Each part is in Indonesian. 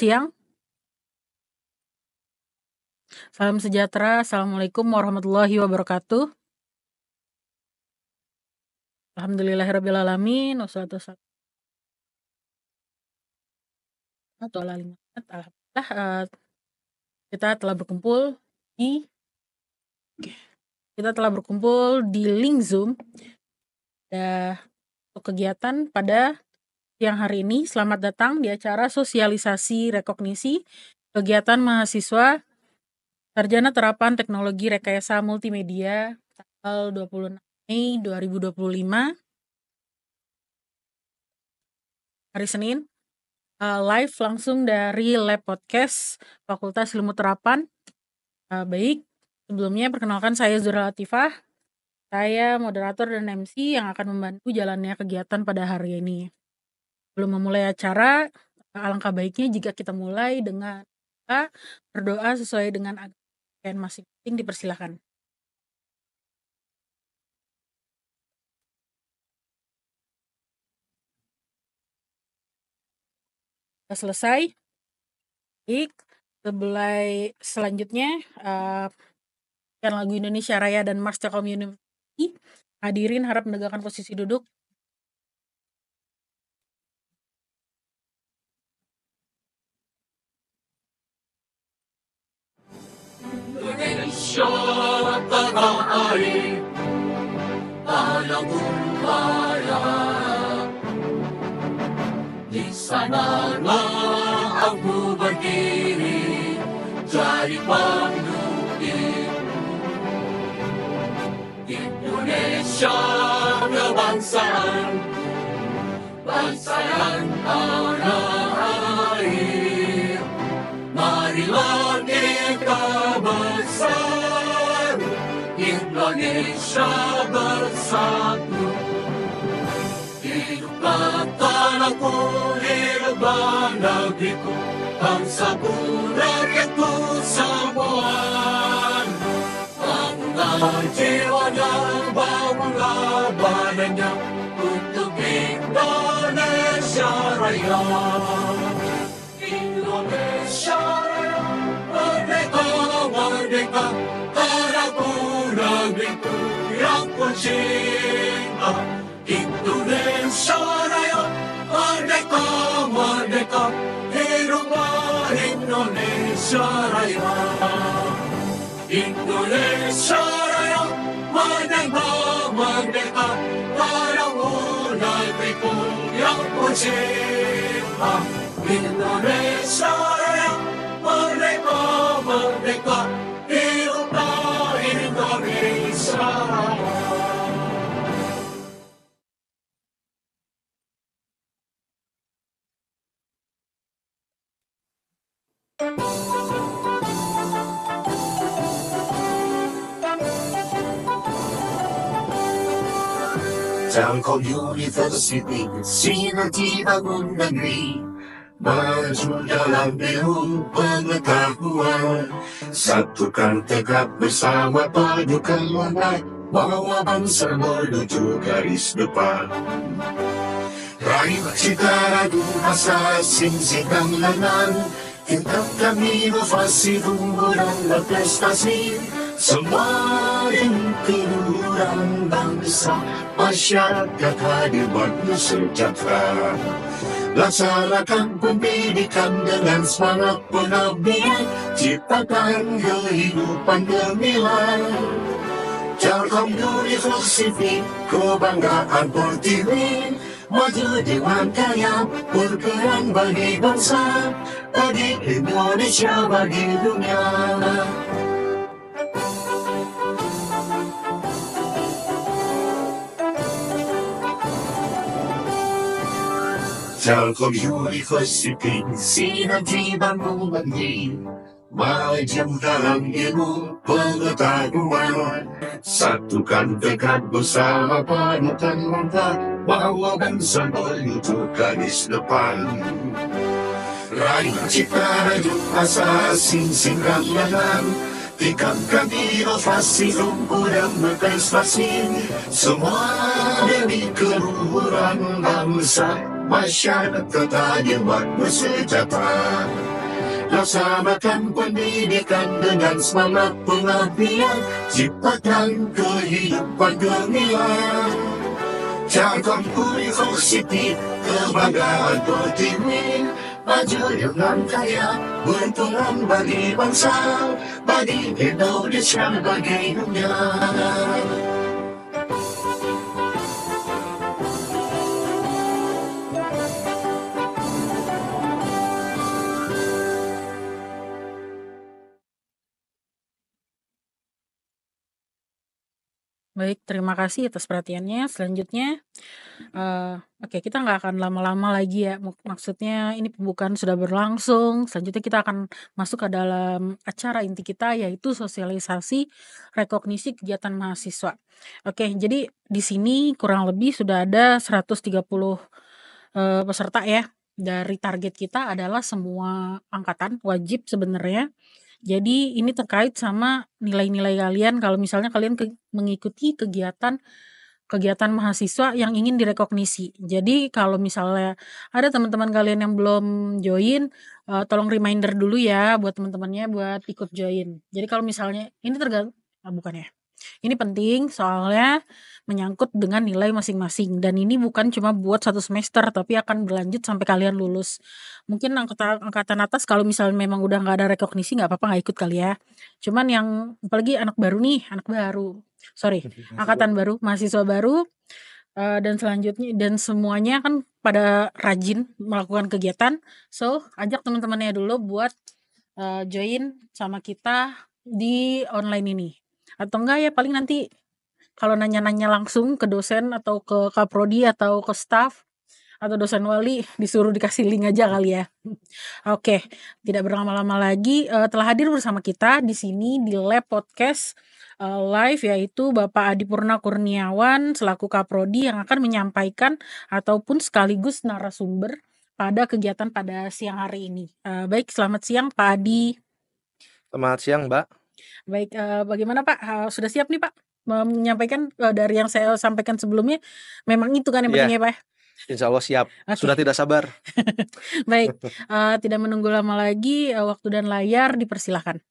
siang. Salam sejahtera. Assalamualaikum warahmatullahi wabarakatuh. Alhamdulillahirrabbilalamin. Wassalatu wassalamu ala alimat. Alhamdulillah, kita telah berkumpul di link Zoom untuk kegiatan pada siang hari ini. Selamat datang di acara sosialisasi rekognisi kegiatan mahasiswa Sarjana Terapan Teknologi Rekayasa Multimedia tanggal 26 Mei 2025 hari Senin, live langsung dari Lab Podcast Fakultas Ilmu Terapan. Baik, sebelumnya perkenalkan saya Zura Latifah. Saya moderator dan MC yang akan membantu jalannya kegiatan pada hari ini. Sebelum memulai acara, alangkah baiknya jika kita mulai dengan berdoa sesuai dengan agama masing-masing. Dipersilakan. Sudah selesai. Baik, selanjutnya lagu Indonesia Raya dan Mars Telkom University. Hadirin harap menegakkan posisi duduk. Indonesia tanah air, tanah raya, di sanalah aku berdiri, jadi pendukung. Indonesia kebangsaan, bangsa yang tanah air, marilah kita bersatu, Indonesia bersatu. Hiduplah tanahku, hiduplah negeriku, bangsaku, rakyatku semua. Bangunlah jiwanya, bangunlah badannya, untuk Indonesia Raya. Indonesia Raya, merdeka, merdeka, tanahku, negeriku yang ku cinta. Indonesia Raya, merdeka, merdeka, hiduplah Indonesia Raya. Indonesia Raya, merdeka, merdeka, tanahku, negeriku yang ku cinta. Indonesia Raya, merdeka, merdeka, hiduplah Indonesia Raya. Telkom University, sinergi bangun negeri, maju dalam ilmu pengetahuan, satukan tegak bersama padukan langkah, bawa bangsa menuju garis depan. Raih cita ragu asa sing-sing dan lengan, tingkatkan inovasi, unggulan dan prestasi, semua demi keluhuran bangsa, masyarakat hadir bagi sejahtera. Laksanakan pendidikan dengan semangat pengabdian, ciptakan kehidupan gemilang. Telkom University, kebanggaan Pertiwi, maju dengan kaya, berperan bagi bangsa, bagi Indonesia, bagi dunia. Telkom University, sinergi bangun negeri, maju dalam ilmu pengetahuan, satukan tegak bersama padukan langkah, bawa bangsa menuju garis depan. Raih cita raih asa sing-sing dan lengan, tingkatkan inovasi, unggul dan berprestasi, semua demi keluhuran bangsa, masyarakat adil makmur sejahtera. Laksanakan pendidikan dengan semangat pengabdian, ciptakan kehidupan gemilang. Jaga positif, kebanggaan pertiwi, maju dengan kaya, bertulang bagi bangsa, bagi Indonesia, bagi dunia. Baik, terima kasih atas perhatiannya. Selanjutnya, oke, kita nggak akan lama-lama lagi ya. Maksudnya ini pembukaan sudah berlangsung. Selanjutnya kita akan masuk ke dalam acara inti kita, yaitu sosialisasi rekognisi kegiatan mahasiswa. Oke, jadi di sini kurang lebih sudah ada 130 peserta ya. Dari target kita adalah semua angkatan wajib sebenarnya. Jadi ini terkait sama nilai-nilai kalian kalau misalnya kalian mengikuti kegiatan mahasiswa yang ingin direkognisi. Jadi kalau misalnya ada teman-teman kalian yang belum join, tolong reminder dulu ya buat teman-temannya buat ikut join. Jadi kalau misalnya ini bukan ya. Ini penting soalnya menyangkut dengan nilai masing-masing dan ini bukan cuma buat 1 semester tapi akan berlanjut sampai kalian lulus. Mungkin angkatan atas kalau misalnya memang udah nggak ada rekognisi nggak apa-apa nggak ikut kali ya. Cuman yang apalagi angkatan baru, mahasiswa baru, dan selanjutnya dan semuanya kan pada rajin melakukan kegiatan. So ajak teman-temannya dulu buat join sama kita di online ini. Atau enggak ya paling nanti kalau nanya-nanya langsung ke dosen atau ke kaprodi atau ke staff atau dosen wali disuruh dikasih link aja kali ya. Oke, tidak berlama-lama lagi, telah hadir bersama kita di sini di lab podcast live yaitu Bapak Adi Purna Kurniawan selaku kaprodi yang akan menyampaikan ataupun sekaligus narasumber pada kegiatan pada siang hari ini. Baik, selamat siang Pak Adi. Selamat siang, Mbak. Baik, bagaimana Pak? Sudah siap nih Pak menyampaikan dari yang saya sampaikan sebelumnya? Memang itu kan yang Iya. penting ya Pak? Insya Allah siap. Oke. Sudah tidak sabar. Baik, tidak menunggu lama lagi, waktu dan layar dipersilahkan.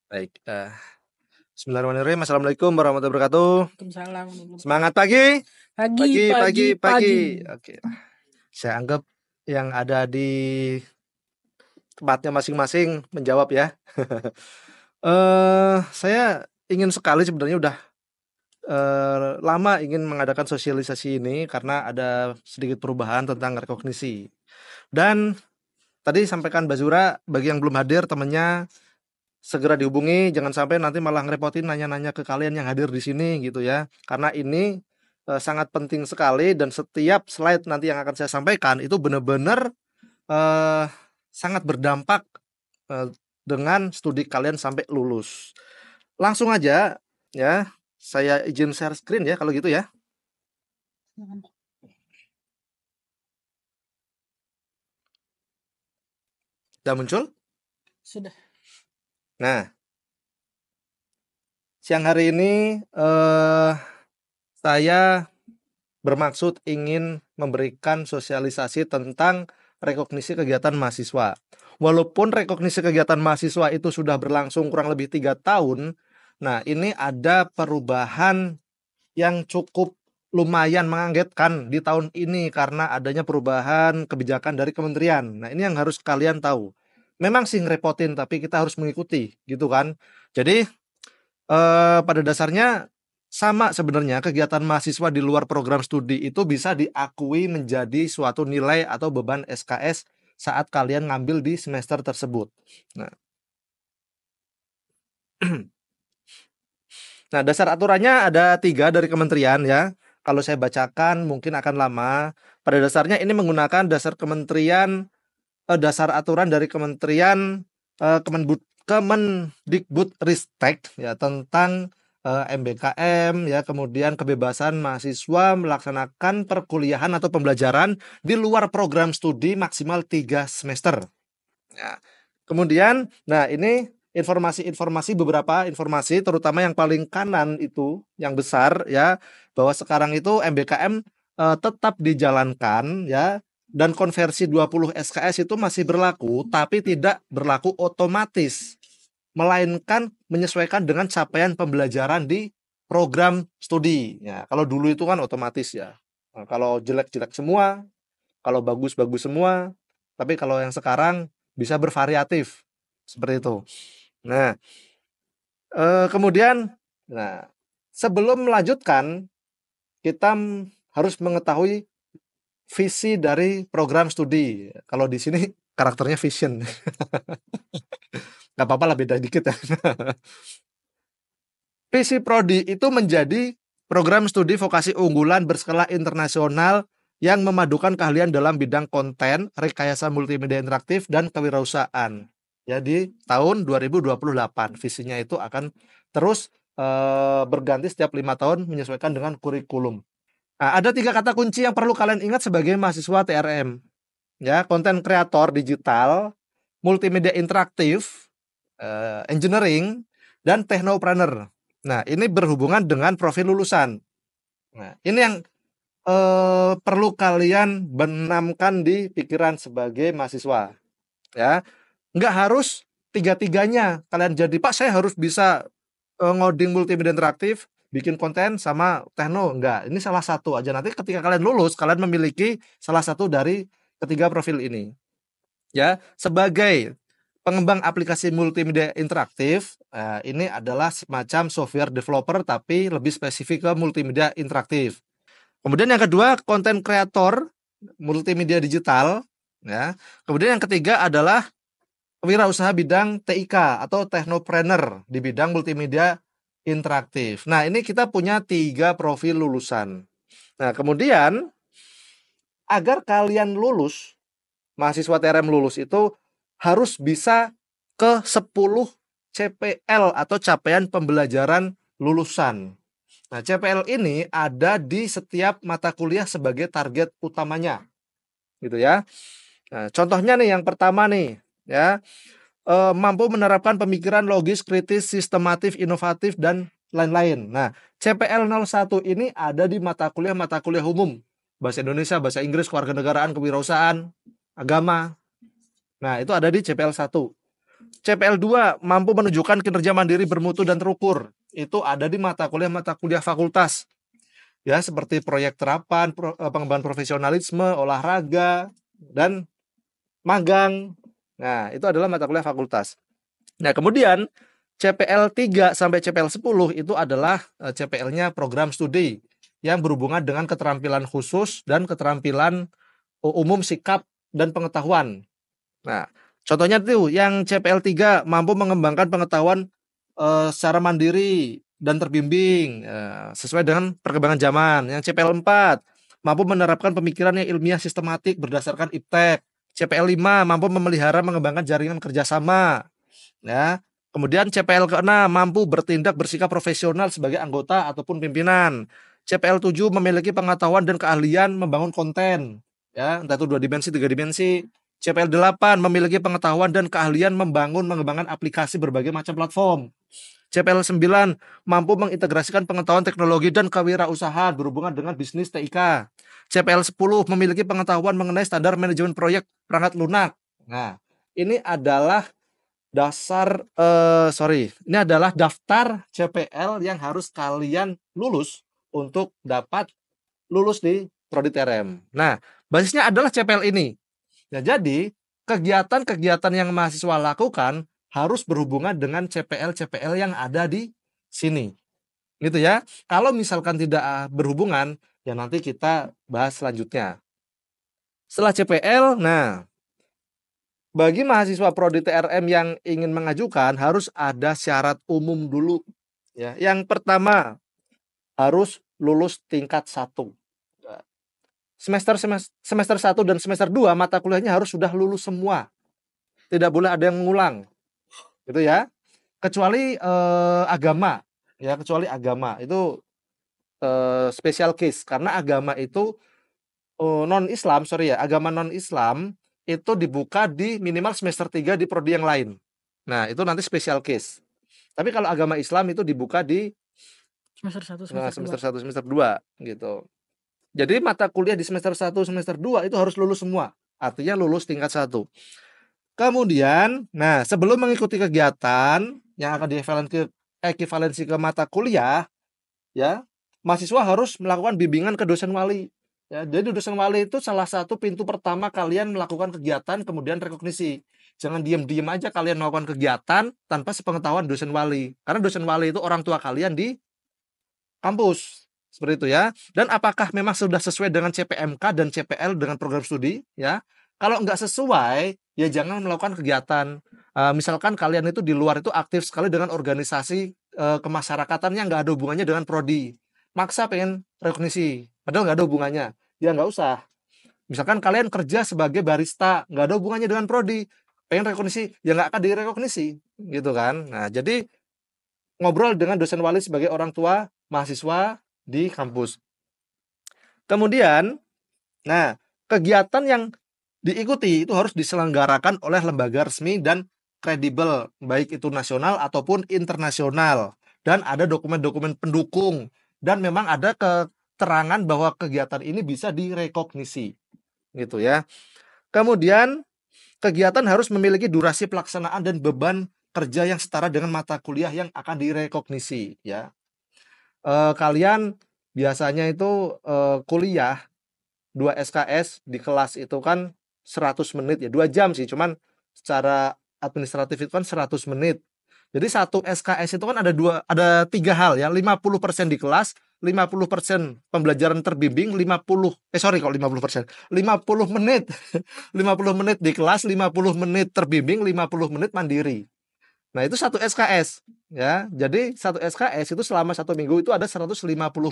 Baik. Bismillahirrahmanirrahim. Assalamualaikum warahmatullahi wabarakatuh. Waalaikumsalam. Semangat pagi. Pagi. Oke. Saya anggap yang ada di tempatnya masing-masing menjawab ya. Saya ingin sekali sebenarnya udah lama ingin mengadakan sosialisasi ini karena ada sedikit perubahan tentang rekognisi. Dan tadi sampaikan Mbak Zura, bagi yang belum hadir temannya segera dihubungi, jangan sampai nanti malah ngerepotin nanya-nanya ke kalian yang hadir di sini gitu ya. Karena ini sangat penting sekali dan setiap slide nanti yang akan saya sampaikan itu benar-benar sangat berdampak dengan studi kalian sampai lulus. Langsung aja ya, saya izin share screen ya kalau gitu ya. Sudah muncul? Sudah. Nah, siang hari ini saya bermaksud ingin memberikan sosialisasi tentang rekognisi kegiatan mahasiswa. Walaupun rekognisi kegiatan mahasiswa itu sudah berlangsung kurang lebih 3 tahun, nah ini ada perubahan yang cukup lumayan mengagetkan di tahun ini karena adanya perubahan kebijakan dari kementerian. Nah ini yang harus kalian tahu. Memang sih ngerepotin tapi kita harus mengikuti gitu kan. Jadi pada dasarnya sama sebenarnya kegiatan mahasiswa di luar program studi itu bisa diakui menjadi suatu nilai atau beban SKS saat kalian ngambil di semester tersebut. Nah, dasar aturannya ada 3 dari kementerian ya. Kalau saya bacakan mungkin akan lama. Pada dasarnya ini menggunakan dasar kementerian, dasar aturan dari Kementerian Kemendikbudristek ya tentang MBKM ya, kemudian kebebasan mahasiswa melaksanakan perkuliahan atau pembelajaran di luar program studi maksimal 3 semester. Ya. Kemudian, nah ini beberapa informasi terutama yang paling kanan itu yang besar ya, bahwa sekarang itu MBKM tetap dijalankan ya, dan konversi 20 SKS itu masih berlaku, tapi tidak berlaku otomatis, melainkan menyesuaikan dengan capaian pembelajaran di program studi. Ya, kalau dulu itu kan otomatis ya. Nah, kalau jelek-jelek semua, kalau bagus-bagus semua, tapi kalau yang sekarang bisa bervariatif seperti itu. Nah, kemudian, nah sebelum melanjutkan kita harus mengetahui visi dari program studi. Kalau di sini karakternya vision. Gak apa-apa lah, beda dikit ya. Visi Prodi itu menjadi program studi vokasi unggulan berskala internasional yang memadukan keahlian dalam bidang konten, rekayasa multimedia interaktif, dan kewirausahaan. Jadi tahun 2028 visinya itu akan terus berganti setiap 5 tahun menyesuaikan dengan kurikulum. Nah, ada 3 kata kunci yang perlu kalian ingat sebagai mahasiswa TRM. Ya, konten kreator digital, multimedia interaktif, engineering, dan technopreneur. Nah, ini berhubungan dengan profil lulusan. Nah, ini yang perlu kalian benamkan di pikiran sebagai mahasiswa. Ya, nggak harus tiga-tiganya kalian jadi, Pak, saya harus bisa ngoding multimedia interaktif, bikin konten sama tekno. Enggak, ini salah satu aja. Nanti ketika kalian lulus, kalian memiliki salah satu dari ketiga profil ini. Ya, sebagai pengembang aplikasi multimedia interaktif, ini adalah semacam software developer tapi lebih spesifik ke multimedia interaktif. Kemudian yang kedua, konten kreator multimedia digital, ya. Kemudian yang ketiga adalah wirausaha bidang TIK atau technopreneur di bidang multimedia interaktif. Nah, ini kita punya 3 profil lulusan. Nah, kemudian agar kalian lulus, mahasiswa TRM lulus itu harus bisa ke 10 CPL atau capaian pembelajaran lulusan. Nah, CPL ini ada di setiap mata kuliah sebagai target utamanya. Gitu ya. Nah, contohnya nih yang pertama nih, ya. Mampu menerapkan pemikiran logis, kritis, sistematif, inovatif, dan lain-lain. Nah, CPL 01 ini ada di mata kuliah umum. Bahasa Indonesia, bahasa Inggris, kewarganegaraan, kewirausahaan, agama. Nah, itu ada di CPL 1. CPL 2 mampu menunjukkan kinerja mandiri, bermutu, dan terukur. Itu ada di mata kuliah fakultas. Ya, seperti proyek terapan, pengembangan profesionalisme, olahraga, dan magang. Nah, itu adalah mata kuliah fakultas. Nah, kemudian CPL 3 sampai CPL 10 itu adalah CPL-nya program studi yang berhubungan dengan keterampilan khusus dan keterampilan umum sikap dan pengetahuan. Nah, contohnya tuh yang CPL 3 mampu mengembangkan pengetahuan secara mandiri dan terbimbing sesuai dengan perkembangan zaman. Yang CPL 4 mampu menerapkan pemikiran yang ilmiah sistematik berdasarkan IPTEK. CPL 5 mampu memelihara mengembangkan jaringan kerjasama. Ya. Kemudian CPL ke-6 mampu bertindak bersikap profesional sebagai anggota ataupun pimpinan. CPL 7 memiliki pengetahuan dan keahlian membangun konten. Ya, entah itu 2 dimensi, 3 dimensi. CPL 8 memiliki pengetahuan dan keahlian mengembangkan aplikasi berbagai macam platform. CPL 9 mampu mengintegrasikan pengetahuan teknologi dan kewirausahaan berhubungan dengan bisnis TIK. CPL 10 memiliki pengetahuan mengenai standar manajemen proyek perangkat lunak. Nah, ini adalah ini adalah daftar CPL yang harus kalian lulus untuk dapat lulus di Prodi TRM. Nah, basisnya adalah CPL ini. Ya, jadi kegiatan-kegiatan yang mahasiswa lakukan harus berhubungan dengan CPL-CPL yang ada di sini. Gitu ya. Kalau misalkan tidak berhubungan, ya nanti kita bahas selanjutnya. Setelah CPL, nah, bagi mahasiswa Prodi TRM yang ingin mengajukan harus ada syarat umum dulu. Ya. Yang pertama, harus lulus tingkat 1. Semester 1 dan semester 2 mata kuliahnya harus sudah lulus semua. Tidak boleh ada yang mengulang. Gitu ya. Kecuali agama, ya, kecuali agama itu special case karena agama itu non-Islam, agama non-Islam itu dibuka di minimal semester 3 di prodi yang lain. Nah, itu nanti special case. Tapi kalau agama Islam itu dibuka di semester 1, semester 1, semester 2 gitu. Jadi mata kuliah di semester 1, semester 2 itu harus lulus semua. Artinya lulus tingkat 1. Kemudian, nah sebelum mengikuti kegiatan yang akan ekivalensi ke mata kuliah, ya, mahasiswa harus melakukan bimbingan ke dosen wali. Ya, jadi dosen wali itu salah satu pintu pertama kalian melakukan kegiatan kemudian rekognisi. Jangan diem-diem aja kalian melakukan kegiatan tanpa sepengetahuan dosen wali. Karena dosen wali itu orang tua kalian di kampus. Seperti itu ya. Dan apakah memang sudah sesuai dengan CPMK dan CPL dengan program studi, ya? Kalau nggak sesuai, ya jangan melakukan kegiatan. Misalkan kalian itu di luar itu aktif sekali dengan organisasi kemasyarakatan yang nggak ada hubungannya dengan prodi. Maksa pengen rekognisi, padahal nggak ada hubungannya. Ya nggak usah. Misalkan kalian kerja sebagai barista, nggak ada hubungannya dengan prodi, pengen rekognisi, ya nggak akan direkognisi, gitu kan. Nah, jadi ngobrol dengan dosen wali sebagai orang tua mahasiswa di kampus. Kemudian, nah, kegiatan yang diikuti itu harus diselenggarakan oleh lembaga resmi dan kredibel, baik itu nasional ataupun internasional. Dan ada dokumen-dokumen pendukung. Dan memang ada keterangan bahwa kegiatan ini bisa direkognisi. Gitu ya. Kemudian, kegiatan harus memiliki durasi pelaksanaan dan beban kerja yang setara dengan mata kuliah yang akan direkognisi. Ya. Kalian biasanya itu kuliah 2 SKS di kelas itu kan 100 menit ya, 2 jam sih, cuman secara administratif itu kan 100 menit. Jadi 1 SKS itu kan ada 3 hal ya, 50% di kelas, 50% pembelajaran terbimbing, 50 menit. 50 menit di kelas, 50 menit terbimbing, 50 menit mandiri. Nah, itu 1 SKS ya. Jadi 1 SKS itu selama 1 minggu itu ada 150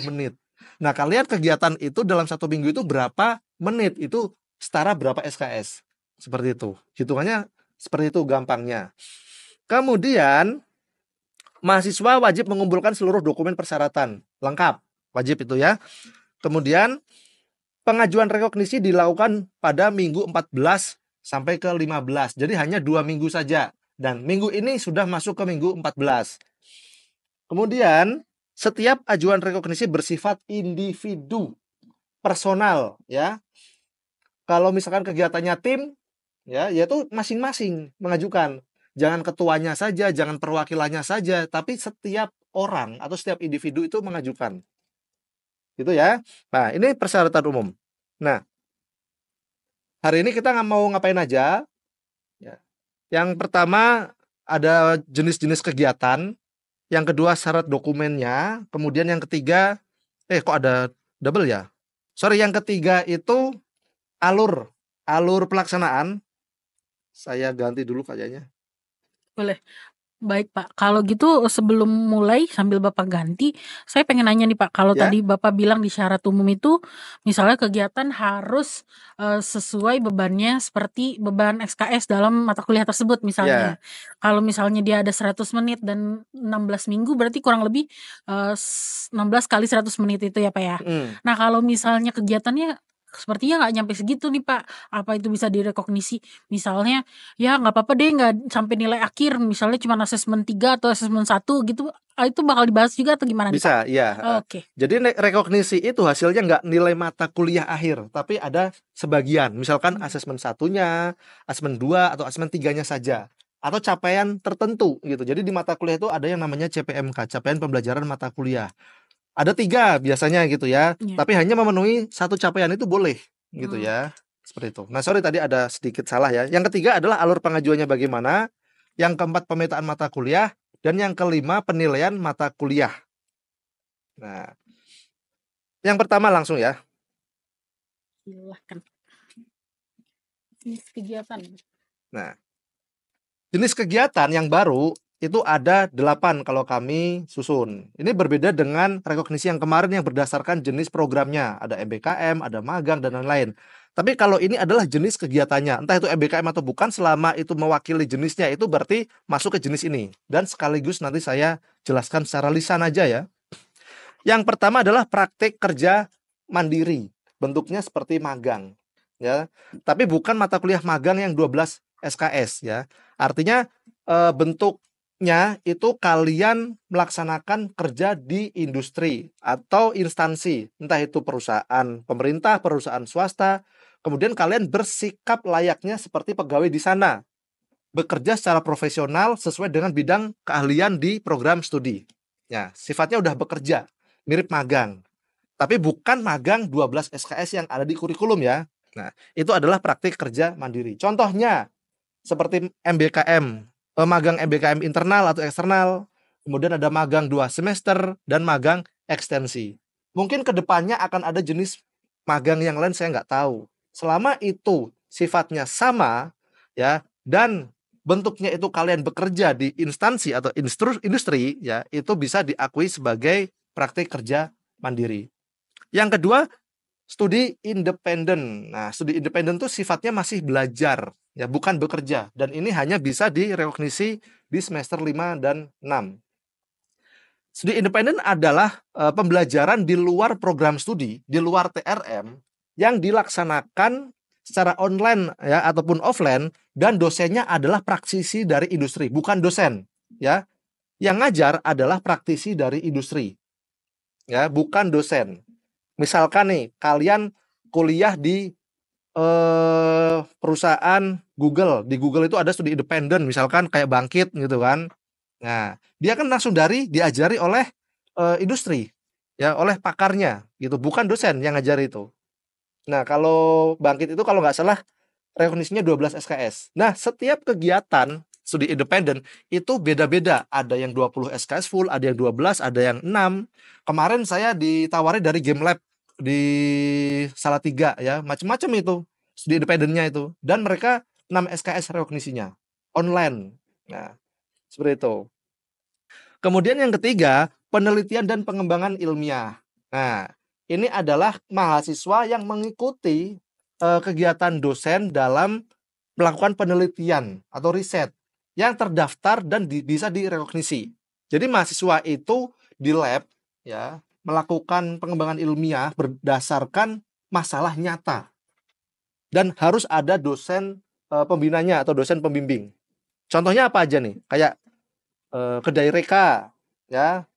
menit. Nah, kalian kegiatan itu dalam 1 minggu itu berapa menit? Itu setara berapa SKS? Seperti itu. Hitungannya seperti itu gampangnya. Kemudian mahasiswa wajib mengumpulkan seluruh dokumen persyaratan lengkap. Wajib itu ya. Kemudian pengajuan rekognisi dilakukan pada minggu 14 sampai ke 15. Jadi hanya 2 minggu saja. Dan minggu ini sudah masuk ke minggu 14. Kemudian setiap ajuan rekognisi bersifat individu, personal ya. Kalau misalkan kegiatannya tim ya, yaitu masing-masing mengajukan. Jangan ketuanya saja, jangan perwakilannya saja, tapi setiap orang atau setiap individu itu mengajukan. Gitu ya. Nah, ini persyaratan umum. Nah, hari ini kita mau ngapain aja? Ya. Yang pertama ada jenis-jenis kegiatan, yang kedua syarat dokumennya, kemudian yang ketiga kok ada double ya? Sorry, yang ketiga itu alur pelaksanaan. Saya ganti dulu kayaknya. Boleh. Baik Pak, kalau gitu sebelum mulai sambil Bapak ganti, saya pengen nanya nih Pak, kalau Ya. tadi Bapak bilang di syarat umum itu misalnya kegiatan harus sesuai bebannya seperti beban SKS dalam mata kuliah tersebut misalnya. Kalau misalnya dia ada 100 menit dan 16 minggu berarti kurang lebih 16 kali 100 menit itu ya Pak ya. Nah, kalau misalnya kegiatannya sepertinya nggak nyampe segitu nih Pak, apa itu bisa direkognisi? Misalnya, ya nggak apa-apa deh nggak sampai nilai akhir, misalnya cuma asesmen 3 atau asesmen 1 gitu, itu bakal dibahas juga atau gimana nih Pak? Bisa, iya. Oke. Jadi rekognisi itu hasilnya nggak nilai mata kuliah akhir, tapi ada sebagian. Misalkan asesmen 1-nya, asesmen 2 atau asesmen 3-nya saja. Atau capaian tertentu gitu. Jadi di mata kuliah itu ada yang namanya CPMK, capaian pembelajaran mata kuliah. Ada 3 biasanya gitu ya. Iya. Tapi hanya memenuhi 1 capaian itu boleh gitu ya. Seperti itu. Nah, sorry tadi ada sedikit salah ya. Yang ketiga adalah alur pengajuannya bagaimana. Yang keempat pemetaan mata kuliah. Dan yang kelima penilaian mata kuliah. Nah, yang pertama langsung ya. Silahkan. Jenis kegiatan. Nah, jenis kegiatan yang baru itu ada 8 kalau kami susun. Ini berbeda dengan rekognisi yang kemarin yang berdasarkan jenis programnya. Ada MBKM, ada magang, dan lain-lain. Tapi kalau ini adalah jenis kegiatannya. Entah itu MBKM atau bukan, selama itu mewakili jenisnya, itu berarti masuk ke jenis ini. Dan sekaligus nanti saya jelaskan secara lisan aja ya. Yang pertama adalah praktik kerja mandiri. Bentuknya seperti magang. Ya. Tapi bukan mata kuliah magang yang 12 SKS ya. Artinya bentuk bentuknya itu kalian melaksanakan kerja di industri atau instansi, entah itu perusahaan pemerintah, perusahaan swasta, kemudian kalian bersikap layaknya seperti pegawai di sana, bekerja secara profesional sesuai dengan bidang keahlian di program studi. Ya, sifatnya udah bekerja, mirip magang. Tapi bukan magang 12 SKS yang ada di kurikulum ya. Nah, itu adalah praktik kerja mandiri. Contohnya seperti MBKM, magang MBKM internal atau eksternal, kemudian ada magang 2 semester dan magang ekstensi. Mungkin kedepannya akan ada jenis magang yang lain, saya nggak tahu. Selama itu sifatnya sama ya, dan bentuknya itu kalian bekerja di instansi atau industri ya, itu bisa diakui sebagai praktik kerja mandiri. Yang kedua, studi independen. Nah, studi independen itu sifatnya masih belajar, ya, bukan bekerja. Dan ini hanya bisa direkognisi di semester 5 dan 6. Studi independen adalah pembelajaran di luar program studi, di luar TRM, yang dilaksanakan secara online ya ataupun offline, dan dosennya adalah praktisi dari industri, bukan dosen, ya. Yang ngajar adalah praktisi dari industri, ya, bukan dosen. Misalkan nih, kalian kuliah di perusahaan Google. Di Google itu ada studi independen, misalkan kayak Bangkit gitu kan. Nah, dia kan langsung diajari oleh industri, ya, oleh pakarnya gitu, bukan dosen yang ngajar itu. Nah, kalau Bangkit itu kalau nggak salah rekognisinya 12 SKS. Nah, setiap kegiatan studi independen itu beda-beda. Ada yang 20 SKS full, ada yang 12, ada yang 6. Kemarin saya ditawari dari Game Lab di Salatiga ya, macam-macam itu studi independennya itu. Dan mereka 6 SKS rekognisinya online. Nah, seperti itu. Kemudian yang ketiga, penelitian dan pengembangan ilmiah. Nah, ini adalah mahasiswa yang mengikuti kegiatan dosen dalam melakukan penelitian atau riset yang terdaftar dan bisa direkognisi. Jadi mahasiswa itu di lab ya melakukan pengembangan ilmiah berdasarkan masalah nyata. Dan harus ada dosen pembinanya atau dosen pembimbing. Contohnya apa aja nih? Kayak kedai reka ya.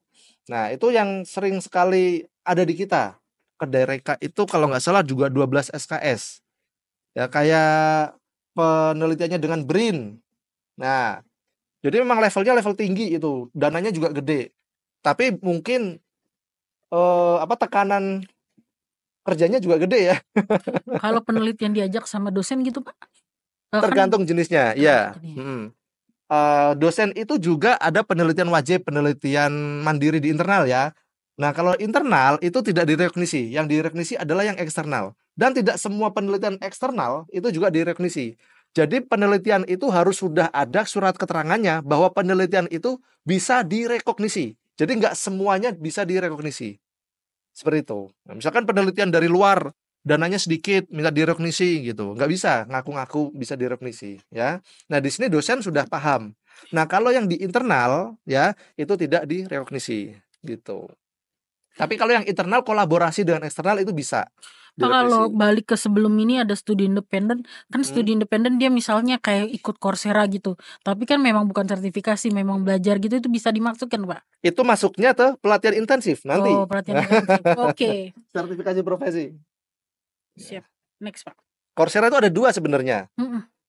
Nah, itu yang sering sekali ada di kita. Kedai reka itu kalau nggak salah juga 12 SKS. Ya, kayak penelitiannya dengan BRIN. Nah, jadi memang levelnya level tinggi itu, dananya juga gede. Tapi mungkin tekanan kerjanya juga gede ya. Kalau penelitian diajak sama dosen gitu, Pak? Tergantung jenisnya, ya. Jenisnya. Dosen itu juga ada penelitian wajib, penelitian mandiri di internal ya. Nah, kalau internal itu tidak direkognisi, yang direkognisi adalah yang eksternal. Dan tidak semua penelitian eksternal itu juga direkognisi. Jadi penelitian itu harus sudah ada surat keterangannya bahwa penelitian itu bisa direkognisi. Jadi nggak semuanya bisa direkognisi. Seperti itu. Nah, misalkan penelitian dari luar, dananya sedikit, minta direkognisi gitu. Nggak bisa, ngaku-ngaku bisa direkognisi. Ya. Nah, di sini dosen sudah paham. Nah, kalau yang di internal, ya, itu tidak direkognisi. Gitu. Tapi kalau yang internal kolaborasi dengan eksternal itu bisa. Pak, kalau balik ke sebelum ini ada studi independen, kan studi independen dia misalnya kayak ikut Coursera gitu. Tapi kan memang bukan sertifikasi, memang belajar gitu, itu bisa dimaksudkan, Pak? Itu masuknya ke pelatihan intensif nanti. Oh, pelatihan intensif. Oke. Sertifikasi profesi. Siap. Next, Pak. Coursera itu ada 2 sebenarnya.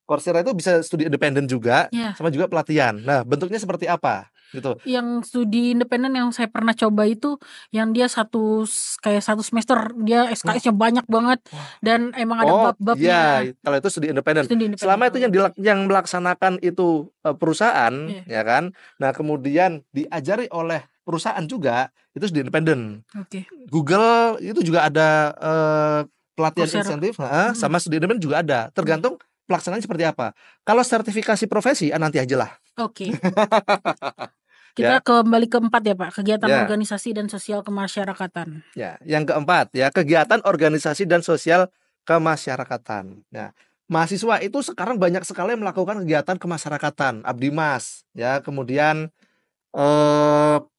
Coursera itu bisa studi independen juga, sama juga pelatihan. Nah, bentuknya seperti apa? Gitu. Yang studi independen yang saya pernah coba itu yang dia kayak satu semester dia SKS-nya banyak banget dan emang ada bab-babnya. Iya, kalau itu studi independen. Selama itu yang melaksanakan itu perusahaan, ya kan. Nah, kemudian diajari oleh perusahaan juga, itu studi independen. Google itu juga ada pelatihan insentif, sama studi independen juga ada. Tergantung pelaksanaannya seperti apa. Kalau sertifikasi profesi nanti aja lah. Oke. Kita kembali keempat ya Pak, kegiatan organisasi dan sosial kemasyarakatan. Ya, yang keempat ya, kegiatan organisasi dan sosial kemasyarakatan. Nah, mahasiswa itu sekarang banyak sekali melakukan kegiatan kemasyarakatan, abdimas, ya, kemudian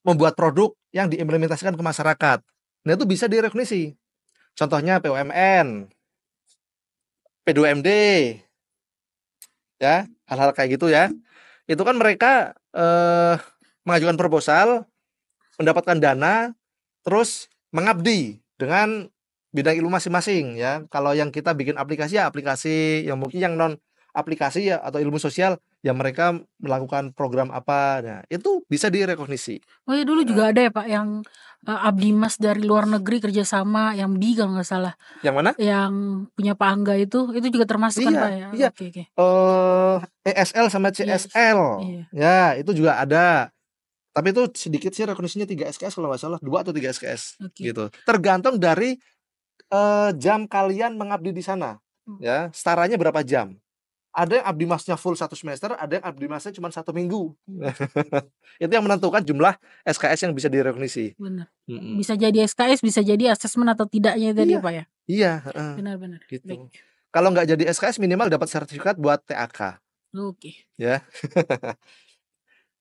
membuat produk yang diimplementasikan ke masyarakat. Nah, itu bisa direkognisi. Contohnya PUMN, P2MD, ya, hal-hal kayak gitu ya. Itu kan mereka mengajukan proposal, mendapatkan dana, terus mengabdi dengan bidang ilmu masing-masing ya. Kalau yang kita bikin aplikasi ya aplikasi, yang mungkin yang non aplikasi ya atau ilmu sosial ya mereka melakukan program apa. Nah, itu bisa direkognisi. Oh ya dulu juga ada ya Pak yang Abdi Mas dari luar negeri kerjasama yang di kalau nggak salah Yang mana? yang punya Pak Angga itu juga termasuk kan Iya, Pak ya? iya. Oke oke. ESL sama Yes. CSL. Iya. Ya, itu juga ada. Tapi itu sedikit sih rekognisinya 3 SKS kalau nggak salah, 2 atau 3 SKS Oke. gitu. Tergantung dari jam kalian mengabdi di sana. Ya, setaranya berapa jam. Ada yang abdi masnya full 1 semester, ada yang abdi masnya cuma 1 minggu. Itu yang menentukan jumlah SKS yang bisa direkognisi. Benar. Mm-mm. Bisa jadi SKS, bisa jadi asesmen atau tidaknya tadi Iya. Pak ya? Iya, Benar-benar. gitu. Baik. Kalau nggak jadi SKS minimal dapat sertifikat buat TAK. Oke. Ya.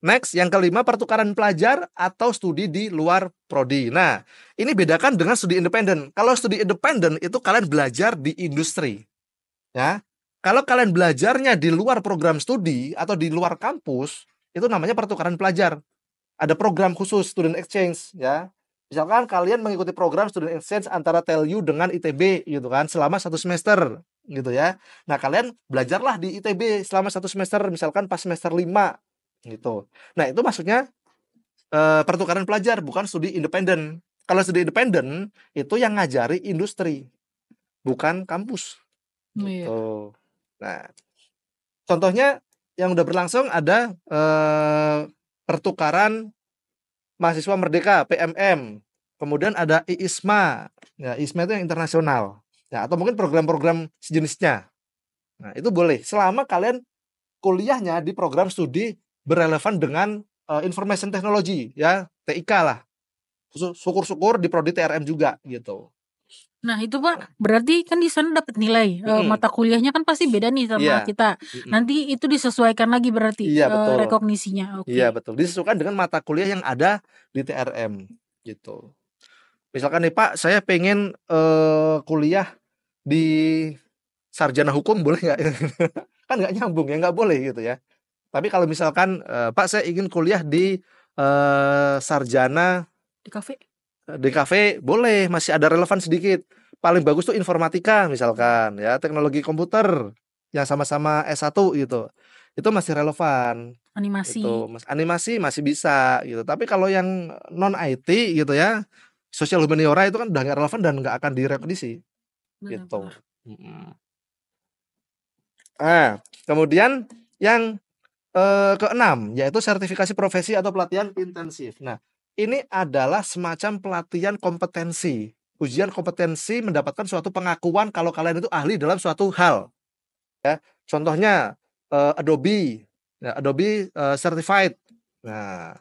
Next, yang kelima pertukaran pelajar atau studi di luar prodi. Nah, ini bedakan dengan studi independen. Kalau studi independen itu kalian belajar di industri. Ya. Kalau kalian belajarnya di luar program studi atau di luar kampus, itu namanya pertukaran pelajar. Ada program khusus student exchange ya. Misalkan kalian mengikuti program student exchange antara TELU dengan ITB gitu kan selama 1 semester gitu ya. Nah, kalian belajarlah di ITB selama 1 semester misalkan pas semester 5 gitu. Nah, itu maksudnya pertukaran pelajar bukan studi independen. Kalau studi independen itu yang ngajari industri bukan kampus. Iya. Gitu. Nah, contohnya yang udah berlangsung ada pertukaran mahasiswa merdeka PMM. Kemudian ada IISMA. Ya, IISMA itu yang internasional. Ya, atau mungkin program-program sejenisnya. Nah, itu boleh selama kalian kuliahnya di program studi berrelevan dengan information technology ya, TIK lah. Syukur-syukur di prodi TRM juga gitu. Nah itu Pak, berarti kan di sana dapat nilai mata kuliahnya kan pasti beda nih sama Iya. kita. Nanti itu disesuaikan lagi berarti Iya, betul. rekognisinya. Oke. Iya, betul. Disesuaikan dengan mata kuliah yang ada di TRM gitu. Misalkan nih Pak, saya pengen kuliah di sarjana hukum boleh nggak? Kan nggak nyambung ya, nggak boleh gitu ya. Tapi kalau misalkan Pak saya ingin kuliah di sarjana Di kafe. DKV boleh, masih ada relevan sedikit. Paling bagus tuh informatika misalkan ya, teknologi komputer yang sama-sama S1 gitu. Itu masih relevan. Animasi. Itu animasi masih bisa gitu. Tapi kalau yang non IT gitu ya, sosial humaniora itu kan udah nggak relevan dan nggak akan direkognisi gitu. Kemudian yang keenam yaitu sertifikasi profesi atau pelatihan intensif. Nah, ini adalah semacam pelatihan kompetensi, ujian kompetensi mendapatkan suatu pengakuan kalau kalian itu ahli dalam suatu hal. Ya, contohnya Adobe, ya, Adobe Certified. Nah,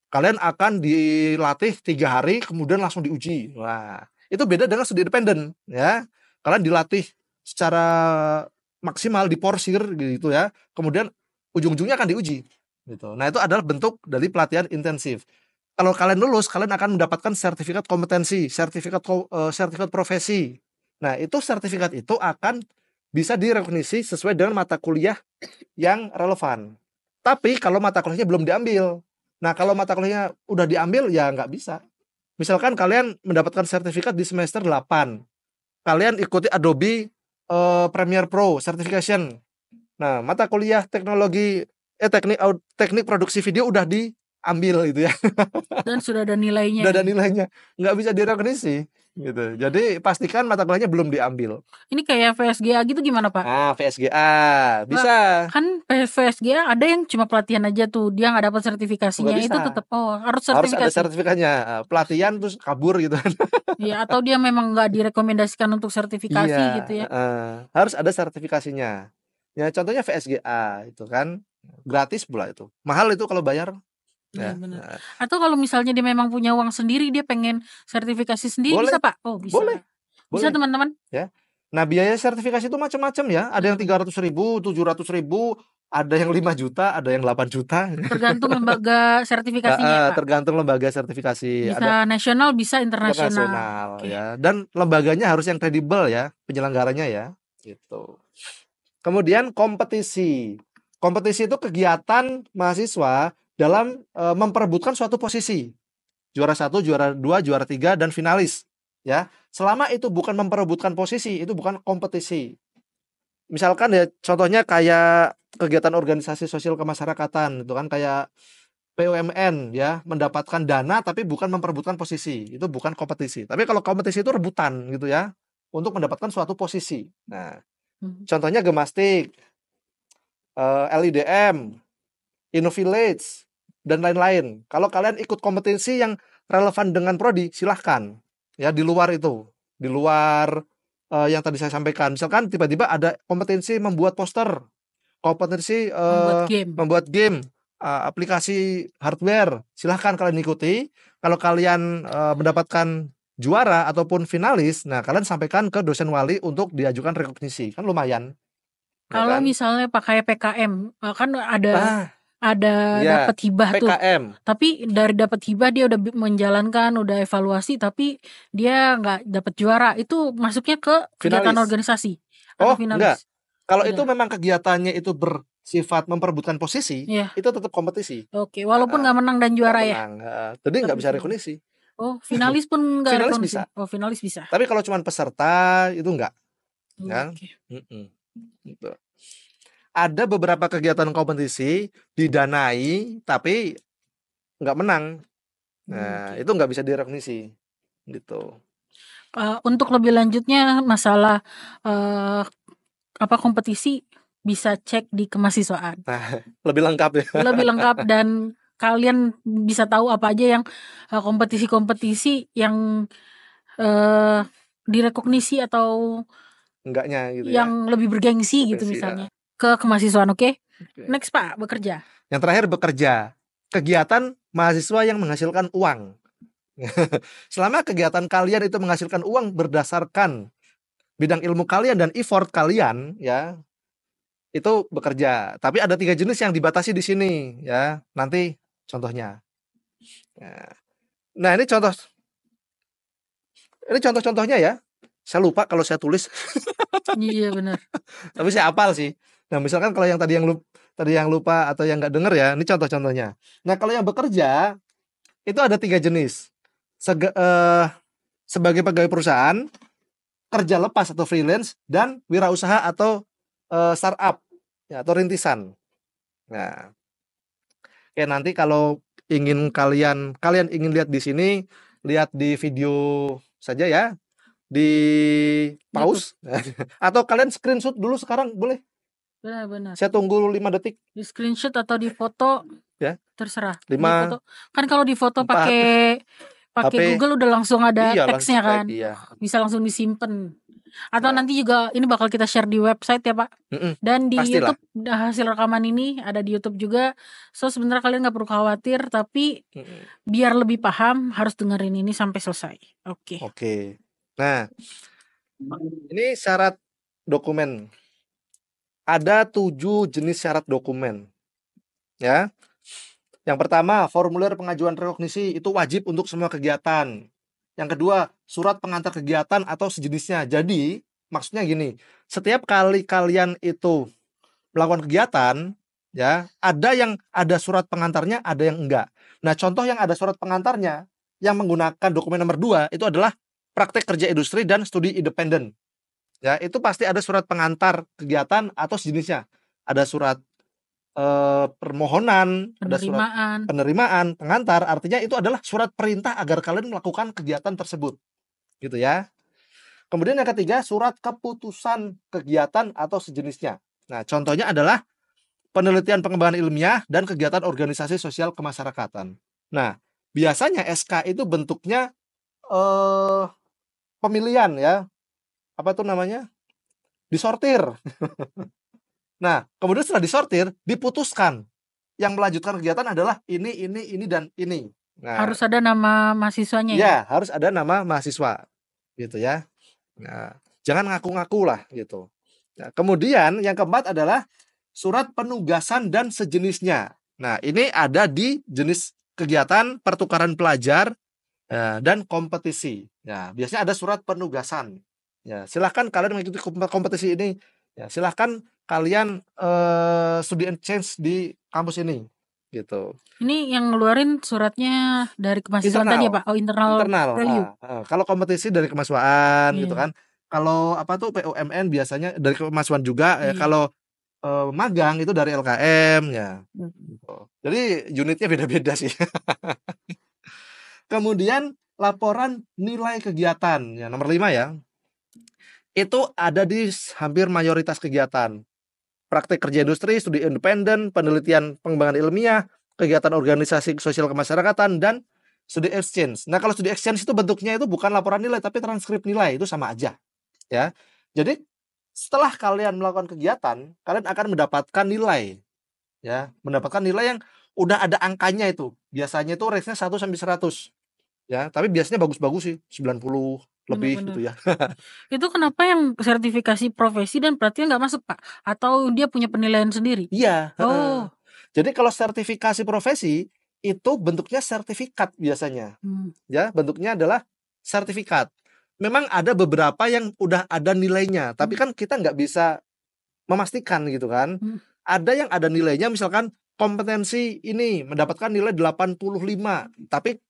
kalian akan dilatih 3 hari, kemudian langsung diuji. Wah, itu beda dengan studi independen, ya. Kalian dilatih secara maksimal, diporsir gitu ya. Kemudian ujung-ujungnya akan diuji. Gitu. Nah, itu adalah bentuk dari pelatihan intensif. Kalau kalian lulus, kalian akan mendapatkan sertifikat kompetensi, sertifikat profesi. Nah, itu sertifikat itu akan bisa direkognisi sesuai dengan mata kuliah yang relevan. Tapi kalau mata kuliahnya belum diambil, nah kalau mata kuliahnya udah diambil ya nggak bisa. Misalkan kalian mendapatkan sertifikat di semester 8, kalian ikuti Adobe Premiere Pro Certification. Nah, mata kuliah teknik produksi video udah diambil gitu ya. Dan sudah ada nilainya. Udah ada nilainya, nggak bisa direkognisi gitu. Jadi pastikan mata kuliahnya belum diambil. Ini kayak VSGA gitu gimana Pak? Ah, VSGA bisa. Kan VSGA ada yang cuma pelatihan aja tuh, dia nggak dapat sertifikasinya, itu tetap harus sertifikasi. Harus ada sertifikatnya. Pelatihan terus kabur gitu kan. Iya, atau dia memang nggak direkomendasikan untuk sertifikasi gitu ya. Harus ada sertifikasinya. Ya contohnya VSGA itu kan gratis pula itu. Mahal itu kalau bayar. Ya, benar. Atau kalau misalnya dia memang punya uang sendiri, dia pengen sertifikasi sendiri, boleh. Bisa Pak? Oh bisa. Bisa teman-teman. Ya. Nah biaya sertifikasi itu macam-macam ya. Ada yang 300.000, 700.000, ada yang 5 juta, ada yang 8 juta. Tergantung lembaga sertifikasinya Pak. Tergantung lembaga sertifikasi. Bisa nasional, bisa internasional. Ya. Dan lembaganya harus yang kredibel ya, penyelenggaranya ya. Gitu. Kemudian kompetisi. Kompetisi itu kegiatan mahasiswa dalam memperebutkan suatu posisi. Juara 1, juara 2, juara 3, dan finalis. Ya, selama itu bukan memperebutkan posisi, itu bukan kompetisi. Misalkan ya contohnya kayak kegiatan organisasi sosial kemasyarakatan, itu kan kayak BUMN ya, mendapatkan dana tapi bukan memperebutkan posisi. Itu bukan kompetisi. Tapi kalau kompetisi itu rebutan gitu ya, untuk mendapatkan suatu posisi. Nah, contohnya Gemastik, LIDM, Innovillage, dan lain-lain. Kalau kalian ikut kompetisi yang relevan dengan prodi, silahkan. Ya, di luar itu. Di luar yang tadi saya sampaikan. Misalkan tiba-tiba ada kompetensi membuat poster, kompetensi membuat game, aplikasi hardware, silahkan kalian ikuti. Kalau kalian mendapatkan juara ataupun finalis, nah kalian sampaikan ke dosen wali untuk diajukan rekognisi, kan lumayan. Kalau misalnya pakai PKM, kan ada ya, dapat hibah tuh. PKM. Tapi dari dapat hibah dia udah menjalankan, udah evaluasi, tapi dia nggak dapat juara. Itu masuknya ke kegiatan organisasi. Oh, enggak. Kalau itu memang kegiatannya itu bersifat memperebutkan posisi, itu tetap kompetisi. Oke, walaupun nggak menang dan juara ya. Jadi nggak bisa rekognisi. Oh, finalis pun nggak rekognisi. Bisa. Oh, finalis bisa. Tapi kalau cuma peserta itu enggak. Ya. Gitu. Ada beberapa kegiatan kompetisi didanai tapi nggak menang. Nah, itu nggak bisa direkognisi. Gitu. Untuk lebih lanjutnya masalah kompetisi bisa cek di kemahsiswaan. Nah, lebih lengkap ya. Lebih lengkap dan kalian bisa tahu apa aja yang kompetisi-kompetisi yang direkognisi atau enggaknya gitu yang lebih bergengsi gitu misalnya. Ke kemahsiswaan, oke? Next Pak, bekerja. Yang terakhir bekerja. Kegiatan mahasiswa yang menghasilkan uang. Selama kegiatan kalian itu menghasilkan uang berdasarkan bidang ilmu kalian dan effort kalian, ya, itu bekerja. Tapi ada 3 jenis yang dibatasi di sini, ya. Nanti contohnya. Nah, ini contoh-contohnya ya. Saya lupa kalau saya tulis. Iya benar. Tapi saya hafal sih. Nah, misalkan kalau yang tadi yang lupa atau yang nggak dengar ya, ini contoh-contohnya. Nah, kalau yang bekerja itu ada 3 jenis. Sebagai pegawai perusahaan, kerja lepas atau freelance, dan wirausaha atau startup ya, atau rintisan. Nah, nanti kalau kalian ingin lihat di sini, lihat di video saja ya, di pause atau kalian screenshot dulu sekarang boleh. Benar. Saya tunggu 5 detik. Di screenshot atau di foto ya. Terserah. 5. Foto. Kan kalau di foto pakai Google udah langsung ada teksnya kan. Bisa langsung disimpan. Atau nanti juga ini bakal kita share di website ya Pak. Dan di pastilah. YouTube hasil rekaman ini ada di YouTube juga. So sebenarnya kalian gak perlu khawatir. Tapi biar lebih paham harus dengerin ini sampai selesai. Oke. Nah, ini syarat dokumen. Ada 7 jenis syarat dokumen. Ya. Yang pertama, formulir pengajuan rekognisi itu wajib untuk semua kegiatan. Yang kedua, surat pengantar kegiatan atau sejenisnya. Jadi, maksudnya gini, setiap kali kalian itu melakukan kegiatan, ya, ada yang ada surat pengantarnya, ada yang enggak. Nah, contoh yang ada surat pengantarnya yang menggunakan dokumen nomor 2 itu adalah praktek kerja industri dan studi independen. Ya, itu pasti ada surat pengantar kegiatan atau sejenisnya. Ada surat permohonan, ada surat penerimaan, pengantar, artinya itu adalah surat perintah agar kalian melakukan kegiatan tersebut. Gitu ya. Kemudian yang ketiga, surat keputusan kegiatan atau sejenisnya. Nah, contohnya adalah penelitian pengembangan ilmiah dan kegiatan organisasi sosial kemasyarakatan. Nah, biasanya SK itu bentuknya pemilihan ya. Apa itu namanya? Disortir. Nah, kemudian setelah disortir, diputuskan. Yang melanjutkan kegiatan adalah ini, dan ini. Nah, harus ada nama mahasiswanya ya? Ya, harus ada nama mahasiswa. Gitu ya. Nah, jangan ngaku-ngaku lah gitu. Nah, kemudian yang keempat adalah surat penugasan dan sejenisnya. Nah, ini ada di jenis kegiatan pertukaran pelajar dan kompetisi. Ya, biasanya ada surat penugasan. Ya, silahkan kalian mengikuti kompetisi ini. Ya, silahkan kalian studi exchange di kampus ini. gitu. Ini yang ngeluarin suratnya dari kemahasiswaan tadi ya Internal, Pak? Oh, internal internal. review. Kalau kompetisi dari kemahasiswaan gitu Iya, kan. Kalau apa tuh PUMN biasanya dari kemahasiswaan juga. iya. Kalau magang itu dari LKM ya. Hmm. Gitu. Jadi unitnya beda-beda sih. Kemudian laporan nilai kegiatan ya nomor 5 ya. Itu ada di hampir mayoritas kegiatan. Praktek kerja industri, studi independen, penelitian pengembangan ilmiah, kegiatan organisasi sosial kemasyarakatan, dan studi exchange. Nah, kalau studi exchange itu bentuknya itu bukan laporan nilai, tapi transkrip nilai, itu sama aja. Ya, jadi setelah kalian melakukan kegiatan, kalian akan mendapatkan nilai. Ya, mendapatkan nilai yang udah ada angkanya itu. Biasanya itu range-nya 1 sampai 100. Ya, tapi biasanya bagus-bagus sih, 90 lebih Benar-benar. gitu ya. Itu kenapa yang sertifikasi profesi dan pelatihan nggak masuk Pak? Atau dia punya penilaian sendiri? Iya, Oh, jadi kalau sertifikasi profesi itu bentuknya sertifikat biasanya. Ya, bentuknya adalah sertifikat. Memang ada beberapa yang udah ada nilainya, tapi kan kita nggak bisa memastikan gitu kan. Ada yang ada nilainya, misalkan kompetensi ini mendapatkan nilai 85, tapi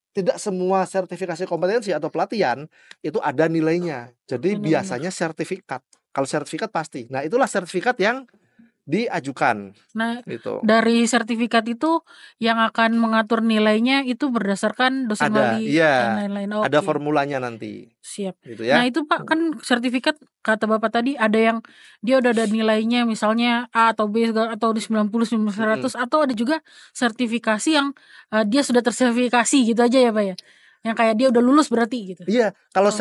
tidak semua sertifikasi kompetensi atau pelatihan itu ada nilainya. Jadi benar-benar. biasanya sertifikat. Kalau sertifikat pasti. Nah, itulah sertifikat yang diajukan Nah, gitu. dari sertifikat itu yang akan mengatur nilainya itu berdasarkan dosen Ada, wali dan iya, lain-lain. ada Oke, formulanya nanti siap. gitu Nah, ya. itu Pak kan sertifikat kata Bapak tadi ada yang dia udah ada nilainya misalnya A atau B atau di 90, 100 atau ada juga sertifikasi yang dia sudah tersertifikasi gitu aja ya Pak ya. Yang kayak dia udah lulus berarti gitu. Iya, kalau Oh.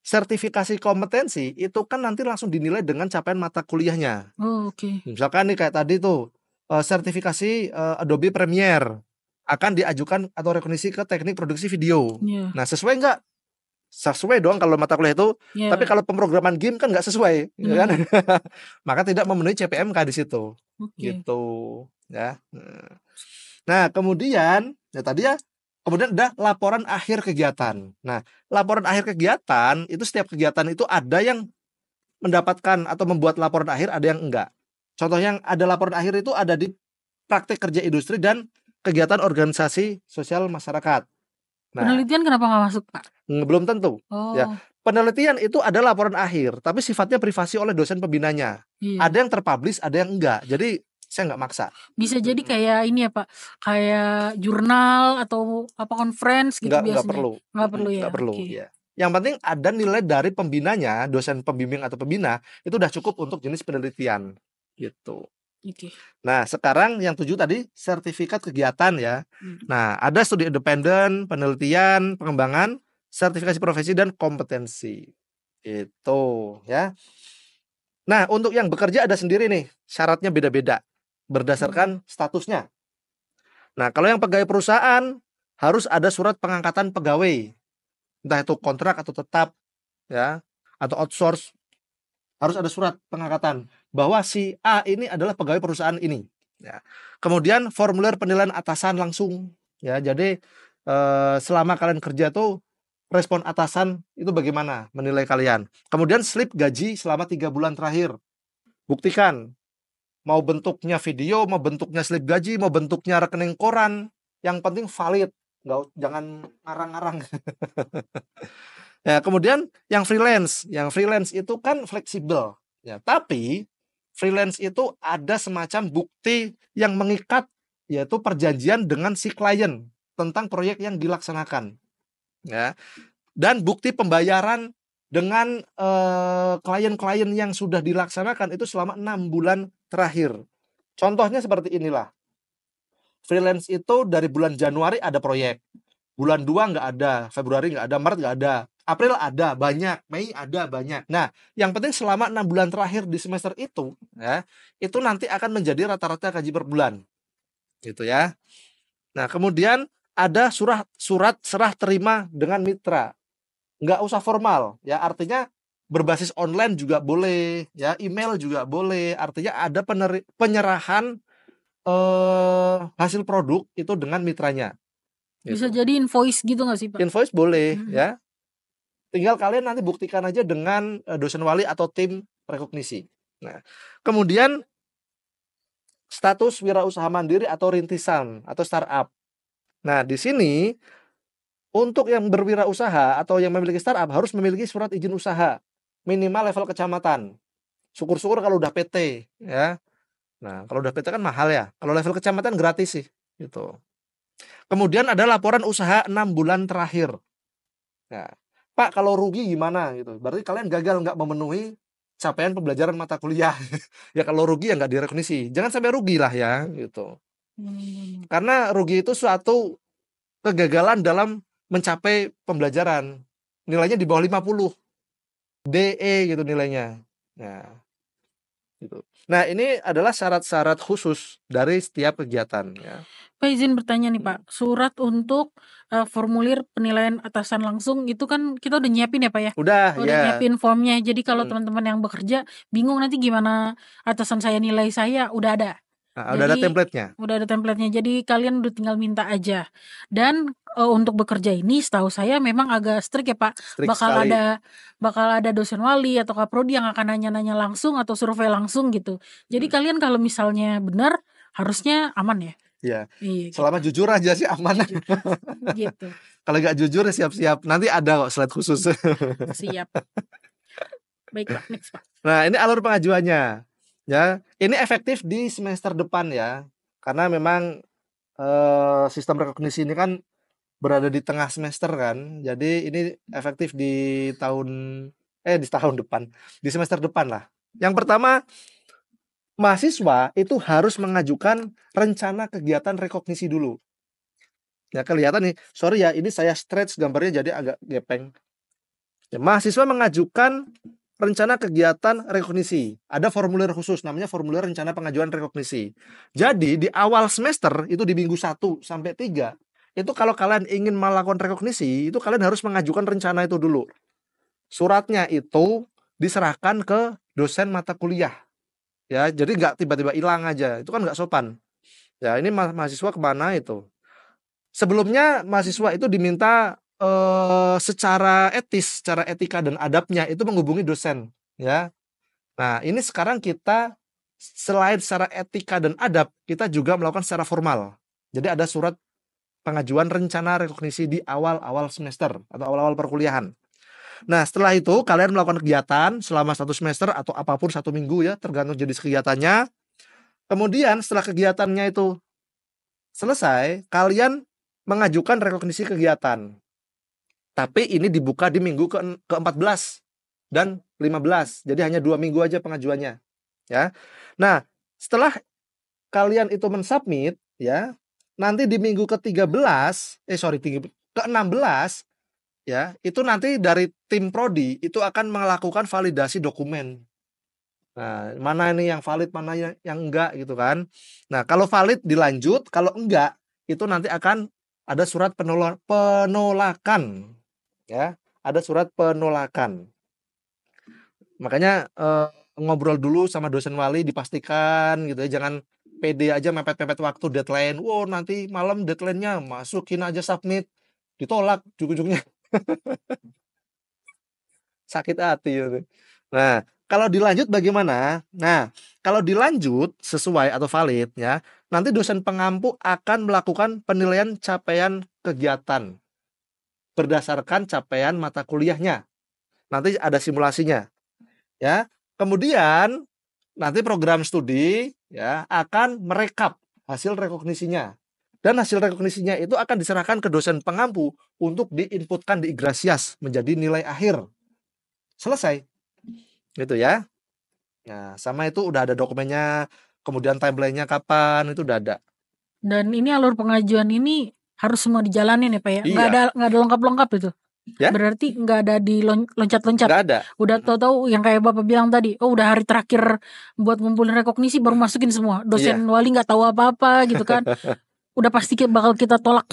sertifikasi kompetensi itu kan nanti langsung dinilai dengan capaian mata kuliahnya. Oh, oke. Misalkan nih kayak tadi tuh sertifikasi Adobe Premiere akan diajukan atau rekognisi ke teknik produksi video. Iya. Nah, sesuai nggak? Sesuai dong kalau mata kuliah itu. Iya. Tapi kalau pemrograman game kan nggak sesuai, ya kan? Benar. Maka tidak memenuhi CPMK di situ. Oke. Gitu, ya. Nah, kemudian ya tadi ya, kemudian ada laporan akhir kegiatan. Nah, laporan akhir kegiatan itu setiap kegiatan itu ada yang mendapatkan atau membuat laporan akhir, ada yang enggak. Contoh yang ada laporan akhir itu ada di praktek kerja industri dan kegiatan organisasi sosial masyarakat. Nah, Penelitian kenapa nggak masuk Pak? belum tentu. Oh, Ya, penelitian itu ada laporan akhir, tapi sifatnya privasi oleh dosen pembinanya. iya. Ada yang terpublish, ada yang enggak. Jadi saya nggak maksa. Bisa jadi kayak ini ya Pak, kayak jurnal atau apa conference gitu Nggak biasanya. perlu. Nggak perlu ya. Nggak perlu. Oke. Ya. Yang penting ada nilai dari pembinanya, dosen pembimbing atau pembina, itu udah cukup untuk jenis penelitian gitu. Oke. Nah, sekarang yang 7 tadi sertifikat kegiatan ya. Nah, ada studi independen, penelitian, pengembangan, sertifikasi profesi dan kompetensi. Itu ya. Nah, untuk yang bekerja ada sendiri nih, syaratnya beda-beda berdasarkan statusnya. Nah, kalau yang pegawai perusahaan harus ada surat pengangkatan pegawai. Entah itu kontrak atau tetap ya, atau outsource, harus ada surat pengangkatan bahwa si A ini adalah pegawai perusahaan ini ya. Kemudian formulir penilaian atasan langsung ya. Jadi selama kalian kerja tuh respon atasan itu bagaimana menilai kalian. Kemudian slip gaji selama 3 bulan terakhir. Buktikan mau bentuknya video, mau bentuknya slip gaji, mau bentuknya rekening koran, yang penting valid. Jangan ngarang-ngarang. Ya, kemudian yang freelance itu kan fleksibel ya, tapi freelance itu ada semacam bukti yang mengikat, yaitu perjanjian dengan si klien tentang proyek yang dilaksanakan ya, dan bukti pembayaran dengan klien-klien yang sudah dilaksanakan itu selama 6 bulan terakhir. Contohnya seperti inilah. Freelance itu dari bulan Januari ada proyek, bulan 2 nggak ada, Februari nggak ada, Maret nggak ada, April ada banyak, Mei ada banyak. Nah, yang penting selama 6 bulan terakhir di semester itu ya, itu nanti akan menjadi rata-rata gaji per bulan. Gitu ya. Nah, kemudian ada surat serah terima dengan mitra. Nggak usah formal ya, artinya berbasis online juga boleh ya, email juga boleh. Artinya ada penyerahan hasil produk itu dengan mitranya. Bisa Gitu. jadi invoice gitu nggak sih Pak? Invoice boleh ya. Tinggal kalian nanti buktikan aja dengan dosen wali atau tim rekognisi. Nah, kemudian status wirausaha mandiri atau rintisan atau startup. Nah, di sini untuk yang berwirausaha atau yang memiliki startup harus memiliki surat izin usaha minimal level kecamatan. Syukur-syukur kalau udah PT ya. Nah, kalau udah PT kan mahal ya. Kalau level kecamatan gratis sih gitu. Kemudian ada laporan usaha 6 bulan terakhir. Nah, Pak, kalau rugi gimana gitu? Berarti kalian gagal nggak memenuhi capaian pembelajaran mata kuliah. Ya kalau rugi ya nggak direkognisi. Jangan sampai rugi lah ya gitu. Karena rugi itu suatu kegagalan dalam mencapai pembelajaran. Nilainya di bawah 50. DE gitu nilainya. Nah, gitu. Nah, ini adalah syarat-syarat khusus dari setiap kegiatan ya. Pak, izin bertanya nih Pak, surat untuk formulir penilaian atasan langsung itu kan kita udah nyiapin ya Pak ya? Udah Udah ya. nyiapin formnya, jadi kalau Hmm. teman-teman yang bekerja bingung nanti gimana atasan saya nilai saya, udah ada. Nah, udah ada Jadi template-nya. udah ada template-nya, jadi kalian udah tinggal minta aja. Dan untuk bekerja ini setahu saya memang agak strict ya Pak. Strict Bakal sekali. ada dosen wali atau kaprodi yang akan nanya-nanya langsung atau survei langsung gitu. Jadi kalian kalau misalnya benar harusnya aman ya. Ya, Iya selama gitu. jujur aja sih aman. Jujur. Gitu. Kalau nggak jujur ya siap-siap. Nanti ada kok slide khusus. Siap. Baik Pak, next Pak. Nah, ini alur pengajuannya. Ya, ini efektif di semester depan ya. Karena memang sistem rekognisi ini kan berada di tengah semester kan. Jadi ini efektif di tahun depan, di semester depan lah. Yang pertama, mahasiswa itu harus mengajukan rencana kegiatan rekognisi dulu. Ya kelihatan nih, sorry ya, ini saya stretch gambarnya jadi agak gepeng. Ya, mahasiswa mengajukan rencana kegiatan rekognisi. Ada formulir khusus namanya formulir rencana pengajuan rekognisi. Jadi di awal semester itu di minggu 1 sampai 3 itu kalau kalian ingin melakukan rekognisi itu kalian harus mengajukan rencana itu dulu. Suratnya itu diserahkan ke dosen mata kuliah. Ya, jadi nggak tiba-tiba hilang aja. Itu kan nggak sopan. Ya, ini mahasiswa kemana itu? Sebelumnya mahasiswa itu diminta secara etis, secara etika dan adabnya itu menghubungi dosen, ya. Nah, ini sekarang kita selain secara etika dan adab, kita juga melakukan secara formal. Jadi ada surat pengajuan rencana rekognisi di awal-awal semester atau awal-awal perkuliahan. Nah, setelah itu kalian melakukan kegiatan selama 1 semester atau apapun 1 minggu ya, tergantung jenis kegiatannya. Kemudian setelah kegiatannya itu selesai, kalian mengajukan rekognisi kegiatan. Tapi ini dibuka di minggu ke-14 dan 15. Jadi hanya 2 minggu aja pengajuannya. Ya. Nah, setelah kalian itu mensubmit ya, nanti di minggu ke-16, ke-16 ya, itu nanti dari tim prodi itu akan melakukan validasi dokumen. Nah, mana ini yang valid, mana yang enggak gitu kan. Nah, kalau valid dilanjut, kalau enggak itu nanti akan ada surat penolakan. Ya, ada surat penolakan. Makanya ngobrol dulu sama dosen wali dipastikan gitu ya, jangan pede aja mepet-mepet waktu deadline. Wow, nanti malam deadline-nya, masukin aja submit, ditolak ujung-ujungnya. Sakit hati gitu. Nah, kalau dilanjut bagaimana? Nah, kalau dilanjut sesuai atau valid ya, nanti dosen pengampu akan melakukan penilaian capaian kegiatan berdasarkan capaian mata kuliahnya. Nanti ada simulasinya. Ya. Kemudian nanti program studi ya akan merekap hasil rekognisinya. Dan hasil rekognisinya itu akan diserahkan ke dosen pengampu untuk diinputkan di Igrasias menjadi nilai akhir. Selesai. Gitu ya. Nah, sama itu udah ada dokumennya, kemudian timeline-nya kapan itu udah ada. Dan ini alur pengajuan ini harus semua dijalanin ya Pak ya? Iya. Nggak ada lengkap-lengkap itu? Ya? Berarti nggak ada di loncat-loncat? Nggak ada. Udah tahu-tahu yang kayak Bapak bilang tadi, oh udah hari terakhir buat ngumpulin rekognisi baru masukin semua. Dosen wali nggak tahu apa-apa gitu kan. Udah pasti bakal kita tolak.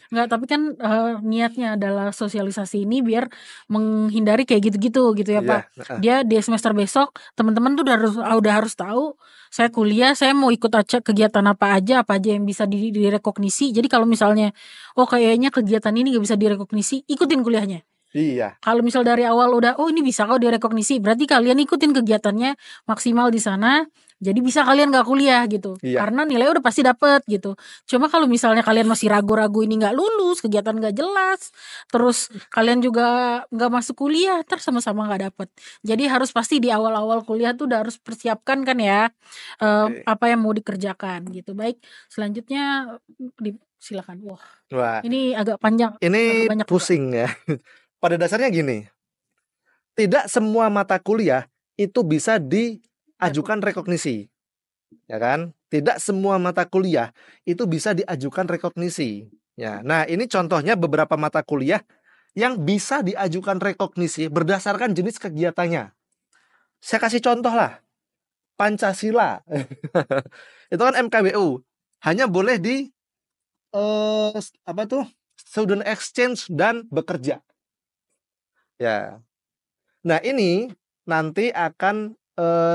Nggak, tapi kan niatnya adalah sosialisasi ini biar menghindari kayak gitu-gitu gitu ya Pak. Dia di semester besok teman-teman tuh udah harus tahu saya kuliah, saya mau ikut kegiatan apa aja yang bisa direkognisi. Jadi kalau misalnya oh kayaknya kegiatan ini gak bisa direkognisi, ikutin kuliahnya. Iya. Kalau misal dari awal udah oh ini bisa kok direkognisi, berarti kalian ikutin kegiatannya maksimal di sana. Jadi bisa kalian nggak kuliah gitu. Iya. Karena nilai udah pasti dapet gitu. Cuma kalau misalnya kalian masih ragu-ragu ini nggak lulus, kegiatan nggak jelas, terus kalian juga nggak masuk kuliah, ntar sama-sama nggak dapet. Jadi harus pasti di awal-awal kuliah tuh udah harus persiapkan kan ya Oke. apa yang mau dikerjakan gitu. Baik, selanjutnya silakan. Wah, Wah, ini agak panjang, ini agak banyak juga. pusing ya. Pada dasarnya gini, tidak semua mata kuliah itu bisa diajukan rekognisi, ya kan? Tidak semua mata kuliah itu bisa diajukan rekognisi. Ya, nah ini contohnya beberapa mata kuliah yang bisa diajukan rekognisi berdasarkan jenis kegiatannya. Saya kasih contoh lah, Pancasila. Itu kan MKBU, hanya boleh di apa tuh, student exchange dan bekerja. Ya. Nah, ini nanti akan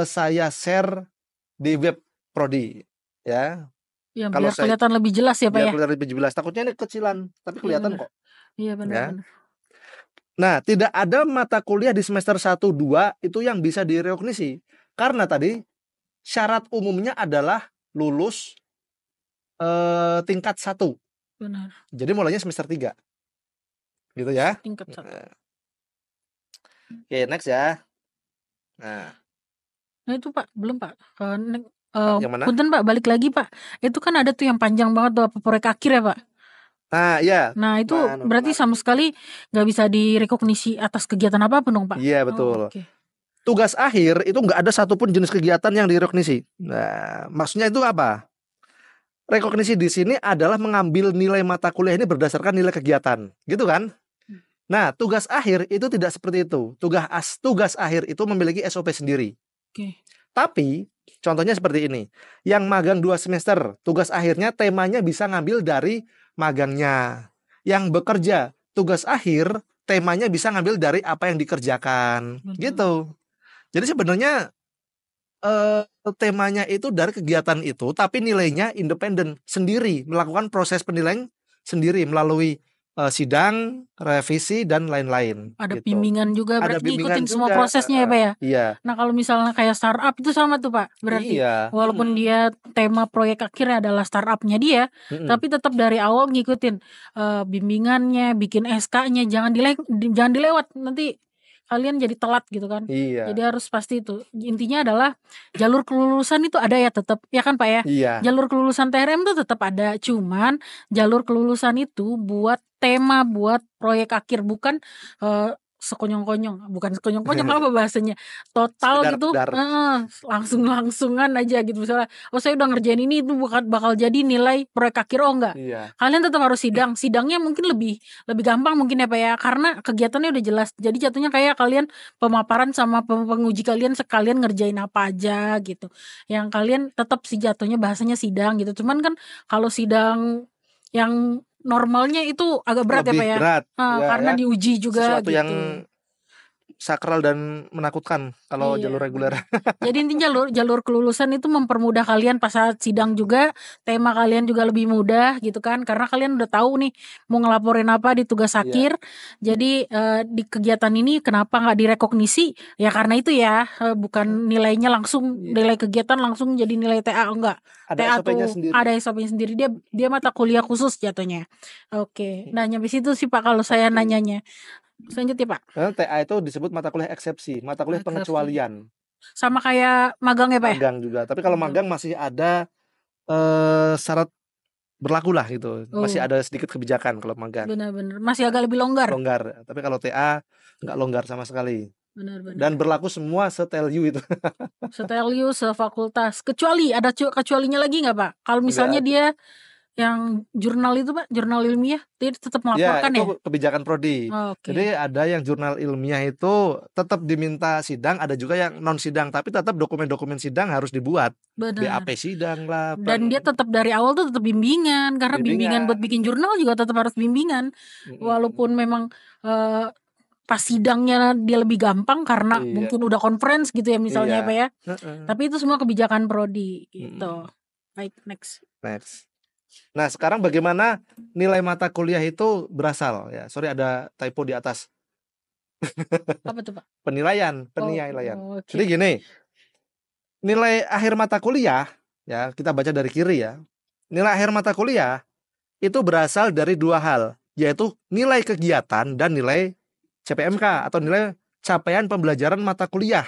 saya share di web prodi ya. Ya, Kalau biar kelihatan lebih jelas ya Pak biar ya. kelihatan lebih jelas. Takutnya ini kecilan, tapi Iya kelihatan benar. kok. Iya Ya. benar-benar. Nah, tidak ada mata kuliah di semester 1 2 itu yang bisa direkognisi. Karena tadi syarat umumnya adalah lulus tingkat 1. Benar. Jadi mulainya semester 3. Gitu ya. Tingkat 1. Oke, next ya. Nah itu Pak, belum Pak. Yang mana? Punten Pak, balik lagi Pak. Itu kan ada tuh yang panjang banget tuh, apa proyek akhir ya Pak. Nah, ya. Nah itu berarti sama sekali nggak bisa direkognisi atas kegiatan apapun dong Pak. Iya, betul. Oke. Tugas akhir itu nggak ada satupun jenis kegiatan yang direkognisi. Nah, maksudnya itu apa? Rekognisi di sini adalah mengambil nilai mata kuliah ini berdasarkan nilai kegiatan, gitu kan? Nah, tugas akhir itu tidak seperti itu. Tugas akhir itu memiliki SOP sendiri. Oke. Tapi contohnya seperti ini. Yang magang 2 semester, tugas akhirnya temanya bisa ngambil dari magangnya. Yang bekerja, tugas akhir temanya bisa ngambil dari apa yang dikerjakan. Betul. Gitu. Jadi sebenarnya temanya itu dari kegiatan itu, tapi nilainya independen sendiri, melakukan proses penilaian sendiri melalui sidang, revisi dan lain-lain. Ada gitu. bimbingan juga, Ada berarti bimbingan ngikutin semua juga. prosesnya ya Pak ya. Iya. Nah kalau misalnya kayak startup itu sama tuh Pak, berarti Iya. walaupun dia tema proyek akhirnya adalah startupnya dia, tapi tetap dari awal ngikutin bimbingannya, bikin SK-nya, jangan dilewat, nanti kalian jadi telat gitu kan. Iya. Jadi harus pasti itu. Intinya adalah jalur kelulusan itu ada ya tetap, ya kan Pak ya. Iya. Jalur kelulusan TRM itu tetap ada, cuman jalur kelulusan itu buat tema, buat proyek akhir, bukan sekonyong-konyong, bukan sekonyong-konyong apa bahasanya, total Sekedar- gitu, dar. langsung-langsungan aja gitu. Misalnya, saya udah ngerjain ini, itu bakal jadi nilai proyek akhir, enggak. Iya. Kalian tetap harus sidangnya mungkin lebih gampang mungkin ya Pak ya, karena kegiatannya udah jelas. Jadi jatuhnya kayak kalian pemaparan sama penguji kalian sekalian ngerjain apa aja gitu. Yang kalian tetap sih jatuhnya bahasanya sidang gitu. Cuman kan kalau sidang yang normalnya itu agak berat Lebih ya Pak ya. berat, Karena ya. diuji juga Sesuatu gitu. yang sakral dan menakutkan kalau Iya, jalur reguler. Jadi intinya jalur kelulusan itu mempermudah kalian pas saat sidang juga, tema kalian juga lebih mudah gitu kan, karena kalian udah tahu nih mau ngelaporin apa di tugas akhir. Jadi di kegiatan ini kenapa nggak direkognisi? Ya karena itu ya, bukan nilainya langsung nilai kegiatan langsung jadi nilai TA, enggak. Ada TA SOP-nya tuh sendiri. ada SOP-nya sendiri, dia mata kuliah khusus jatuhnya. Oke. Nah nyampe situ sih Pak kalau saya nanyanya. Selanjutnya Pak. TA itu disebut mata kuliah eksepsi, mata kuliah Eksepsi. pengecualian. Sama kayak magang ya Pak ya? Magang juga. Tapi kalau magang masih ada syarat berlaku lah gitu. Masih ada sedikit kebijakan kalau magang. Benar-benar masih agak lebih longgar. Longgar. Tapi kalau TA nggak longgar sama sekali. Benar-benar. Dan berlaku semua setel-U itu. Setel-U sefakultas. Kecuali ada kecualinya lagi nggak Pak? Kalau misalnya dia yang jurnal itu Pak, jurnal ilmiah, dia tetap melaporkan ya? Itu kebijakan prodi. Oke. Jadi ada yang jurnal ilmiah itu tetap diminta sidang, ada juga yang non sidang, tapi tetap dokumen-dokumen sidang harus dibuat. Benar. BAP sidang lah. Dan dia tetap dari awal tuh tetap bimbingan, karena bimbingan buat bikin jurnal juga tetap harus bimbingan. Walaupun memang pas sidangnya dia lebih gampang karena mungkin udah conference gitu ya misalnya Pak ya. Tapi itu semua kebijakan prodi gitu. Baik, next. Nah sekarang bagaimana nilai mata kuliah itu berasal ya? Sorry ada typo di atas. Apa tuh Pak? Penilaian. Okay. Jadi gini, nilai akhir mata kuliah, ya kita baca dari kiri ya. Nilai akhir mata kuliah itu berasal dari dua hal, yaitu nilai kegiatan dan nilai CPMK atau nilai capaian pembelajaran mata kuliah.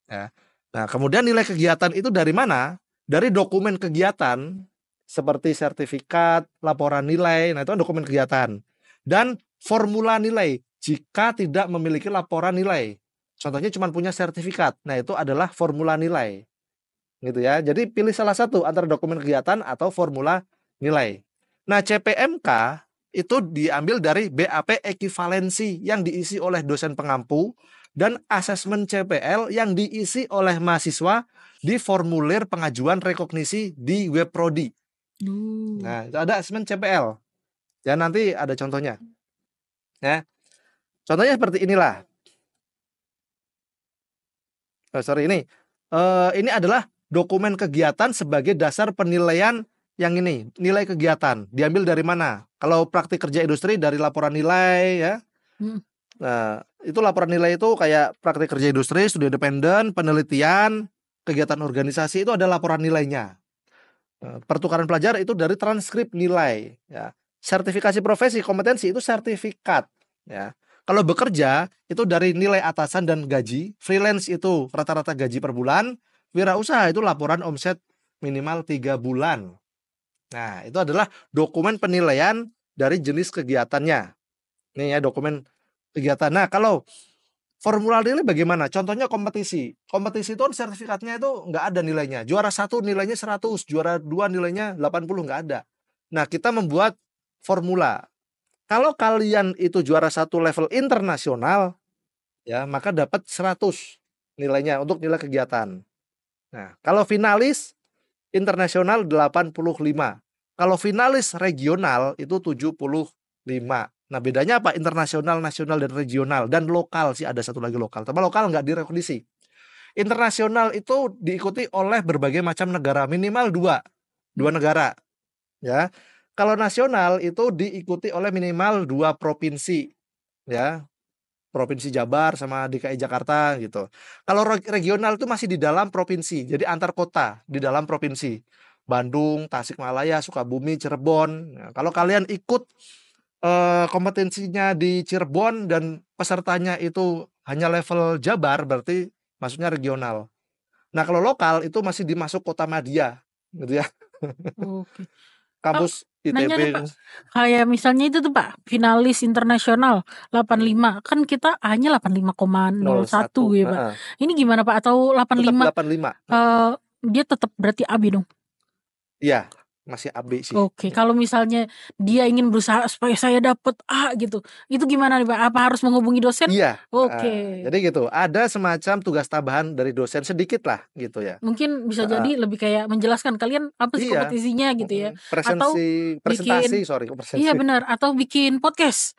Ya. Nah, kemudian nilai kegiatan itu dari mana? Dari dokumen kegiatan seperti sertifikat, laporan nilai, nah itu kan dokumen kegiatan. Dan formula nilai jika tidak memiliki laporan nilai. Contohnya cuma punya sertifikat. Nah, itu adalah formula nilai. Gitu ya. Jadi pilih salah satu antara dokumen kegiatan atau formula nilai. Nah, CPMK itu diambil dari BAP ekivalensi yang diisi oleh dosen pengampu dan asesmen CPL yang diisi oleh mahasiswa di formulir pengajuan rekognisi di web prodi. Nah, itu ada asesmen CPL. Ya, nanti ada contohnya. Ya. Contohnya seperti inilah. Ini adalah dokumen kegiatan sebagai dasar penilaian yang ini, nilai kegiatan. Diambil dari mana? Kalau praktik kerja industri dari laporan nilai ya. Nah, itu laporan nilai itu kayak praktik kerja industri, studi independen, penelitian, kegiatan organisasi itu ada laporan nilainya. Pertukaran pelajar itu dari transkrip nilai ya. Sertifikasi profesi kompetensi itu sertifikat ya. Kalau bekerja itu dari nilai atasan dan gaji, freelance itu rata-rata gaji per bulan, wirausaha itu laporan omset minimal 3 bulan. Nah, itu adalah dokumen penilaian dari jenis kegiatannya. Ini ya dokumen kegiatan. Nah, kalau formula nilai bagaimana? Contohnya kompetisi. Kompetisi itu sertifikatnya itu nggak ada nilainya. Juara 1 nilainya 100, juara 2 nilainya 80, nggak ada. Nah, kita membuat formula. Kalau kalian itu juara 1 level internasional, ya maka dapat 100 nilainya untuk nilai kegiatan. Nah, kalau finalis internasional 85. Kalau finalis regional itu 75. Nah, bedanya apa? Internasional, nasional, dan regional. Dan lokal sih, ada satu lagi lokal. Tapi lokal nggak direkognisi. Internasional itu diikuti oleh berbagai macam negara, minimal dua negara. Ya, kalau nasional itu diikuti oleh minimal 2 provinsi, ya, provinsi Jabar sama DKI Jakarta gitu. Kalau regional itu masih di dalam provinsi, jadi antar kota di dalam provinsi. Bandung, Tasikmalaya, Sukabumi, Cirebon. Nah, kalau kalian ikut kompetensinya di Cirebon dan pesertanya itu hanya level Jabar, berarti maksudnya regional. Nah, kalau lokal itu masih dimasuk kota madya, gitu ya. Oke. Kampus Nanya nih ITB. Pak, kayak misalnya itu tuh Pak, finalis internasional 85, kan kita hanya 85,01 ya Pak. Heeh. Ini gimana Pak? Atau Tetap 85 85. dia tetap berarti AB dong? Iya, masih AB sih. Oke, kalau misalnya dia ingin berusaha supaya saya dapat A gitu, itu gimana nih Pak? Apa harus menghubungi dosen? Iya. Oke. Jadi gitu, ada semacam tugas tambahan dari dosen sedikit lah gitu ya. Mungkin bisa Heeh. jadi lebih kayak menjelaskan kalian apa sih Iya. kompetisinya gitu ya. Atau Presentasi, iya benar, atau bikin podcast.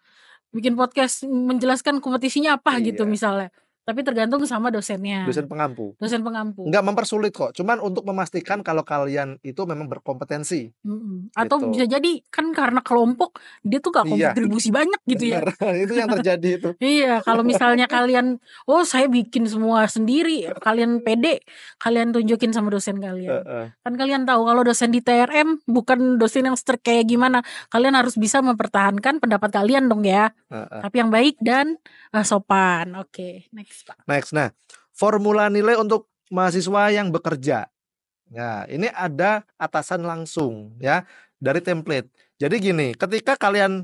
Bikin podcast menjelaskan kompetisinya apa gitu Iya. misalnya. Tapi tergantung sama dosennya. Dosen pengampu. Dosen pengampu. Nggak mempersulit kok, cuman untuk memastikan kalau kalian itu memang berkompetensi. Atau Gitu. bisa jadi kan karena kelompok dia tuh gak Iya. kontribusi banyak gitu ya. Benar, itu yang terjadi itu. Iya, kalau misalnya kalian, oh saya bikin semua sendiri, kalian pede, kalian tunjukin sama dosen kalian. Heeh. Kan kalian tahu kalau dosen di TRM bukan dosen yang strict kayak gimana. Kalian harus bisa mempertahankan pendapat kalian dong ya. Heeh. Tapi yang baik dan sopan. Oke, next Pak. Next, nah, formula nilai untuk mahasiswa yang bekerja. Nah, ini ada atasan langsung ya dari template. Jadi gini, ketika kalian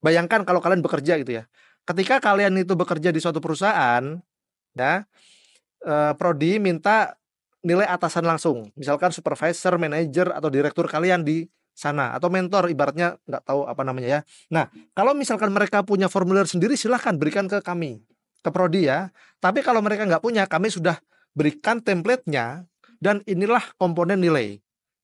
bayangkan kalau kalian bekerja gitu ya. Ketika kalian itu bekerja di suatu perusahaan, ya, prodi minta nilai atasan langsung. Misalkan supervisor, manajer atau direktur kalian di sana atau mentor ibaratnya nggak tahu apa namanya ya. Nah, kalau misalkan mereka punya formulir sendiri silahkan berikan ke kami, ke prodi ya. Tapi kalau mereka nggak punya, kami sudah berikan template-nya dan inilah komponen nilai.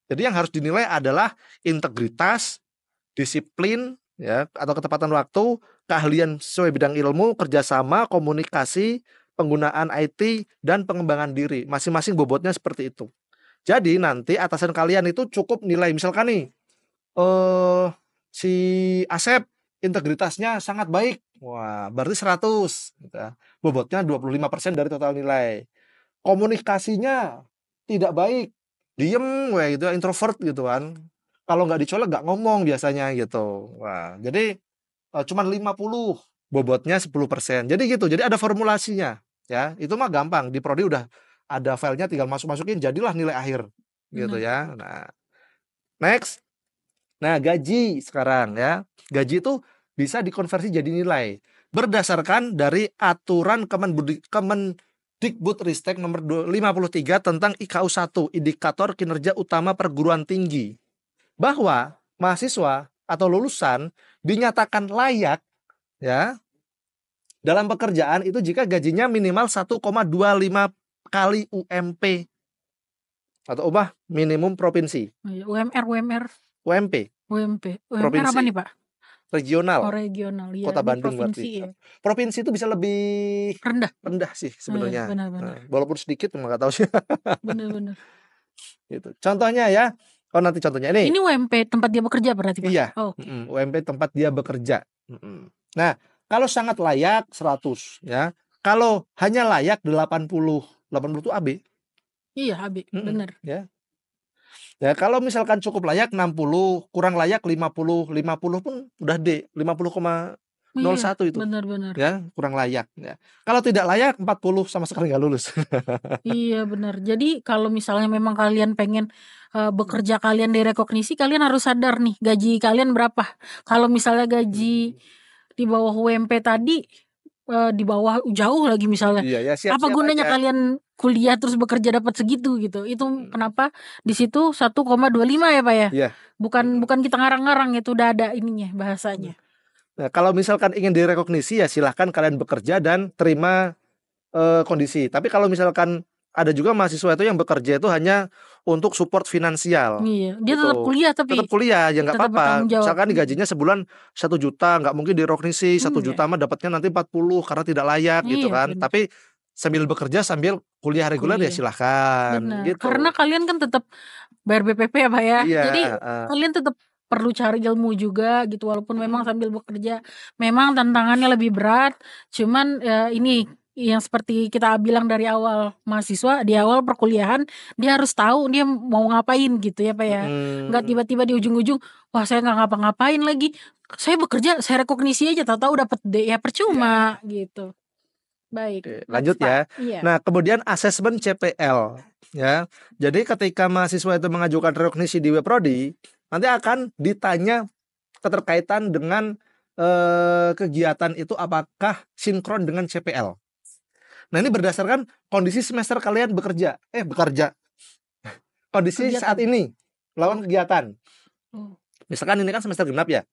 Jadi yang harus dinilai adalah integritas, disiplin ya atau ketepatan waktu, keahlian sesuai bidang ilmu, kerjasama, komunikasi, penggunaan IT dan pengembangan diri. Masing-masing bobotnya seperti itu. Jadi nanti atasan kalian itu cukup nilai misalkan nih si Asep integritasnya sangat baik. Wah, berarti 100 gitu ya. Bobotnya 25% dari total nilai. komunikasinya tidak baik, diem gitu, introvert gitu kan. Kalau nggak dicolek nggak ngomong biasanya gitu. Wah, jadi cuman 50, bobotnya 10%. Jadi gitu. Jadi ada formulasinya ya. Itu mah gampang. Di prodi udah ada filenya, tinggal masukin jadilah nilai akhir gitu Benar. ya. Nah, next. Nah, gaji sekarang ya. Gaji itu bisa dikonversi jadi nilai berdasarkan dari aturan Kemendikbudristek nomor 53 tentang IKU 1, indikator kinerja utama perguruan tinggi. Bahwa mahasiswa atau lulusan dinyatakan layak ya dalam pekerjaan itu jika gajinya minimal 1,25 kali UMP atau upah minimum provinsi. UMR, UMP UMP apa provinsi nih Pak? regional. Oh, regional ya. Kota Ini Bandung provinsi berarti. ya. Provinsi itu bisa lebih Rendah. sih Iya, sebenarnya. benar. Walaupun sedikit nggak tahu sih. Benar. Gitu. Contohnya ya. Oh, nanti contohnya ini. Ini UMP tempat dia bekerja berarti Pak? Iya. Oh, oke. UMP tempat dia bekerja. Nah, kalau sangat layak 100 ya. Kalau hanya layak 80 itu AB. Iya, Abi, benar. Ya. Ya, kalau misalkan cukup layak 60, kurang layak 50 pun udah D, 50,01 Iya, itu. benar. Ya, kurang layak ya. Kalau tidak layak 40 sama sekali nggak lulus. Iya, benar. Jadi kalau misalnya memang kalian pengen bekerja kalian direkognisi, kalian harus sadar nih gaji kalian berapa. Kalau misalnya gaji di bawah UMP tadi, di bawah jauh lagi misalnya, Iya ya, apa siap-siap gunanya aja. kalian kuliah terus bekerja dapat segitu gitu. Itu kenapa di situ 1,25 ya Pak ya? Iya. Bukan kita ngarang-ngarang, itu udah ada ininya bahasanya. Nah, kalau misalkan ingin direkognisi ya silahkan kalian bekerja dan terima kondisi. Tapi kalau misalkan ada juga mahasiswa itu yang bekerja itu hanya untuk support finansial. Iya, dia Gitu. tetap kuliah tapi Tetap kuliah ya nggak tetap apa-apa. bertanggung jawab. Misalkan gajinya sebulan 1 juta, nggak mungkin direkognisi 1 juta mah dapatnya nanti 40 karena tidak layak gitu Iya, kan. benar. Tapi sambil bekerja sambil kuliah reguler ya Kuliah. silahkan Benar. gitu. Karena kalian kan tetap bayar BPP ya Pak ya. Iya, Jadi kalian tetap perlu cari ilmu juga gitu, walaupun memang sambil bekerja memang tantangannya lebih berat. Cuman ini yang seperti kita bilang dari awal, mahasiswa di awal perkuliahan dia harus tahu dia mau ngapain gitu ya Pak ya. Nggak tiba-tiba di ujung-ujung wah saya nggak ngapa-ngapain lagi, saya bekerja saya rekognisi aja tahu-tahu dapat D ya percuma gitu. Baik. Oke, lanjut next, ya. Pak. Iya. Nah, kemudian asesmen CPL ya. Jadi ketika mahasiswa itu mengajukan rekognisi di Webprodi, nanti akan ditanya keterkaitan dengan kegiatan itu apakah sinkron dengan CPL. Nah, ini berdasarkan kondisi semester kalian bekerja. Kondisi Kegiatan. saat ini lawan kegiatan. Oh. Misalkan ini kan semester genap ya.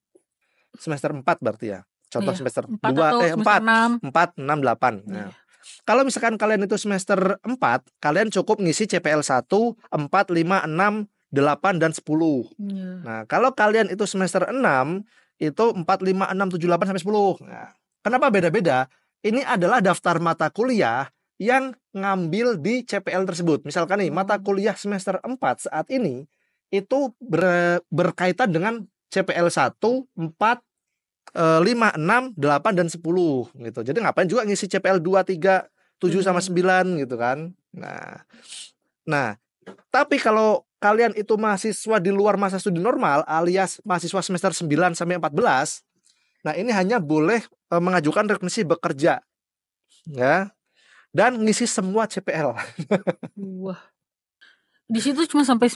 Semester 4 berarti ya. Contoh Iya, semester 4 2 atau semester 6. 4, 6, 8. Nah, kalau misalkan kalian itu semester 4, kalian cukup ngisi CPL 1, 4, 5, 6, 8 dan 10. Iya. Nah, kalau kalian itu semester 6 itu 4, 5, 6, 7, 8 sampai 10. Nah, kenapa beda-beda? Ini adalah daftar mata kuliah yang ngambil di CPL tersebut. Misalkan nih, mata kuliah semester 4 saat ini itu berkaitan dengan CPL 1, 4, 5, 6, 8 dan 10 gitu. Jadi ngapain juga ngisi CPL 2, 3, 7 sama 9 gitu kan. Nah, tapi kalau kalian itu mahasiswa di luar masa studi normal alias mahasiswa semester 9 sampai 14, nah ini hanya boleh mengajukan rekognisi bekerja ya dan ngisi semua CPL. Wah. Di situ cuma sampai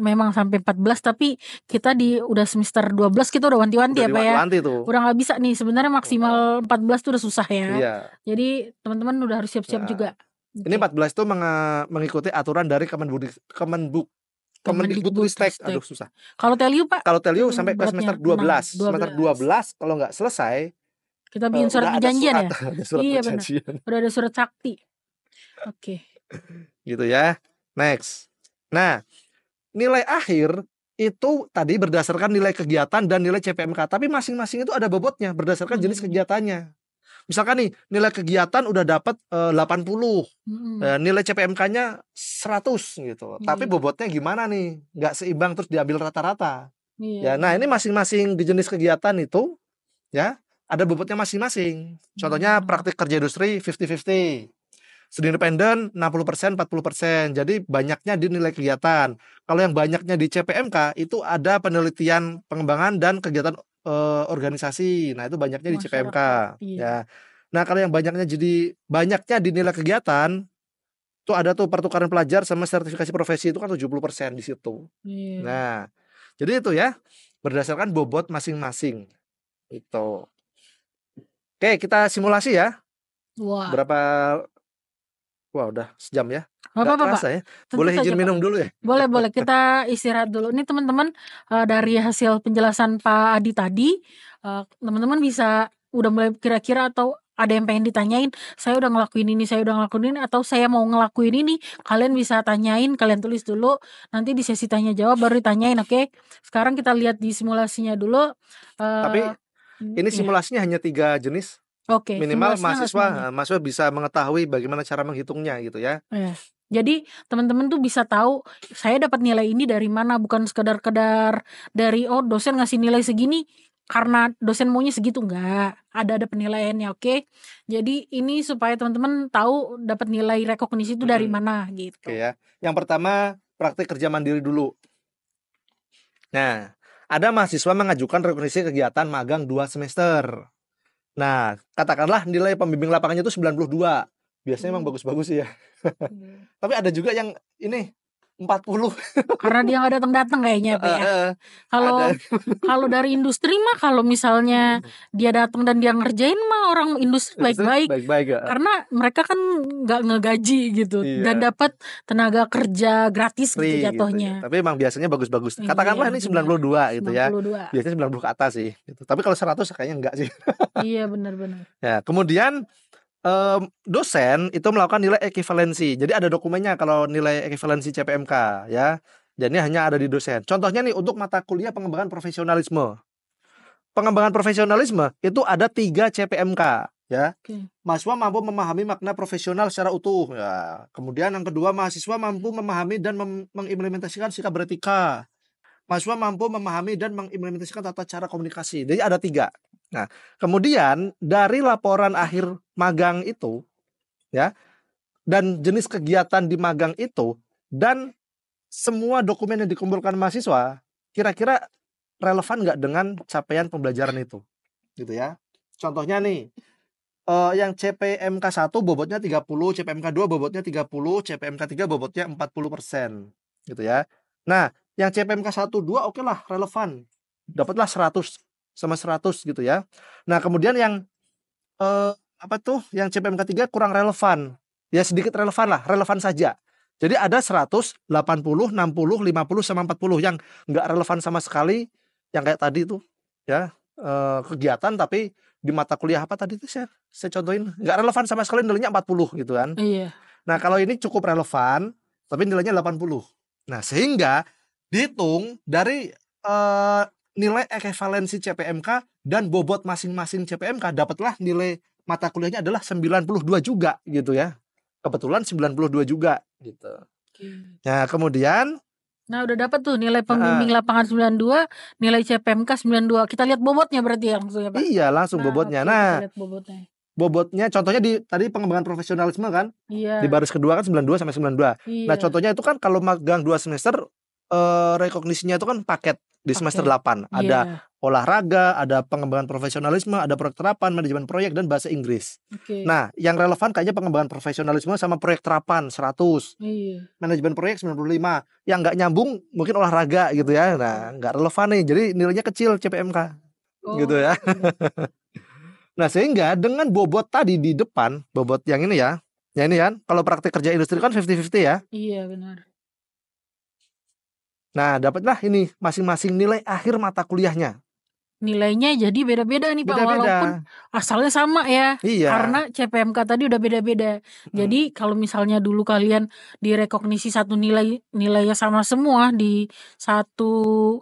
memang sampai 14, tapi kita udah semester 12 kita udah wanti-wanti ya Pak ya. Udah nggak bisa nih, sebenarnya maksimal 14 tuh udah susah ya. Iya. Jadi teman-teman udah harus siap-siap juga. Ini 14 itu mengikuti aturan dari Kemendikbudristek. Aduh susah. Kalau Teliu Pak? Kalau Teliu sampai ke semester 12. Semester 12 kalau nggak selesai kita bikin surat perjanjian ya? Ada surat iya perjanjian. Benar. Udah ada surat sakti. Oke. Gitu ya. Next. Nah, nilai akhir itu tadi berdasarkan nilai kegiatan dan nilai CPMK. Tapi masing-masing itu ada bobotnya berdasarkan jenis kegiatannya. Misalkan nih, nilai kegiatan udah dapat 80. Nilai CPMK-nya 100 gitu. Tapi bobotnya gimana nih? Nggak seimbang terus diambil rata-rata. Ya, nah ini masing-masing di jenis kegiatan itu ya ada bobotnya masing-masing. Contohnya praktik kerja industri 50-50. Studi independen 60%, 40%. Jadi banyaknya di nilai kegiatan. Kalau yang banyaknya di CPMK itu ada penelitian, pengembangan dan kegiatan organisasi. Nah, itu banyaknya di CPMK Masyarakat, iya. ya. Nah, kalau yang banyaknya di nilai kegiatan tuh ada tuh pertukaran pelajar sama sertifikasi profesi itu kan 70% di situ. Iya. Nah, jadi itu ya berdasarkan bobot masing-masing. Itu. Oke, kita simulasi ya. Wah, Berapa? Wah, udah sejam ya. nggak Nggak apa-apa Pak. kerasa ya. Tentu Boleh saja izin Pak. minum dulu ya. Boleh kita istirahat dulu. Ini teman-teman dari hasil penjelasan Pak Adi tadi, teman-teman bisa udah mulai kira-kira atau ada yang pengen ditanyain, saya udah ngelakuin ini, atau saya mau ngelakuin ini, kalian bisa tanyain, kalian tulis dulu, nanti di sesi tanya jawab baru ditanyain, oke? Sekarang kita lihat di simulasinya dulu. Tapi ini Iya. simulasinya hanya 3 jenis. Oke, Minimal simulasinya nggak semuanya. mahasiswa bisa mengetahui bagaimana cara menghitungnya gitu ya. Iya. Jadi teman-teman tuh bisa tahu saya dapat nilai ini dari mana, bukan sekedar dari dosen ngasih nilai segini karena dosen maunya segitu, enggak. Ada penilaiannya, oke. Jadi ini supaya teman-teman tahu dapat nilai rekognisi itu dari mana gitu. Oke ya. Yang pertama praktik kerja mandiri dulu. Nah, ada mahasiswa mengajukan rekognisi kegiatan magang 2 semester. Nah, katakanlah nilai pembimbing lapangannya itu 92. Biasanya emang bagus-bagus ya. Tapi ada juga yang ini 40. Karena dia nggak datang-datang kayaknya Pak ya. Kalau Ada. kalau dari industri mah kalau misalnya dia datang dan dia ngerjain mah orang industri baik-baik. Baik-baik ya. Karena mereka kan nggak ngegaji gitu dan Iya. dapat tenaga kerja gratis gitu Free gitu ya. jatuhnya. Tapi emang biasanya bagus-bagus. Iya, Katakanlah ini benar. 92 gitu ya. 92. Biasanya 90 ke atas sih gitu. Tapi kalau 100 kayaknya enggak sih. Iya benar-benar. Ya, kemudian dosen itu melakukan nilai ekivalensi. Jadi ada dokumennya kalau nilai ekivalensi CPMK ya. Dan ini hanya ada di dosen. Contohnya nih untuk mata kuliah pengembangan profesionalisme. Pengembangan profesionalisme itu ada 3 CPMK ya. Oke. Mahasiswa mampu memahami makna profesional secara utuh ya. Kemudian yang kedua, mahasiswa mampu memahami dan mengimplementasikan sikap beretika. Mahasiswa mampu memahami dan mengimplementasikan tata cara komunikasi. Jadi ada 3. Nah, kemudian dari laporan akhir magang itu ya, dan jenis kegiatan di magang itu dan semua dokumen yang dikumpulkan mahasiswa kira-kira relevan nggak dengan capaian pembelajaran itu, gitu ya. Contohnya nih, yang CPMK 1 bobotnya 30, CPMK 2 bobotnya 30, CPMK 3 bobotnya 40%, gitu ya. Nah, yang CPMK 1, 2 oke lah relevan, dapatlah 100 sama 100 gitu ya. Nah, kemudian yang yang CPMK 3 kurang relevan, ya sedikit relevan lah, relevan saja. Jadi ada 100, 80, 60, 50 sama 40 yang nggak relevan sama sekali, yang kayak tadi tuh ya, kegiatan tapi di mata kuliah apa tadi tuh saya contohin nggak relevan sama sekali, nilainya 40 gitu kan. Iya. Nah, kalau ini cukup relevan tapi nilainya 80. Nah, sehingga dihitung dari nilai ekivalensi CPMK dan bobot masing-masing CPMK, dapatlah nilai mata kuliahnya adalah 92 juga gitu ya. Kebetulan 92 juga gitu. Nah, kemudian Nah, udah dapat tuh nilai pembimbing lapangan 92, nilai CPMK 92. Kita lihat bobotnya berarti ya langsung ya, Pak. iya langsung bobotnya. Oke, Nah, kita lihat bobotnya. bobotnya contohnya di tadi pengembangan profesionalisme kan, Iya. di baris kedua kan 92 sampai 92. Iya. Nah, contohnya itu kan kalau magang 2 semester rekognisinya itu kan paket di semester 8. Ada olahraga, ada pengembangan profesionalisme, ada proyek terapan, manajemen proyek dan bahasa Inggris. Oke. Nah, yang relevan kayaknya pengembangan profesionalisme sama proyek terapan 100. Iya. Manajemen proyek 95. Yang nggak nyambung mungkin olahraga gitu ya. Nah, nggak relevan nih. Jadi nilainya kecil CPMK. Gitu ya. Nah, sehingga dengan bobot tadi di depan, bobot yang ini ya. Ya ini kan, kalau praktik kerja industri kan 50-50 ya. Iya, benar. Nah, dapatlah ini masing-masing nilai akhir mata kuliahnya. Nilainya jadi beda-beda nih Pak, Beda-beda. walaupun asalnya sama ya. Iya. Karena CPMK tadi udah beda-beda. Jadi kalau misalnya dulu kalian direkognisi satu nilainya sama semua di satu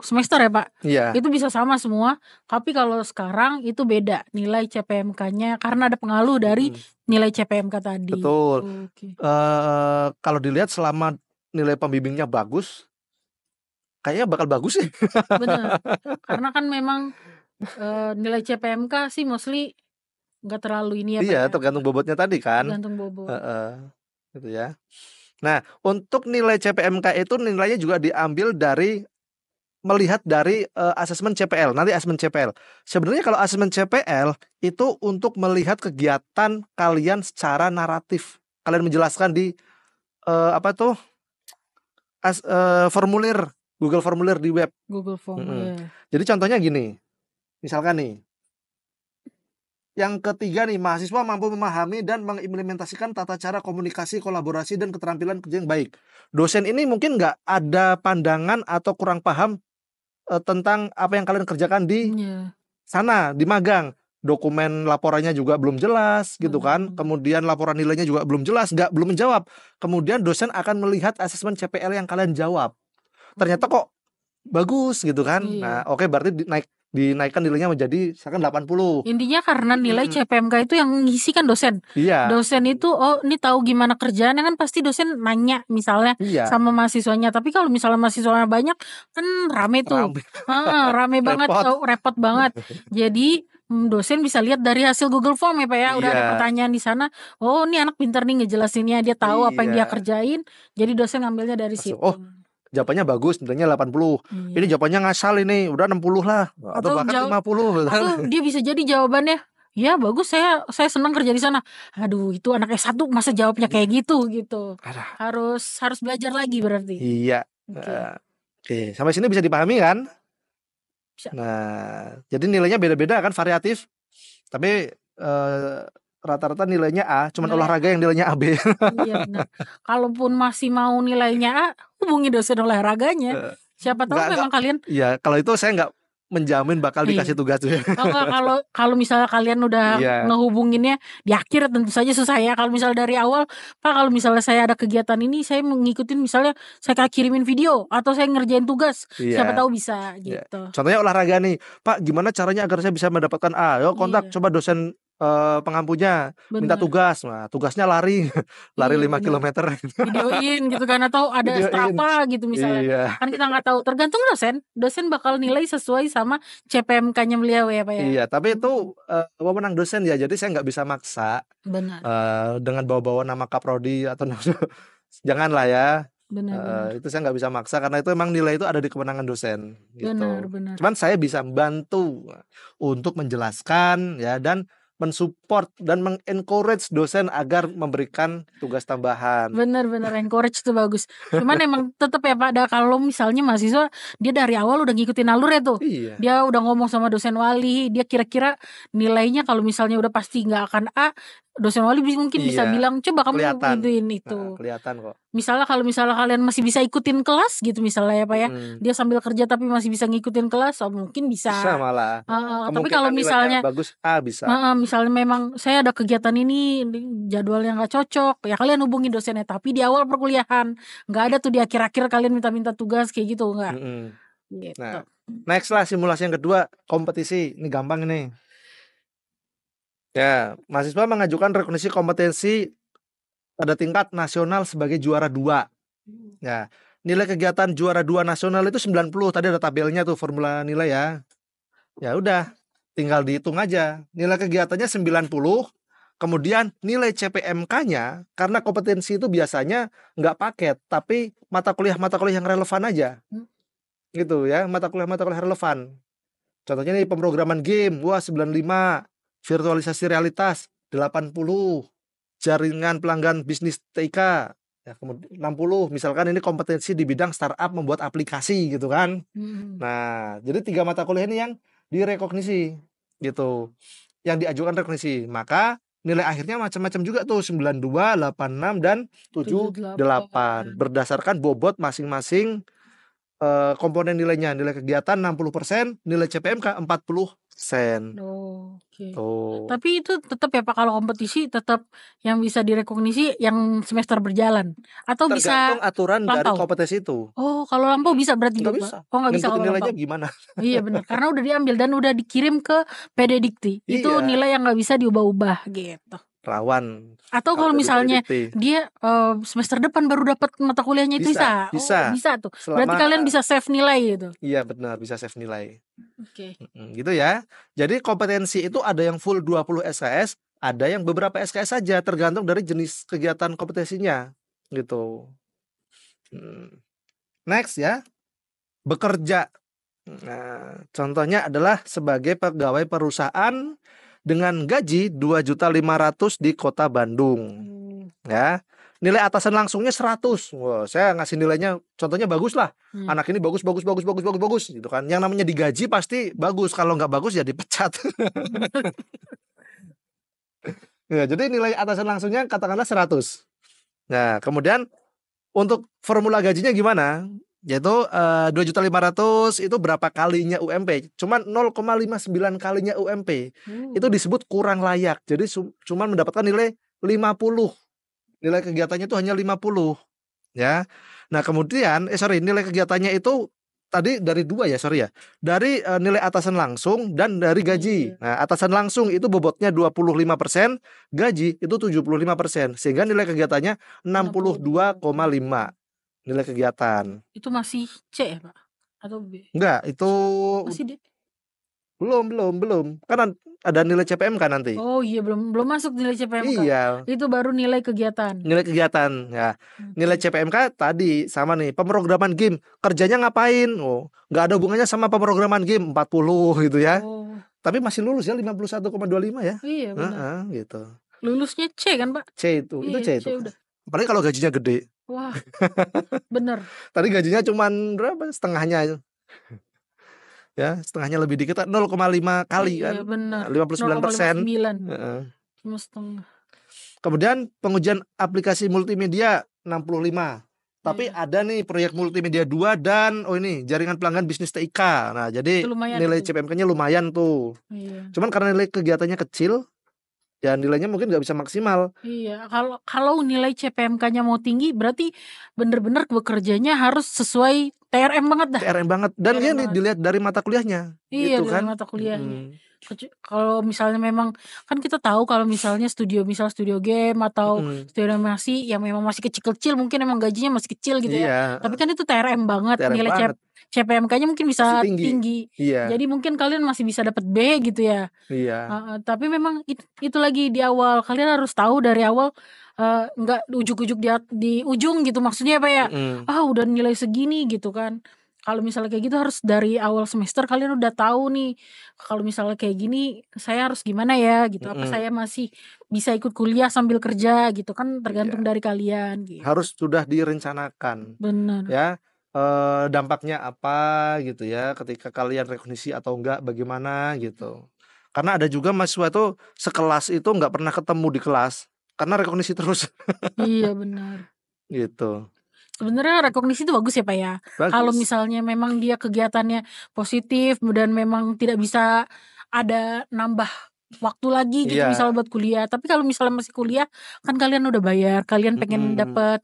semester ya Pak. Iya. Itu bisa sama semua. Tapi kalau sekarang itu beda nilai CPMK-nya karena ada pengaruh dari nilai CPMK tadi. Betul. Oke. Kalau dilihat selama nilai pembimbingnya bagus, kayaknya bakal bagus sih. Bener. Karena kan memang nilai CPMK sih mostly nggak terlalu ini ya Pak Iya, ya. tergantung bobotnya tadi kan. Tergantung bobot. gitu ya. Nah, untuk nilai CPMK itu nilainya juga diambil dari melihat dari asesmen CPL. Nanti asesmen CPL. Sebenarnya kalau asesmen CPL itu untuk melihat kegiatan kalian secara naratif. Kalian menjelaskan di formulir Google formulir di web. Google Form. Mm-mm. Jadi contohnya gini. Misalkan nih, yang ketiga nih, mahasiswa mampu memahami dan mengimplementasikan tata cara komunikasi, kolaborasi, dan keterampilan kerja yang baik. Dosen ini mungkin nggak ada pandangan atau kurang paham tentang apa yang kalian kerjakan di sana, di magang. Dokumen laporannya juga belum jelas gitu kan. Kemudian laporan nilainya juga belum jelas, belum menjawab. Kemudian dosen akan melihat asesmen CPL yang kalian jawab. Ternyata kok bagus gitu kan. Nah, oke, berarti dinaikkan nilainya menjadi misalkan 80. Intinya karena nilai CPMK itu yang ngisi kan dosen. Iya. Dosen itu ini tahu gimana kerjaannya kan, pasti dosen nanya misalnya sama mahasiswanya. Tapi kalau misalnya mahasiswanya banyak kan rame tuh. Rame banget, repot banget. Jadi dosen bisa lihat dari hasil Google Form ya Pak ya. Udah ada pertanyaan di sana. Oh, ini anak pintar nih ngejelasinnya, dia tahu apa yang dia kerjain. Jadi dosen ngambilnya dari situ. Oh, jawabannya bagus, nilainya 80. Ini jawabannya ngasal ini, udah 60 lah. Atau bahkan 50. Atau dia bisa jadi jawabannya, ya bagus, saya senang kerja di sana. Aduh, itu anak S1 masa jawabnya kayak gitu. Harus belajar lagi berarti. Iya. Oke, sampai sini bisa dipahami kan? Bisa. Nah, jadi nilainya beda-beda kan, variatif. Tapi rata-rata nilainya A, cuman olahraga yang nilainya AB. Iya benar. Kalaupun masih mau nilainya A, hubungi dosen olahraganya. Siapa tahu memang kalian. Iya, kalau itu saya nggak menjamin bakal dikasih tugas tuh. Kalau misalnya kalian udah ngehubunginnya di akhir, tentu saja susah ya. Kalau misalnya dari awal, Pak, kalau misalnya saya ada kegiatan ini, saya mengikutin, misalnya saya kirimin video atau saya ngerjain tugas, siapa tahu bisa gitu. Contohnya olahraga nih, Pak, gimana caranya agar saya bisa mendapatkan A? Yuk kontak coba dosen pengampunya, minta tugas. Nah, tugasnya lari 5 kilometer. Videoin gitu kan, atau ada Strava gitu misalnya. Kan kita nggak tahu, tergantung dosen bakal nilai sesuai sama CPMK-nya beliau ya Pak ya. Iya, tapi itu wewenang dosen ya, jadi saya nggak bisa maksa. Benar. Dengan bawa-bawa nama kaprodi atau janganlah ya. Benar. Itu saya nggak bisa maksa, karena itu emang nilai itu ada di kewenangan dosen gitu. Benar. Cuman saya bisa membantu untuk menjelaskan ya, dan mensupport dan mengencourage dosen agar memberikan tugas tambahan. Benar, encourage itu bagus. Cuman emang tetap ya Pak, kalau misalnya mahasiswa dia dari awal udah ngikutin alurnya tuh. Dia udah ngomong sama dosen wali, dia kira-kira nilainya kalau misalnya udah pasti nggak akan A, dosen wali mungkin bisa bilang, coba kamu ikutin itu. Kelihatan kok. Misalnya kalau misalnya kalian masih bisa ikutin kelas gitu misalnya ya Pak ya, dia sambil kerja tapi masih bisa ngikutin kelas, mungkin bisa. Bisa malah. Tapi kalau misalnya bagus A bisa. Misalnya memang saya ada kegiatan ini, jadwalnya nggak cocok, ya kalian hubungi dosennya. Tapi di awal perkuliahan, nggak ada tuh di akhir-akhir kalian minta tugas kayak gitu, nggak. Gitu. Nah, next lah, simulasi yang kedua, kompetisi. Ini gampang ini. Ya, mahasiswa mengajukan rekognisi kompetensi pada tingkat nasional sebagai juara 2. Ya, nilai kegiatan juara 2 nasional itu 90. Tadi ada tabelnya tuh, formula nilai ya. Ya udah, tinggal dihitung aja. Nilai kegiatannya 90. Kemudian nilai CPMK-nya, karena kompetensi itu biasanya nggak paket, tapi mata kuliah yang relevan aja. Gitu ya, mata kuliah relevan. Contohnya nih, pemrograman game, 95. Virtualisasi realitas 80, jaringan pelanggan bisnis TIK ya, kemudian 60. Misalkan ini kompetensi di bidang startup membuat aplikasi gitu kan. Nah, jadi 3 mata kuliah ini yang direkognisi gitu, yang diajukan rekognisi. Maka nilai akhirnya macam-macam juga tuh, 92, 86 dan 78 berdasarkan bobot masing-masing komponen nilainya. Nilai kegiatan 60%, nilai CPMK 40%. Oke. Tapi itu tetap ya Pak, kalau kompetisi tetap yang bisa direkognisi yang semester berjalan, atau tergantung bisa aturan lampau dari kompetisi itu. Oh, kalau lampau bisa berarti nggak Pak? bisa. Nggak bisa kalau nilainya lampau. Gimana? Iya benar, karena udah diambil dan udah dikirim ke PD Dikti. Itu nilai yang nggak bisa diubah-ubah gitu. Rawan. Atau kalau misalnya dia semester depan baru dapat mata kuliahnya itu bisa. Bisa tuh. Berarti kalian bisa save nilai gitu. Iya benar, bisa save nilai. Oke. Gitu ya. Jadi kompetensi itu ada yang full 20 SKS, ada yang beberapa SKS saja, tergantung dari jenis kegiatan kompetensinya gitu. Next ya, bekerja. Nah, contohnya adalah sebagai pegawai perusahaan dengan gaji 2.500.000 di Kota Bandung. Ya. Nilai atasan langsungnya 100. Wah, saya ngasih nilainya contohnya bagus lah. Anak ini bagus gitu kan. Yang namanya digaji pasti bagus. Kalau nggak bagus ya dipecat. Ya, jadi nilai atasan langsungnya katakanlah 100. Nah, kemudian untuk formula gajinya gimana? Yaitu 2.500.000 itu berapa kalinya UMP? Cuman 0,59 kalinya UMP. Itu disebut kurang layak. Jadi cuman mendapatkan nilai 50. Nilai kegiatannya itu hanya 50 ya. Nah, kemudian nilai kegiatannya itu tadi dari dua ya, dari nilai atasan langsung dan dari gaji. Nah, atasan langsung itu bobotnya 25%, gaji itu 75%, sehingga nilai kegiatannya 62,5 nilai kegiatan. Itu masih C ya, Pak? Atau B? Enggak, itu Masih D? Belum. Kan ada nilai CPM kan nanti. Oh iya, belum masuk nilai CPMK. Iya. Itu baru nilai kegiatan. Nilai kegiatan ya. Nilai CPMK tadi sama nih, pemrograman game kerjanya ngapain? Oh, nggak ada hubungannya sama pemrograman game 40 gitu ya. Oh. Tapi masih lulus ya 51,25 ya. Iya benar. Gitu. Lulusnya C kan, Pak? C itu. Iya, Itu C itu. udah. Apalagi kalau gajinya gede. Wah. Bener. Tadi gajinya cuman berapa? Setengahnya. Ya, setengahnya lebih dikit, 0,5 kali Iya, kan. benar. 59%. 0,59. Cuma setengah. Kemudian pengujian aplikasi multimedia 65. Tapi ada nih proyek multimedia 2 dan ini jaringan pelanggan bisnis TIK. Nah, jadi nilai CPMK-nya lumayan tuh. Iya. Cuman karena nilai kegiatannya kecil, ya nilainya mungkin nggak bisa maksimal. Iya, kalau nilai CPMK-nya mau tinggi, berarti bener-bener bekerjanya harus sesuai TRM banget dah. TRM banget. Dan ini dilihat dari mata kuliahnya. Iya, gitu dari kan? mata kuliahnya. Kalau misalnya memang kan kita tahu kalau misalnya studio game atau studio animasi yang memang masih kecil-kecil, mungkin emang gajinya masih kecil gitu ya. Tapi kan itu TRM banget, nilai CPMK-nya mungkin bisa tinggi. Iya. Jadi mungkin kalian masih bisa dapat B gitu ya. Iya. Tapi memang itu lagi di awal, kalian harus tahu dari awal, nggak ujuk-ujuk di ujung gitu, maksudnya apa ya? Udah nilai segini gitu kan. Kalau misalnya kayak gitu harus dari awal semester kalian udah tahu nih, kalau misalnya kayak gini saya harus gimana ya gitu. Apa saya masih bisa ikut kuliah sambil kerja gitu kan, tergantung dari kalian gitu. Harus sudah direncanakan. Benar. Ya, dampaknya apa gitu ya ketika kalian rekognisi atau enggak, bagaimana gitu. Karena ada juga mahasiswa itu sekelas itu nggak pernah ketemu di kelas karena rekognisi terus. Iya benar. Gitu. Sebenarnya rekognisi itu bagus ya, Pak ya. Kalau misalnya memang dia kegiatannya positif dan memang tidak bisa ada nambah waktu lagi gitu, misalnya buat kuliah. Tapi kalau misalnya masih kuliah kan kalian udah bayar, kalian pengen dapat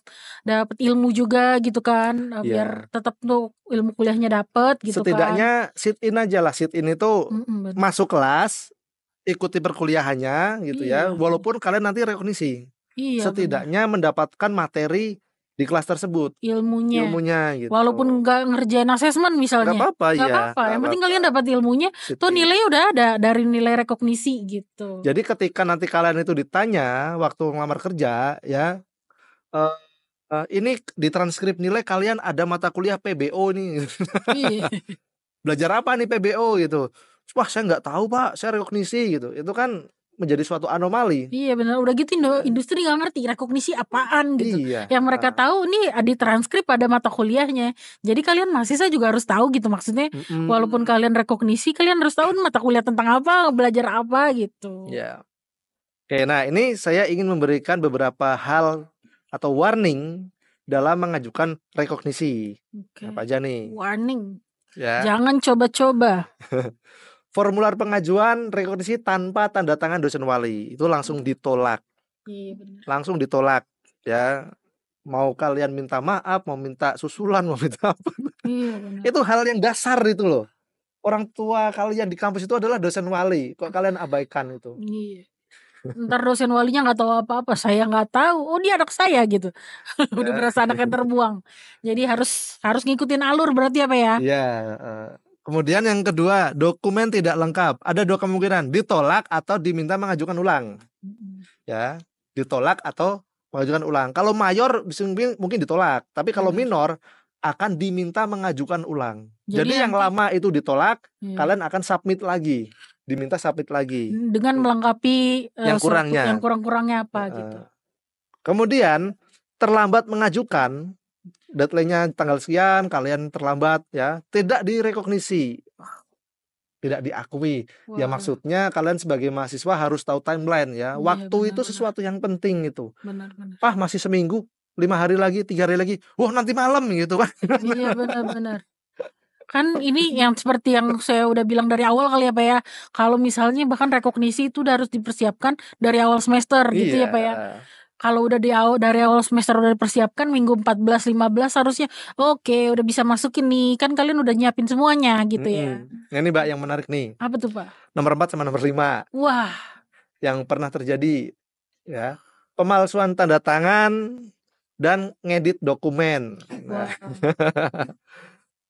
ilmu juga gitu kan, biar tetap tuh ilmu kuliahnya dapat gitu. Setidaknya sit in aja lah. Sit in itu masuk kelas, ikuti perkuliahannya gitu ya. Walaupun kalian nanti rekognisi. Setidaknya mendapatkan materi di kelas tersebut, ilmunya gitu. Walaupun nggak ngerjain asesmen misalnya, nggak apa-apa. Yang penting kalian dapat ilmunya, tuh nilainya udah ada dari nilai rekognisi gitu. Jadi ketika nanti kalian itu ditanya waktu ngelamar kerja ya, ini di transkrip nilai kalian ada mata kuliah PBO nih. Belajar apa nih PBO gitu? Wah, saya nggak tahu Pak, saya rekognisi gitu. Itu kan menjadi suatu anomali. Iya benar, udah gitu industri nggak ngerti rekognisi apaan gitu. Yang mereka tahu nih di transkrip ada mata kuliahnya. Jadi kalian mahasiswa juga harus tahu gitu, maksudnya walaupun kalian rekognisi, kalian harus tahu mata kuliah tentang apa, belajar apa gitu. Ya. Oke, nah ini saya ingin memberikan beberapa hal atau warning dalam mengajukan rekognisi. Apa aja nih? Warning. Ya. Jangan coba-coba. Formular pengajuan rekognisi tanpa tanda tangan dosen wali itu langsung ditolak. Iya benar. Langsung ditolak ya. Mau kalian minta maaf, mau minta susulan, mau minta apa. Iya benar. Itu hal yang dasar itu loh. Orang tua kalian di kampus itu adalah dosen wali. Kok kalian abaikan itu? Iya. Ntar dosen walinya nggak tahu apa-apa, saya nggak tahu. Oh dia anak saya gitu. Udah berasa anaknya terbuang. Jadi harus ngikutin alur berarti apa ya? Iya. Kemudian yang kedua, dokumen tidak lengkap. Ada dua kemungkinan, ditolak atau diminta mengajukan ulang. Ya, ditolak atau mengajukan ulang. Kalau mayor mungkin ditolak, tapi kalau minor akan diminta mengajukan ulang. Jadi yang lama itu ditolak, kalian akan submit lagi, diminta submit lagi. Dengan melengkapi yang kurangnya. Yang kurang-kurangnya apa gitu. Kemudian terlambat mengajukan, deadline-nya tanggal sekian, kalian terlambat ya, tidak direkognisi, tidak diakui. Ya maksudnya kalian sebagai mahasiswa harus tahu timeline ya. Waktu itu sesuatu yang penting itu. Benar-benar. Masih seminggu, 5 hari lagi, 3 hari lagi. Wah, nanti malam gitu kan. Iya benar-benar. Kan ini yang seperti yang saya udah bilang dari awal kali ya Pak ya. Kalau misalnya bahkan rekognisi itu udah harus dipersiapkan dari awal semester gitu ya Pak ya. Kalau udah dari awal semester udah dipersiapkan minggu 14-15 harusnya oke, udah bisa masukin nih. Kan kalian udah nyiapin semuanya gitu ya. Ini Mbak yang menarik nih. Apa tuh Pak? Nomor 4 sama nomor 5. Wah. Yang pernah terjadi ya. Pemalsuan tanda tangan dan ngedit dokumen. Nah.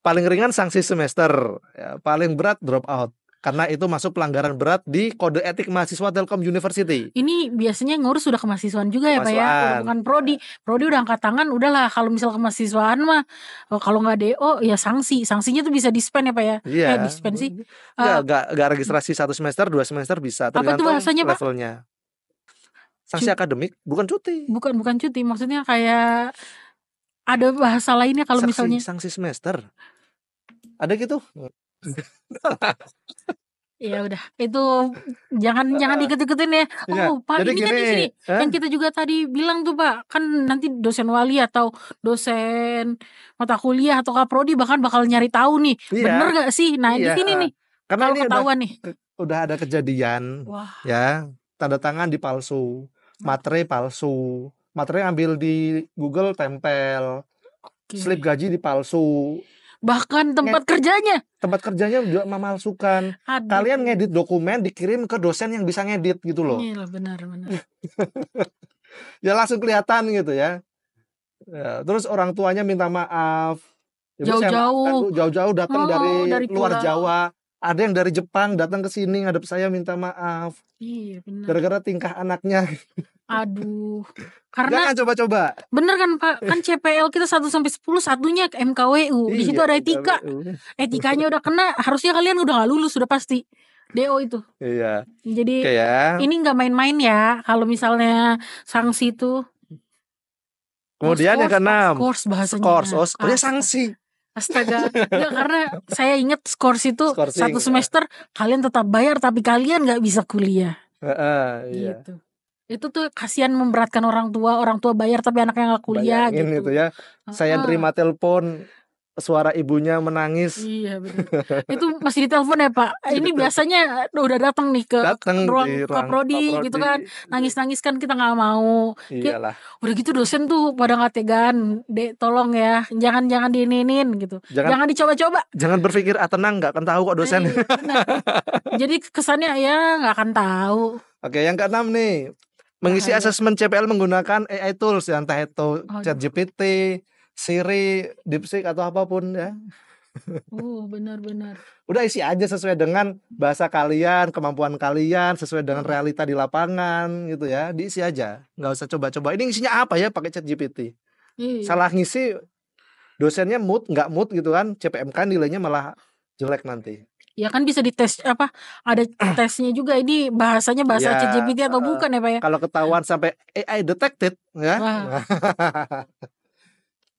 Paling ringan sanksi semester, ya, paling berat drop out. Karena itu masuk pelanggaran berat di Kode Etik Mahasiswa Telkom University. Ini biasanya ngurus sudah kemahasiswaan juga ya Pak ya, bukan prodi. Prodi udah angkat tangan, udahlah kalau misal kemahasiswaan mah kalau nggak DO ya sanksinya tuh bisa dispen ya Pak ya. Iya. Dispen sih. Gak registrasi 1 semester, 2 semester bisa, tergantung levelnya. Sanksi akademik, bukan cuti. Bukan cuti, maksudnya kayak ada bahasa lainnya kalau misalnya sanksi semester. Ada gitu? Ya udah, itu jangan dikit-dikitin ya. Pak, jadi ini kan di sini yang kita juga tadi bilang tuh Pak, kan nanti dosen wali atau dosen mata kuliah atau kaprodi bahkan bakal nyari tahu nih, bener gak sih? Nah di sini nih, karena kalau ketahuan nih, udah ada kejadian, ya tanda tangan dipalsu, materai palsu, materai ambil di Google tempel, slip gaji dipalsu. Bahkan tempat kerjanya juga memalsukan. Kalian ngedit dokumen dikirim ke dosen yang bisa ngedit gitu loh. Iya benar. Ya langsung kelihatan gitu ya. Terus orang tuanya minta maaf. Jauh-jauh datang dari luar Jawa. Ada yang dari Jepang datang ke sini ngadep saya minta maaf. Iya benar. Gara-gara tingkah anaknya. Aduh. Karena jangan coba-coba. Bener kan Pak? Kan CPL kita 1-10 satunya ke MKWU. Di situ ada etika. Etikanya udah kena, harusnya kalian udah gak lulus sudah pasti. DO itu. Iya. Jadi ini gak main-main ya. Kalau misalnya sanksi itu. Kemudian yang keenam, bahasanya. Skors sanksi. Astaga. Ya, karena saya ingat skors itu 1 semester kalian tetap bayar tapi kalian gak bisa kuliah. Gitu. Itu tuh kasihan, memberatkan orang tua bayar tapi anaknya nggak kuliah. Bayangin gitu ya. Saya terima telepon, suara ibunya menangis. Iya benar. Itu masih ditelepon ya Pak. Ini biasanya udah datang nih ke ruang kaprodi gitu kan, nangis kan kita nggak mau. Iyalah. Udah gitu dosen tuh pada nggak tegaan, Dek tolong ya, jangan diininin gitu, jangan dicoba-coba. Jangan berpikir tenang, nggak akan tahu kok dosen. Jadi kesannya ya nggak akan tahu. Oke, yang keenam nih. Mengisi asesmen CPL menggunakan AI tools, entah itu ChatGPT, Siri, DeepSeek atau apapun ya. Benar. Udah isi aja sesuai dengan bahasa kalian, kemampuan kalian, sesuai dengan realita di lapangan gitu ya. Diisi aja, nggak usah coba-coba. Ini isinya apa ya pakai ChatGPT. Salah ngisi, dosennya nggak mood gitu kan, CPMK nilainya malah jelek nanti. Ya kan bisa dites ada tesnya juga, ini bahasanya bahasa ChatGPT atau bukan ya Pak ya. Kalau ketahuan sampai AI detected ya.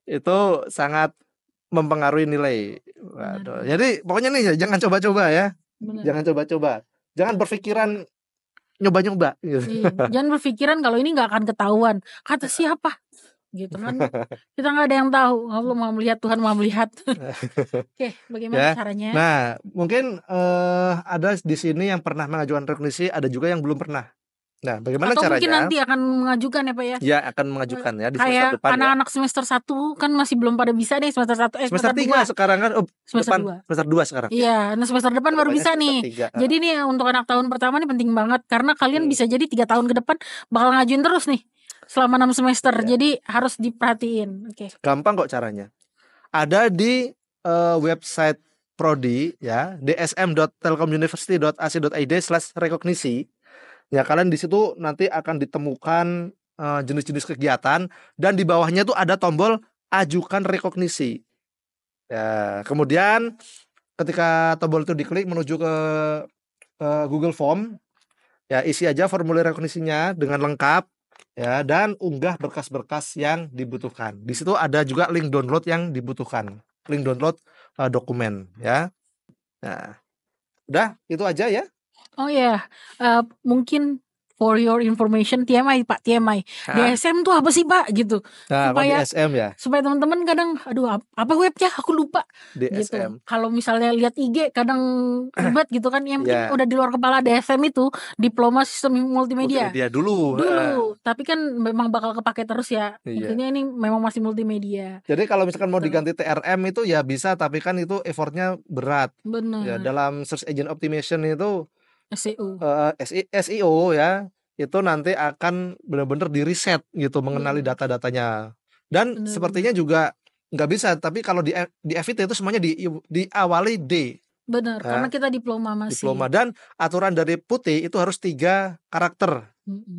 Itu sangat mempengaruhi nilai. Waduh. Jadi pokoknya nih jangan coba-coba ya. Bener. Jangan coba-coba. Jangan berpikiran nyoba-nyoba gitu. Jangan berpikiran kalau ini nggak akan ketahuan. Kata siapa? Gitu kan. Kita nggak ada yang tahu. Allah Maha melihat, Tuhan Maha melihat. Oke, bagaimana caranya? Nah, mungkin ada di sini yang pernah mengajukan rekognisi, ada juga yang belum pernah. Nah, bagaimana caranya? Atau mungkin nanti akan mengajukan ya Pak ya? Ya, akan mengajukan ya di semester depan. Kayak anak-anak semester 1 kan masih belum pada bisa nih semester 1 semester 3 sekarang kan semester 2 sekarang. Iya, nah semester depan baru bisa nih. Jadi nih untuk anak tahun pertama nih penting banget karena kalian bisa jadi 3 tahun ke depan bakal ngajuin terus nih selama 6 semester. Jadi harus diperhatiin. Oke. Gampang kok caranya. Ada di website prodi ya, dsm.telkomuniversity.ac.id/rekognisi. Ya, kalian di situ nanti akan ditemukan jenis-jenis kegiatan dan di bawahnya tuh ada tombol ajukan rekognisi. Ya, kemudian ketika tombol itu diklik menuju ke Google Form, ya isi aja formulir rekognisinya dengan lengkap ya dan unggah berkas-berkas yang dibutuhkan. Di situ ada juga link download yang dibutuhkan. Link download dokumen ya. Nah, udah itu aja ya. Oh ya, mungkin for your information TMI Pak, TMI. DSM tuh apa sih Pak gitu. Nah, Supaya DSM ya. supaya teman-teman kadang aduh apa webnya aku lupa gitu. DSM. Kalau misalnya lihat IG kadang ribet gitu kan. Yang penting Ya. udah di luar kepala DSM itu Diploma Sistem Multimedia. Multimedia dulu. Tapi kan memang bakal kepake terus ya. Iya. Maksudnya ini memang masih multimedia. Jadi kalau misalkan mau Betul. diganti TRM itu ya bisa, tapi kan itu effortnya berat. Ya, Benar. dalam search engine optimization itu SEO. SEO ya, itu nanti akan benar-benar di reset gitu mengenali data-datanya. Dan Benar, sepertinya juga nggak bisa, tapi kalau di FIT itu semuanya diawali D. Benar, Ya, karena kita diploma masih. diploma, dan aturan dari Putih itu harus 3 karakter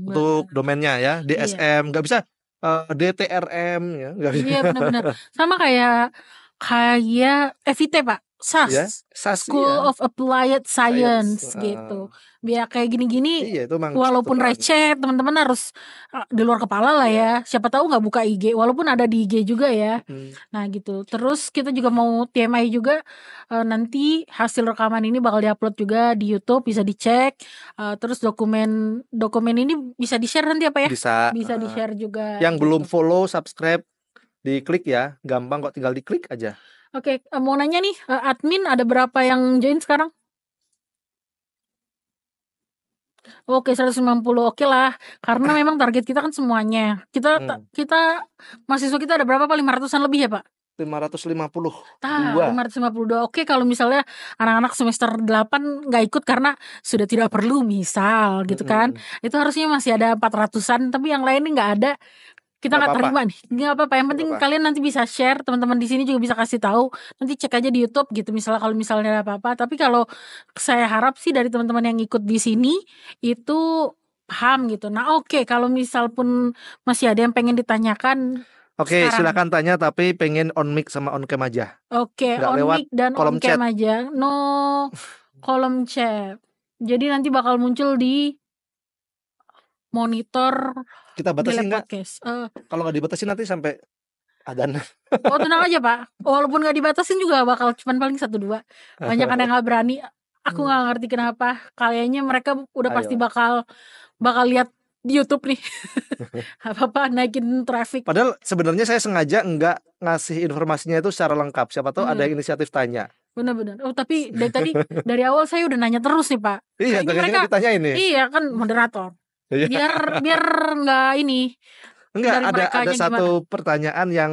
untuk domainnya ya. DSM nggak bisa DTRM ya, nggak bisa. Iya benar-benar. Sama kayak FIT Pak, SAS, Ya, SAS, School iya. of Applied Science Science, gitu. Biar kayak gini-gini, Iya, itu memang walaupun aturan. receh, teman-teman harus di luar kepala lah ya. Siapa tahu nggak buka IG, walaupun ada di IG juga ya. Nah gitu. Terus kita juga mau TMI juga, nanti hasil rekaman ini bakal diupload juga di YouTube, bisa dicek. Terus dokumen ini bisa di-share nanti apa ya? Bisa di-share juga. Yang gitu. belum follow, subscribe, diklik ya, gampang kok, tinggal diklik aja. Oke, mau nanya nih, admin ada berapa yang join sekarang? Oke, 190. Oke lah, karena memang target kita kan semuanya. Kita mahasiswa kita ada berapa Pak? 500-an lebih ya Pak? 552. 552. Oke, kalau misalnya anak-anak semester 8 nggak ikut karena sudah tidak perlu misal gitu kan. Itu harusnya masih ada 400-an, tapi yang lain nggak ada. Kita nggak terima nih, nggak apa-apa. Yang penting kalian nanti bisa share, teman-teman di sini juga bisa kasih tahu. Nanti cek aja di YouTube gitu, misalnya kalau misalnya ada apa-apa. Tapi kalau saya harap sih dari teman-teman yang ikut di sini itu paham gitu. Nah oke, kalau misal pun masih ada yang pengen ditanyakan. Oke, silakan tanya, tapi pengen on mic sama on cam aja. Oke, on mic dan on cam aja. No kolom chat. Jadi nanti bakal muncul di monitor. Kita batasi nggak? Kalau nggak dibatasi nanti sampai adzan. Oh tenang aja Pak, walaupun nggak dibatasin juga bakal cuman paling 1-2. Banyak kan yang nggak berani. Aku nggak ngerti kenapa. Kayaknya mereka udah pasti bakal lihat di YouTube nih. Apa naikin traffic. Padahal sebenarnya saya sengaja nggak ngasih informasinya itu secara lengkap. Siapa tahu ada yang inisiatif tanya. Benar-benar. Oh tapi dari awal saya udah nanya terus nih Pak. Iya, mereka ditanya ini. Iya kan moderator. Biar nggak ini. Enggak, ada satu pertanyaan yang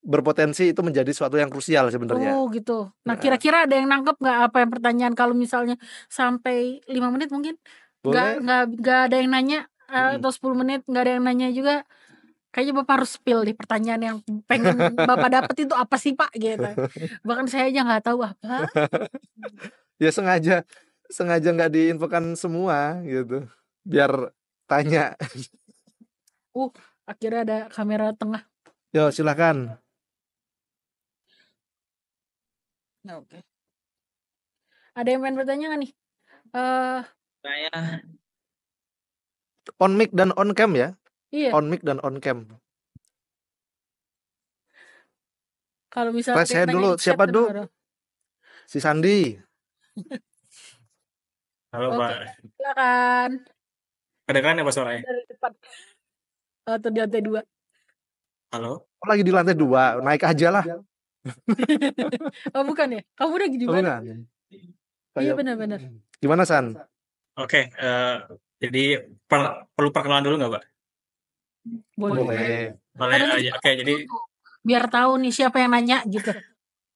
berpotensi itu menjadi suatu yang krusial sebenarnya. Oh gitu. Nah kira-kira ada yang nangkep nggak apa yang pertanyaan? Kalau misalnya sampai 5 menit mungkin nggak ada yang nanya, atau 10 menit nggak ada yang nanya juga. Kayaknya Bapak harus spill di pertanyaan yang pengen Bapak dapet itu apa sih Pak gitu. Bahkan saya aja nggak tahu apa. Ya sengaja nggak diinfokan semua gitu, biar tanya. Akhirnya ada kamera tengah. Yo silakan. Oke. Ada yang pengen bertanya nggak nih? Saya on mic dan on cam ya. Iya. On mic dan on cam. Kalau misalnya saya dulu, siapa dulu? Si Sandi. Halo Pak. Silakan. Kedengeran ya Pak suaranya? Dari depan. Atau di lantai 2. Halo. Lagi di lantai 2, naik aja lah. Oh bukan ya? Kamu udah di mana? Iya benar-benar. Gimana San? Oke, jadi perlu perkenalan dulu nggak Pak? Boleh. Oke, jadi biar tahu nih siapa yang nanya gitu.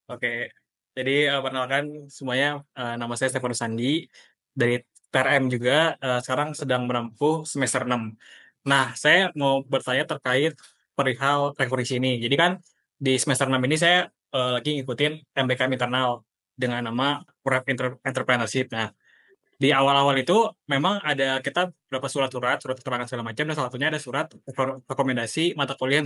Oke, jadi perkenalkan semuanya, nama saya Stefano Sandi dari TRM juga, sekarang sedang menempuh semester 6. Nah, saya mau bertanya terkait perihal rekognisi ini. Jadi kan di semester 6 ini saya lagi ngikutin MBKM internal. dengan nama Prep Entrepreneurship. Nah, di awal-awal itu memang ada kita beberapa surat keterangan segala macam, dan salah satunya ada surat rekomendasi mata kuliah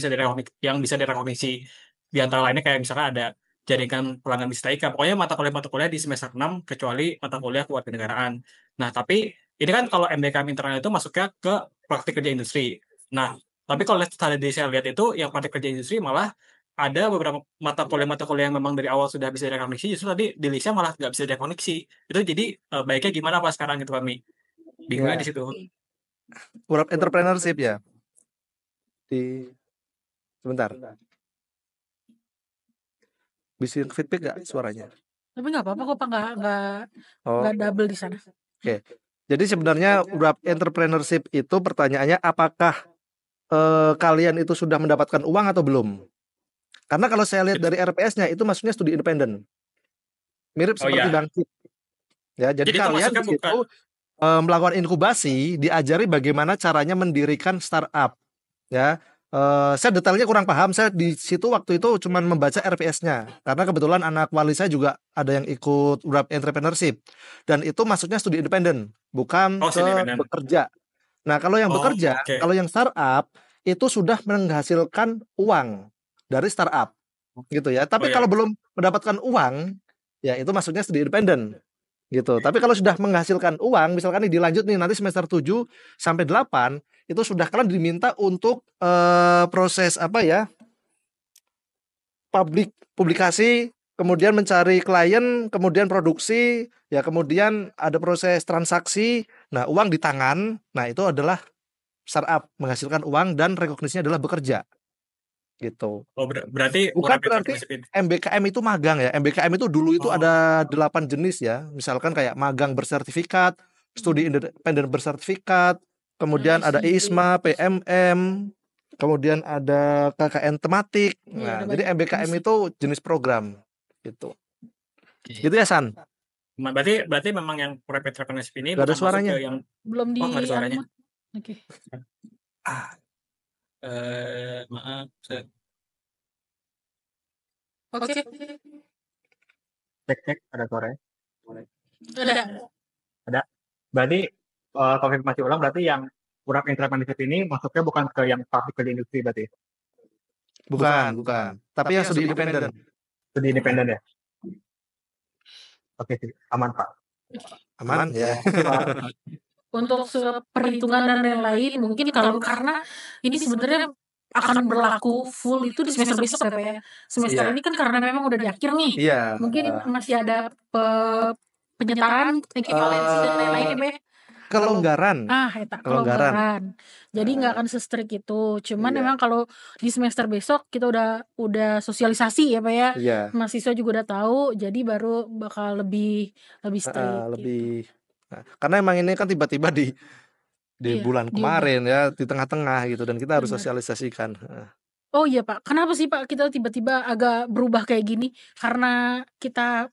yang bisa direkognisi. Di antara lainnya kayak misalkan ada jaringan pelanggan Bistika. Pokoknya mata kuliah di semester 6 kecuali mata kuliah kewarganegaraan. Nah, tapi ini kan kalau MBKM internal itu masuknya ke praktik kerja industri. Nah, tapi kalau tadi saya lihat itu yang praktik kerja industri malah ada beberapa mata kuliah yang memang dari awal sudah bisa direkognisi, justru tadi di listnya malah nggak bisa direkognisi. Itu jadi baiknya gimana Pak sekarang gitu kami? Bingungnya Ya, di situ. Urap entrepreneurship ya. Sebentar. Bisa feedback gak suaranya? Tapi nggak apa-apa kok Pak, Oh, nggak double di sana. oke. Jadi sebenarnya urap entrepreneurship itu pertanyaannya apakah kalian itu sudah mendapatkan uang atau belum? Karena kalau saya lihat dari RPS-nya itu maksudnya studi independen. Mirip Oh seperti ya, Bangkit. Ya, jadi jadi itu kalian masuknya di situ bukan. melakukan inkubasi, diajari bagaimana caranya mendirikan startup. Ya, saya detailnya kurang paham. Saya di situ waktu itu cuman membaca RPS-nya karena kebetulan anak wali saya juga ada yang ikut Urap Entrepreneurship dan itu masuknya studi independen, bukan Oh, ke independen. bekerja. Nah, kalau yang Oh, bekerja, oke. kalau yang startup itu sudah menghasilkan uang dari startup, gitu ya. Oh Tapi ya. kalau belum mendapatkan uang, ya itu masuknya studi independen, gitu. Tapi kalau sudah menghasilkan uang, misalkan nih dilanjut nih nanti semester 7 sampai 8 itu sudah kalian diminta untuk proses apa ya? Publikasi, kemudian mencari klien, kemudian produksi, ya kemudian ada proses transaksi. Nah, uang di tangan. Nah, itu adalah startup menghasilkan uang dan rekognisinya adalah bekerja gitu. Oh, berarti Bukan Urap berarti Entrepreneurship ini. MBKM itu magang ya. MBKM itu dulu itu Oh, ada 8 jenis ya. Misalkan kayak magang bersertifikat, studi independen bersertifikat, kemudian ada ISIP. ISMA, PMM, kemudian ada KKN tematik. Iya, ada Nah, jadi banyak MBKM jenis. itu jenis program gitu. oke. Gitu ya San. Berarti memang yang Urap Entrepreneurship ini Gak ada bukan masuk suaranya. ke yang Belum di nggak ada suaranya. Oke. Ah, Maaf. Oke. Cek ada suaranya. Ada. Ada. Berarti konfirmasi ulang, berarti yang Urap Entrepreneurship ini masuknya bukan ke yang praktik kerja industri berarti. bukan. Tapi yang studi independen. Studi independen ya. Oke sih, aman Pak. Aman ya. Untuk perhitungan dan lain-lain mungkin kalau karena ini sebenarnya akan berlaku full itu di semester besok ya Pak ya. Semester Iya. ini kan karena memang udah di akhir nih. Iya. Mungkin masih ada penyetaraan, ekivalensi dan lain-lain ya Pak ya. Kelonggaran. Kelonggaran. Jadi nggak akan se-strict itu. Cuman Iya. memang kalau di semester besok kita udah sosialisasi ya Pak ya. Iya. Mahasiswa juga udah tahu, jadi baru bakal lebih strict lebih karena emang ini kan tiba-tiba di Iya, bulan diubah. kemarin ya di tengah-tengah gitu dan kita harus Benar. sosialisasikan. Oh iya Pak, kenapa sih Pak kita tiba-tiba agak berubah kayak gini? Karena kita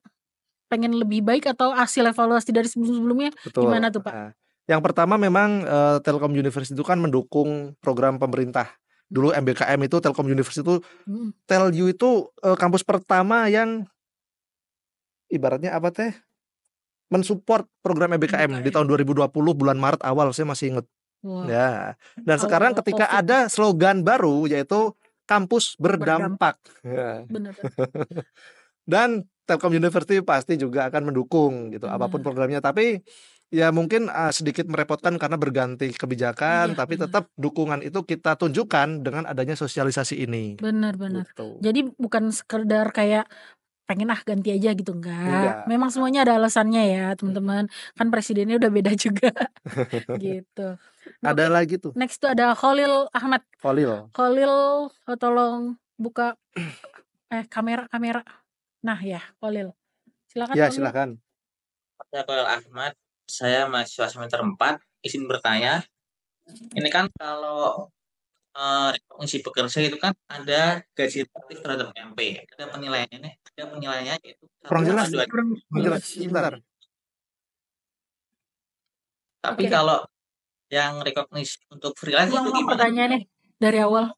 pengen lebih baik atau hasil evaluasi dari sebelum-sebelumnya? Betul. Gimana tuh Pak? Yang pertama memang Telkom University itu kan mendukung program pemerintah. Dulu MBKM itu Telkom University itu Telyu itu kampus pertama yang ibaratnya apa teh mensupport program MBKM di tahun 2020 bulan Maret awal, saya masih inget. Wow. Ya. Dan sekarang Awal ketika COVID. ada slogan baru yaitu kampus berdampak. Ya. Benar. Dan Telkom University pasti juga akan mendukung gitu apapun programnya, tapi ya mungkin sedikit merepotkan karena berganti kebijakan, Iya, tapi benar. tetap dukungan itu kita tunjukkan dengan adanya sosialisasi ini. Benar. Gitu. Jadi bukan sekedar kayak pengen ganti aja gitu, enggak. Enggak. Memang semuanya ada alasannya ya teman-teman. Kan presidennya udah beda juga. Gitu. Ada lagi tuh. Next tuh ada Khalil Ahmad. Khalil, tolong buka kamera. Nah ya, Khalil. Silakan. ya Khalil. silakan. Saya Khalil Ahmad, saya mahasiswa semester 4, izin bertanya. Ini kan kalau rekognisi pekerja itu kan ada gaji relatif terhadap MP, ada penilaiannya yaitu Kurang jelas. 1,2. Kurang jelas. Sebentar. Tapi Oke. kalau yang rekognisi untuk freelance itu Ulang gimana? pertanyaannya dari awal.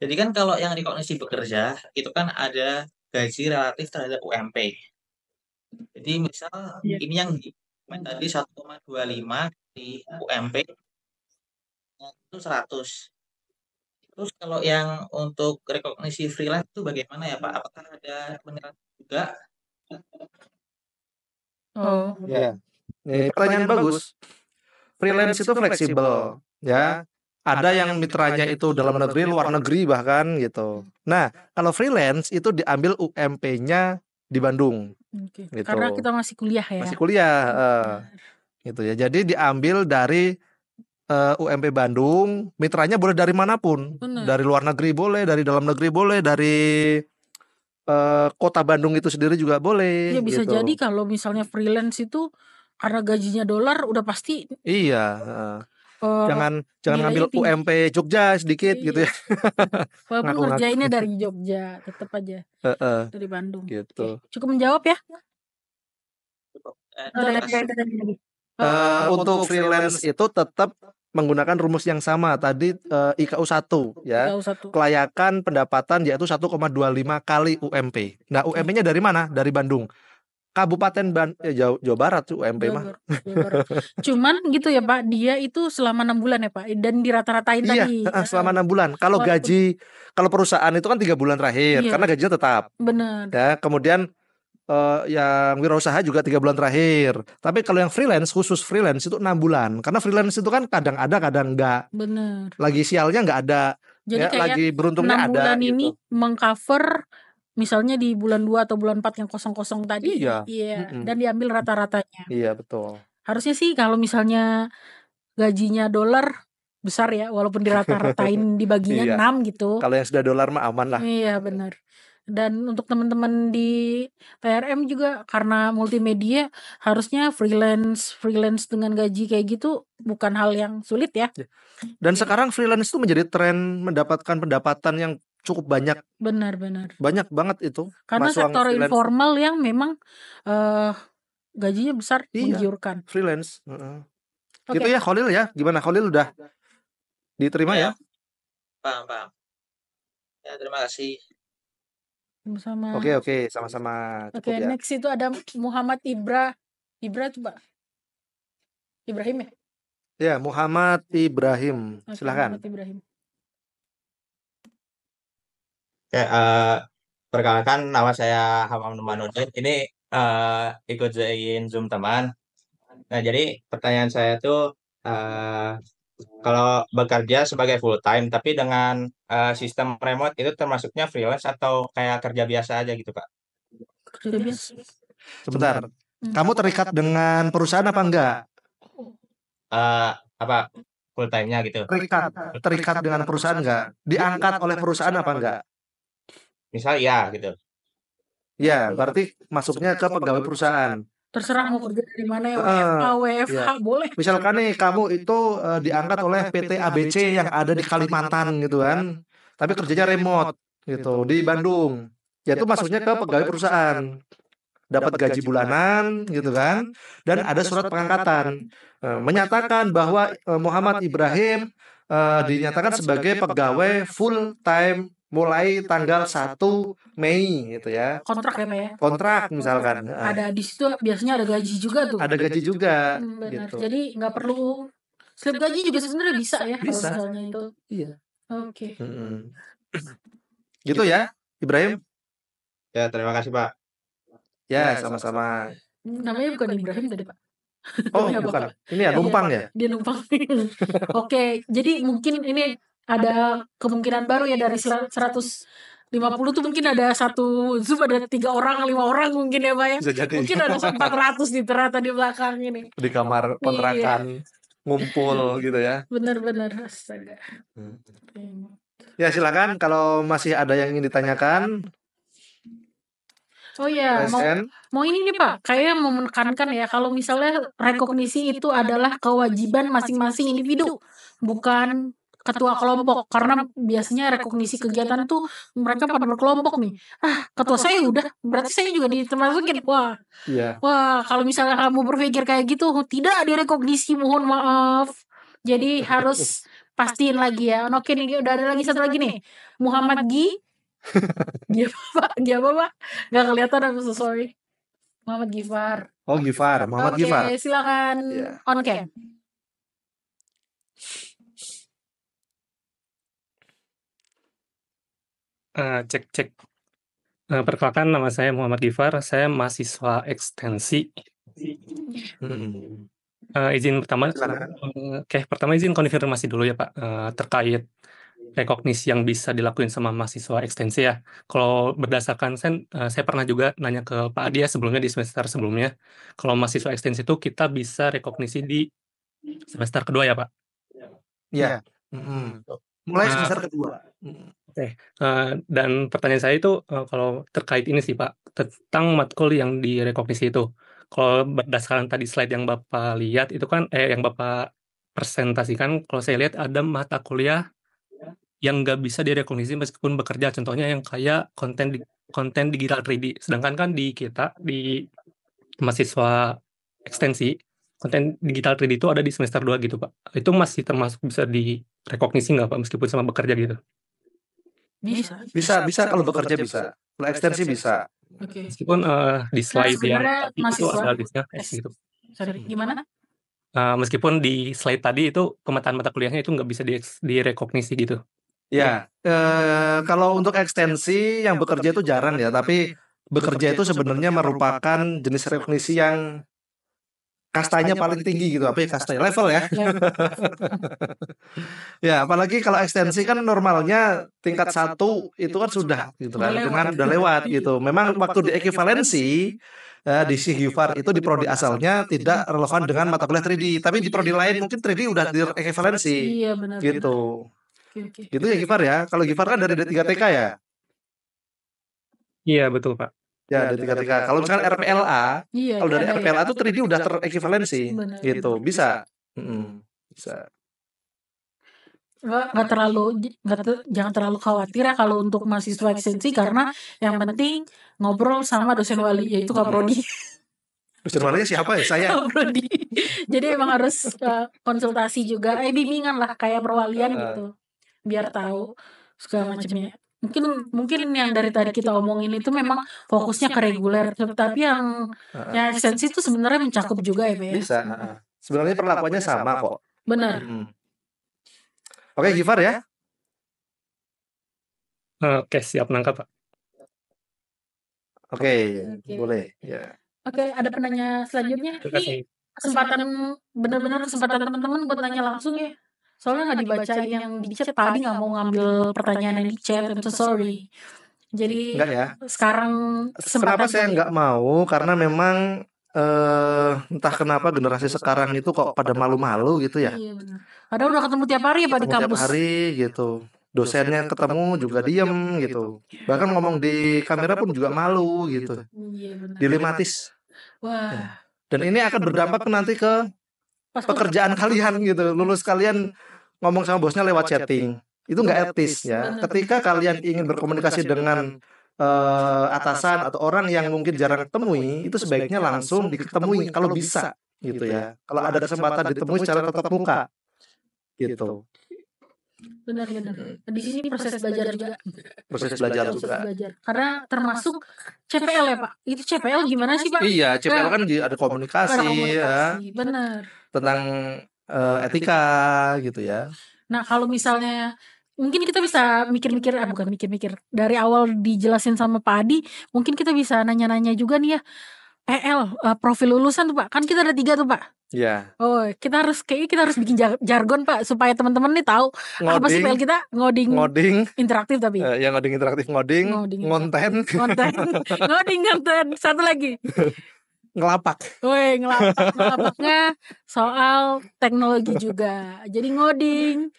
Jadi kan kalau yang rekognisi pekerja itu kan ada gaji relatif terhadap UMP. Jadi misal Iya. ini yang tadi 1,25 di UMP itu 100. Terus kalau yang untuk rekognisi freelance itu bagaimana ya Pak? Apakah ada penilaian juga? Oh, Ya. Ini pertanyaan bagus. Freelance itu fleksibel, ya. Ada yang mitranya itu dalam negeri, luar negeri bahkan gitu. Nah, kalau freelance itu diambil UMP-nya di Bandung, oke. gitu. Karena kita masih kuliah ya. Masih kuliah, gitu ya. Jadi diambil dari UMP Bandung, mitranya boleh dari manapun, Benar. dari luar negeri boleh, dari dalam negeri boleh, dari kota Bandung itu sendiri juga boleh. Ya bisa gitu. jadi kalau misalnya freelance itu karena gajinya dolar udah pasti Iya. Jangan nilainya ngambil tinggi. UMP Jogja sedikit Iya. gitu ya. Walaupun Ngaku-ngaku. ngerjainnya dari Jogja, tetap aja Heeh, dari Bandung. gitu. Oke. Cukup menjawab ya? Terima kasih. Untuk freelance itu tetap menggunakan rumus yang sama tadi, IKU 1 ya. Tahu satu. Kelayakan pendapatan yaitu 1,25 kali UMP. Nah, UMP-nya dari mana? Dari Bandung. Kabupaten Jawa Barat tuh UMP mah. Jawa Barat. Cuman gitu ya Pak, dia itu selama 6 bulan ya Pak, dan dirata-ratain Iya, tadi. selama 6 bulan. Kalau Walaupun- kalau perusahaan itu kan 3 bulan terakhir Iya. karena gajinya tetap. Benar. Ya, kemudian yang wirausaha juga 3 bulan terakhir. Tapi kalau yang freelance, khusus freelance itu 6 bulan. Karena freelance itu kan kadang ada, kadang enggak. Benar. Lagi sialnya enggak ada. Jadi Ya, kayak lagi beruntungnya 6 ada bulan gitu. ini mengcover misalnya di bulan 2 atau bulan 4 yang kosong-kosong tadi. Iya. Dan diambil rata-ratanya. Iya, betul. Harusnya sih kalau misalnya gajinya dolar besar ya, walaupun dirata-ratain dibaginya Iya. 6 gitu. Kalau yang sudah dolar mah aman lah. Iya benar. Dan untuk teman-teman di TRM juga karena multimedia harusnya freelance dengan gaji kayak gitu bukan hal yang sulit ya. Dan sekarang freelance itu menjadi tren mendapatkan pendapatan yang cukup banyak. Benar. Banyak banget itu. Karena Mas Wang sektor freelance. informal yang memang gajinya besar, Iya. menggiurkan. Freelance. Heeh. Oke. Gitu ya Khalil ya. Gimana Khalil udah diterima ya? Paham. Ya, terima kasih. Sama. Oke, sama-sama. Oke, Cukup ya. next itu ada Muhammad Ibra coba. Ibrahim ya? Ya, Muhammad Ibrahim. Oke, Silakan. Muhammad Ibrahim. Ya, perkenalkan nama saya Hamam Numanuddin. Ini ikut join Zoom teman. Nah, jadi pertanyaan saya tuh kalau bekerja sebagai full time tapi dengan sistem remote itu termasuknya freelance atau kayak kerja biasa aja gitu, Pak? Kerja biasa. Sebentar. Kamu terikat dengan perusahaan apa enggak? Apa full time-nya gitu? Terikat dengan perusahaan enggak? Diangkat oleh perusahaan apa enggak? Misal ya gitu. Ya, berarti masuknya ke pegawai perusahaan. Terserah mau kerja dari mana ya, WFH, WFH boleh. Misalkan nih kamu itu diangkat oleh PT ABC yang ada di Kalimantan gitu kan, tapi kerjanya remote gitu di Bandung. Ya itu masuknya ke pegawai perusahaan. Dapat gaji bulanan gitu kan, dan ada surat pengangkatan menyatakan bahwa Muhammad Ibrahim dinyatakan sebagai pegawai full time mulai tanggal 1 Mei gitu ya. Kontrak ya Pak ya? Kontrak misalkan. Ada di situ biasanya ada gaji juga tuh. Ada gaji juga. Benar. Gitu. Jadi nggak perlu slip gaji juga sebenarnya bisa ya. Bisa. Kalau misalnya itu. Iya. Oke. Gitu ya, Ibrahim. Ya, terima kasih, Pak. Ya, sama-sama. Namanya bukan Ibrahim tadi Pak. Oh, Namanya bukan. Bapak. Ini ya numpang ya? Dia numpang. Oke, jadi mungkin ini ada kemungkinan baru ya dari 150 tuh mungkin ada satu Zoom ada 3 orang, 5 orang mungkin ya Pak ya. Bisa jadi. Mungkin ada 400 di ternyata di belakang ini. Di kamar kontrakan ngumpul gitu ya. Benar-benar astaga. Ya, silakan kalau masih ada yang ingin ditanyakan. Oh iya, mau ini nih Pak, kayak mau menekankan ya kalau misalnya rekognisi itu adalah kewajiban masing-masing individu, bukan ketua kelompok. Karena biasanya rekognisi kegiatan tuh mereka pada berkelompok nih. Ketua saya udah, berarti saya juga dimasukin. Wah, kalau misalnya kamu berpikir kayak gitu, tidak direkognisi, mohon maaf. Jadi harus pastiin lagi ya. Oke nih, udah ada lagi satu lagi nih, Muhammad Gi. Dia Pak, nggak kelihatan, I'm so sorry. Muhammad Gifar. Oh, Gifar, Muhammad Oke, Gifar. silakan Iya. on cam. Cek. Perkenalkan, nama saya Muhammad Gifar. Saya mahasiswa ekstensi. Hmm. Izin pertama, Silakan. pertama izin konfirmasi dulu ya Pak, terkait rekognisi yang bisa dilakuin sama mahasiswa ekstensi ya. Kalau berdasarkan saya pernah juga nanya ke Pak Adi ya sebelumnya di semester sebelumnya. Kalau mahasiswa ekstensi itu kita bisa rekognisi di semester kedua ya Pak. Iya. Mulai semester kedua. Dan pertanyaan saya itu kalau terkait ini sih Pak, tentang matkul yang direkognisi itu. Kalau berdasarkan tadi slide yang Bapak lihat itu kan, yang Bapak presentasikan, kalau saya lihat ada mata kuliah yang nggak bisa direkognisi meskipun bekerja. Contohnya yang kayak konten digital 3D. Sedangkan kan di kita, di mahasiswa ekstensi, konten digital 3D itu ada di semester 2 gitu Pak. Itu masih termasuk bisa direkognisi nggak Pak meskipun sama bekerja gitu? Bisa. Kalau bekerja bisa. Kalau ekstensi bisa. Oke. Meskipun di slide yang sebenarnya tadi itu mahasiswa ada listnya gitu. Sorry, gimana? Meskipun di slide tadi itu pemetaan mata kuliahnya itu nggak bisa direkognisi gitu. Ya, kalau untuk ekstensi yang bekerja itu jarang ya, tapi bekerja itu sebenarnya merupakan jenis rekognisi yang kastanya paling tinggi gitu, apa ya kastanya level ya. Ya, apalagi kalau ekstensi kan normalnya tingkat 1 itu kan sudah gitu kan, dengan udah lewat gitu. Memang waktu di ekivalensi di si Gifar itu di prodi asalnya tidak relevan dengan mata kuliah 3D, tapi di prodi lain mungkin 3D udah di ekivalensi. Iya benar. Gitu. Oke. Gitu ya Gifar ya. Kalau Gifar kan dari D3TK ya. Iya betul Pak. Ya, D3TK. Kalau misalkan RPLA, Iya. kalau dari RPLA tuh 3D udah terekivalensi. Benar. Gitu. Bisa. Bisa. Jangan terlalu khawatir ya kalau untuk mahasiswa ekstensi, karena yang penting ngobrol sama dosen wali, yaitu Kak Prodi. Dosen walinya siapa ya? Saya. Kak Prodi. Jadi emang harus konsultasi juga, bimbingan lah kayak perwalian gitu, biar tahu segala macamnya. Mungkin yang dari tadi kita omongin itu memang fokusnya ke reguler, tapi yang ekstensi itu sebenarnya mencakup juga ya Pak ya. Bisa. Sebenarnya perlakuannya sama kok. Benar. Oke, Gifar ya. Oke, siap nangkap Pak. Oke, boleh. Ya. Oke, ada penanya selanjutnya. Terima kasih. Benar-benar kesempatan teman-teman buat nanya langsung ya. Soalnya nggak dibacain yang di chat, tadi nggak mau ngambil pertanyaan yang di chat, I'm so sorry. Jadi Enggak ya. sekarang Kenapa saya nggak mau? Karena memang entah kenapa generasi sekarang itu kok pada malu-malu gitu ya. Iya benar. Padahal udah ketemu tiap hari ya Pak di Ketemu kampus. tiap hari gitu. Dosennya ketemu juga diem gitu. Bahkan ngomong di kamera pun juga malu gitu. Iya benar. Dilematis. Wah. Dan ini akan berdampak nanti ke pekerjaan kalian gitu. Lulus kalian ngomong sama bosnya lewat chatting. Itu nggak etis ya. Ketika kalian ingin berkomunikasi dengan atasan atau orang yang mungkin jarang ditemui, itu sebaiknya langsung ditemui kalau bisa gitu ya. Kalau ada kesempatan ditemui secara tatap muka gitu. Benar. Di sini proses belajar juga. Proses belajar juga. Karena termasuk CPL ya Pak. Itu CPL gimana sih Pak? Iya, CPL kan ada komunikasi ya. Benar. Tentang etika gitu ya. Nah, kalau misalnya mungkin kita bisa bukan mikir-mikir. Dari awal dijelasin sama Pak Adi, mungkin kita bisa nanya-nanya juga nih ya. PL, profil lulusan tuh Pak. Kan kita ada 3 tuh Pak. Iya. Oh, kita harus bikin jargon Pak, supaya teman-teman nih tahu apa sih PL kita. Ngoding interaktif tapi. Ya ngoding interaktif, ngonten. Ngoding. Satu lagi. Ngelapak. Ngelapaknya soal teknologi juga. Jadi ngonten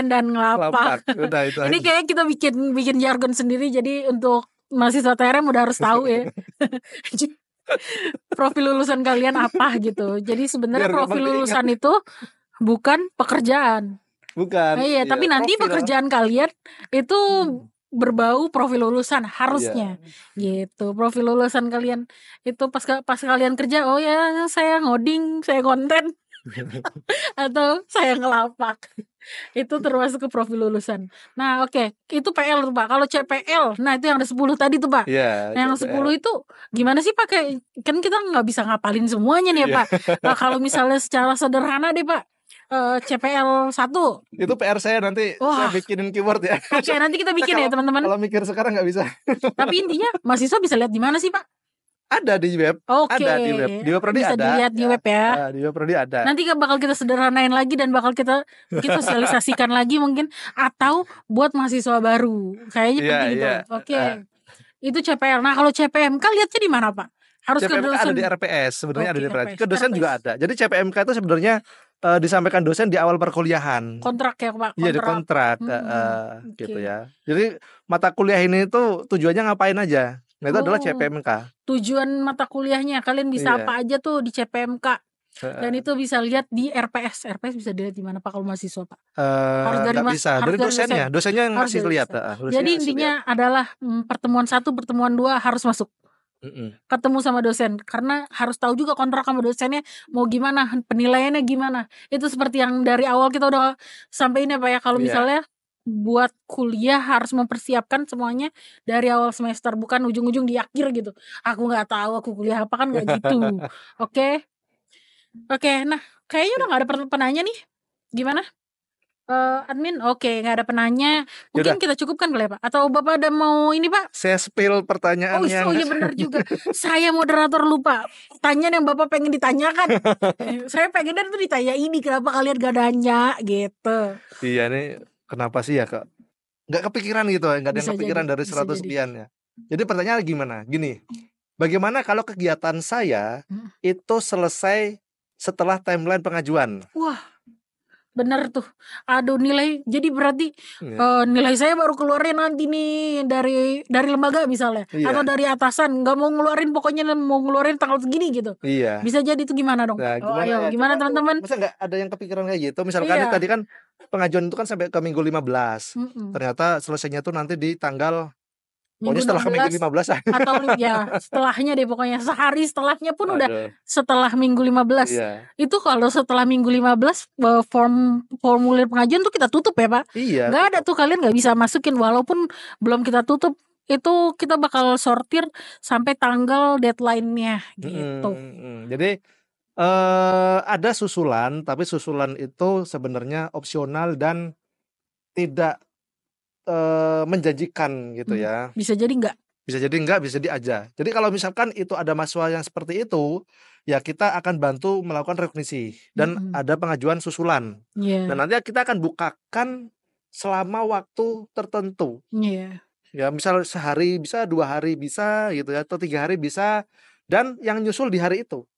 dan ngelapak. Udah itu. Ini kayak kita bikin jargon sendiri. Jadi untuk mahasiswa TRM udah harus tahu ya. Profil lulusan kalian apa gitu. Jadi sebenarnya profil lulusan itu bukan pekerjaan. Bukan. Iya, tapi nanti pekerjaan kalian itu berbau profil lulusan harusnya. Gitu. Profil lulusan kalian itu pas kalian kerja, oh ya saya ngoding, saya konten atau saya ngelapak. Itu termasuk ke profil lulusan. Nah, oke, itu PL tuh, Pak. Kalau CPL, nah itu yang ada 10 tadi tuh, Pak. Iya, Nah, yang CPL. 10 itu gimana sih, Pak? Kan kita nggak bisa ngapalin semuanya nih ya, Iya. Pak. Nah, kalau misalnya secara sederhana deh, Pak. CPL 1. Itu PR saya nanti saya Wah, bikinin keyword ya. oke, nanti kita bikin ya, teman-teman. Kalau mikir sekarang nggak bisa. Tapi intinya mahasiswa bisa lihat di mana sih, Pak? Ada di web. Oke, Ada di web. Di web Prodi bisa ada. dilihat di web ya. Di web Prodi ada. Nanti bakal kita sederhanain lagi dan bakal kita sosialisasikan lagi mungkin, atau buat mahasiswa baru. Kayaknya Iya, penting itu. iya. Oke. Itu CPL. Nah, kalau CPMK lihatnya di mana, Pak? Harus ke CPMK ada dosen. di RPS, sebenarnya ada Oke, di RPS. RPS. Ke dosen juga ada. Jadi CPMK itu sebenarnya disampaikan dosen di awal perkuliahan. Kontrak ya, Pak? Iya, di kontrak gitu ya. Jadi mata kuliah ini tuh tujuannya ngapain aja? Nah, itu adalah CPMK. Tujuan mata kuliahnya kalian bisa Iya. apa aja tuh di CPMK. Dan itu bisa lihat di RPS. RPS bisa dilihat di mana, Pak, kalau mahasiswa, Pak? Harus dari Nggak bisa, dari dosennya. Dosennya yang Harus ngasih dari lihat. dosen. Jadi intinya adalah pertemuan 1, pertemuan 2 harus masuk. Ketemu sama dosen, karena harus tahu juga kontrak sama dosennya mau gimana, penilaiannya gimana. Itu seperti yang dari awal kita udah sampaikan ya, Pak ya. Kalau misalnya buat kuliah harus mempersiapkan semuanya dari awal semester, bukan ujung-ujung di akhir gitu. Aku nggak tahu aku kuliah apa, kan nggak gitu. Oke, nah kayaknya udah nggak ada penanya nih. Gimana? Admin, oke, nggak ada penanya. Mungkin Yaudah. kita cukupkan kali ya, Pak? Atau Bapak ada mau ini, Pak? Saya spill pertanyaan yang... Oh iya benar juga. Saya moderator lupa. Pertanyaan yang Bapak pengen ditanyakan. Saya pengennya tuh ditanya ini, kenapa kalian gak nanya gitu. Iya nih, kenapa sih ya, Kak? Nggak kepikiran gitu, nggak ada yang kepikiran dari 100 sekian ya. Jadi pertanyaannya gimana? Gini, bagaimana kalau kegiatan saya itu selesai setelah timeline pengajuan? Wah, bener tuh. Aduh, nilai. Jadi berarti nilai saya baru keluarin nanti nih dari lembaga misalnya, atau dari atasan nggak mau ngeluarin, pokoknya mau ngeluarin tanggal segini gitu. Iya. Bisa jadi itu gimana dong? Nah, Gimana teman-teman? Masa nggak ada yang kepikiran kayak gitu? Misalkan tadi kan pengajuan itu kan sampai ke minggu 15. Ternyata selesainya tuh nanti di tanggal pokoknya setelah ke minggu 15 atau ya setelahnya deh, pokoknya sehari setelahnya pun udah setelah minggu 15. Itu kalau setelah minggu 15 formulir pengajuan tuh kita tutup ya, Pak. Iya. Nggak ada tuh, kalian nggak bisa masukin walaupun belum kita tutup. Itu kita bakal sortir sampai tanggal deadline-nya gitu. Jadi ada susulan, tapi susulan itu sebenarnya opsional dan tidak menjanjikan gitu ya. Bisa jadi enggak? Bisa jadi enggak, bisa jadi aja. Jadi kalau misalkan itu ada mahasiswa yang seperti itu, ya kita akan bantu melakukan rekognisi dan ada pengajuan susulan. Nah, nanti kita akan bukakan selama waktu tertentu. Ya, misal sehari bisa, 2 hari bisa gitu ya, atau 3 hari bisa, dan yang nyusul di hari itu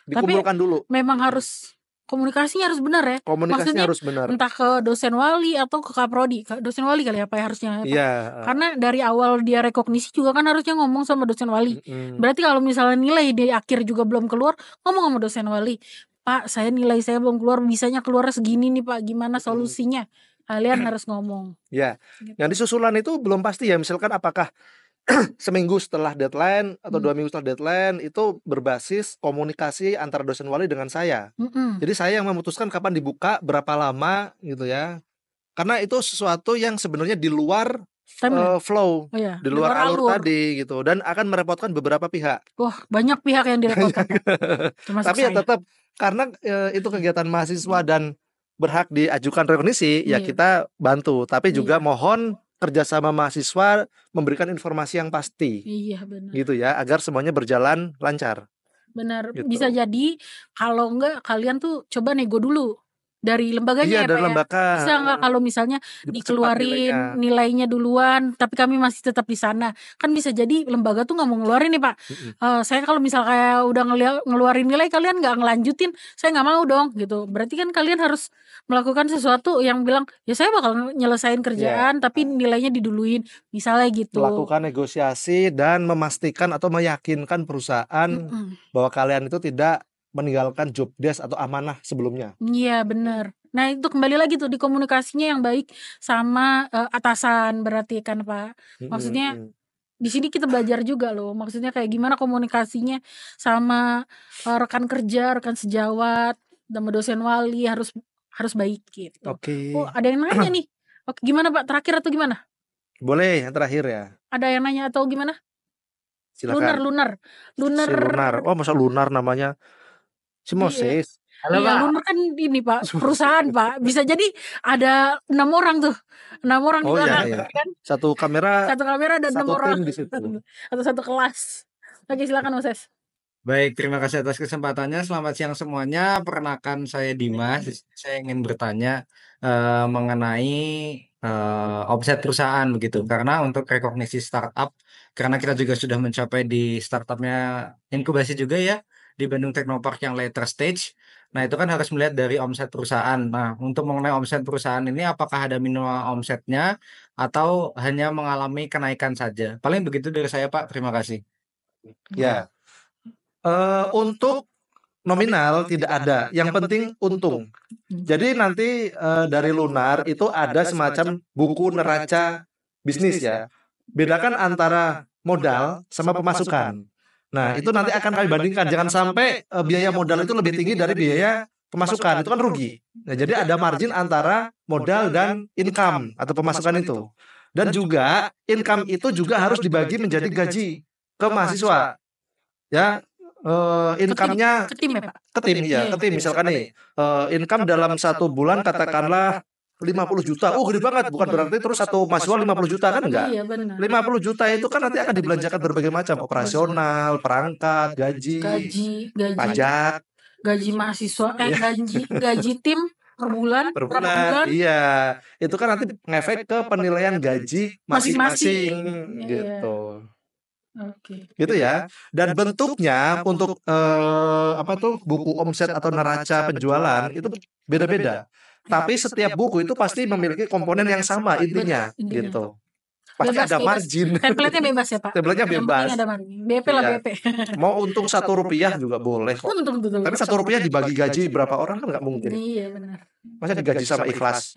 dikumpulkan dulu. Memang harus komunikasinya harus benar ya. Komunikasinya harus benar. Entah ke dosen wali atau ke kaprodi. Dosen wali kali apa ya harusnya. Iya. Karena dari awal dia rekognisi juga kan harusnya ngomong sama dosen wali. Berarti kalau misalnya nilai di akhir juga belum keluar, ngomong sama dosen wali. Pak, nilai saya belum keluar, bisanya keluarnya segini nih Pak, gimana solusinya? Kalian harus ngomong. Ya. Yang di susulan itu belum pasti ya. Misalkan apakah seminggu setelah deadline atau 2 minggu setelah deadline itu berbasis komunikasi antara dosen wali dengan saya. Jadi saya yang memutuskan kapan dibuka, berapa lama gitu ya. Karena itu sesuatu yang sebenarnya di luar flow, di luar alur tadi gitu, dan akan merepotkan beberapa pihak. Wah, banyak pihak yang direpotkan. Tapi ya tetap karena itu kegiatan mahasiswa dan berhak diajukan rekognisi, ya kita bantu. Tapi juga mohon kerjasama mahasiswa memberikan informasi yang pasti. Iya, benar. Gitu ya, agar semuanya berjalan lancar. Benar. Gitu. Bisa jadi kalau enggak kalian tuh coba nego dulu dari lembaganya ya, dari Pak lembaga. Ya. Bisa enggak kalau misalnya dikeluarin nilainya duluan, tapi kami masih tetap di sana. Kan bisa jadi lembaga tuh nggak mau ngeluarin nih, Pak. Saya kalau misal kayak udah ngeluarin nilai, kalian nggak ngelanjutin, saya nggak mau dong gitu. Berarti kan kalian harus melakukan sesuatu yang bilang, ya saya bakal nyelesain kerjaan, tapi nilainya diduluin, misalnya gitu. Melakukan negosiasi dan memastikan atau meyakinkan perusahaan bahwa kalian itu tidak meninggalkan job desk atau amanah sebelumnya. Iya, benar. Nah, itu kembali lagi tuh di komunikasinya yang baik sama atasan, berarti kan Pak. Maksudnya di sini kita belajar juga loh. Maksudnya kayak gimana komunikasinya sama rekan kerja, rekan sejawat, sama dosen wali, harus harus baik gitu. Oke. Oh, ada yang nanya nih. Oke, gimana Pak? Terakhir atau gimana? Boleh yang terakhir ya. Ada yang nanya atau gimana? Silakan. Lunar. Si Lunar. Oh, masa Lunar namanya? Si Iya. Moses. Halo Iya, Pak. Lunar kan ini Pak, perusahaan Pak. Bisa jadi ada 6 orang tuh. 6 orang di Oh iya, belakang iya. kan. Satu kamera, Satu kamera dan 6 satu orang. tim di situ. Atau satu kelas. Oke, silakan Moses. Baik, terima kasih atas kesempatannya. Selamat siang semuanya. Perkenalkan saya Dimas. Saya ingin bertanya mengenai omset perusahaan begitu. Karena untuk rekognisi startup, karena kita juga sudah mencapai di startupnya inkubasi juga ya di Bandung Technopark yang later stage. Nah, itu kan harus melihat dari omset perusahaan. Nah, untuk mengenai omset perusahaan ini apakah ada minimal omsetnya atau hanya mengalami kenaikan saja? Paling begitu dari saya, Pak. Terima kasih. Ya. Untuk nominal tidak ada. Yang penting untung. Jadi nanti dari Lunar itu ada semacam buku neraca bisnis ya. Bedakan antara modal sama pemasukan. Nah, itu nanti akan kami bandingkan. Jangan sampai biaya modal itu lebih tinggi dari biaya pemasukan. Itu kan rugi. Nah, jadi ada margin antara modal dan income atau pemasukan itu. Dan juga income itu juga harus dibagi menjadi gaji ke mahasiswa. Ya, income-nya Ke tim ya Pak? ke tim ya, ke tim misalkan nih income dalam satu bulan katakanlah 50 juta. Oh, gede banget. Bukan berarti terus satu mahasiswa 50 juta kan enggak. Iya benar. 50 juta itu kan nanti akan dibelanjakan berbagai macam, operasional, perangkat, gaji, pajak, gaji mahasiswa, gaji tim per bulan. per bulan. Iya, itu kan nanti ngefek ke penilaian gaji masing-masing gitu. Oke. Gitu ya. Dan bentuknya untuk apa tuh buku omset atau neraca penjualan itu beda-beda. Tapi setiap buku itu pasti memiliki komponen yang sama intinya gitu. Pasti Bebas, ada bebas. margin. Template-nya bebas ya Pak? Template-nya Yang bebas. penting ada margin. BP lah Iya. BP. Mau untung Rp1 juga boleh kok. Betul. Tapi Rp1 dibagi gaji berapa orang kan nggak mungkin. Iya benar. Masa digaji sama ikhlas?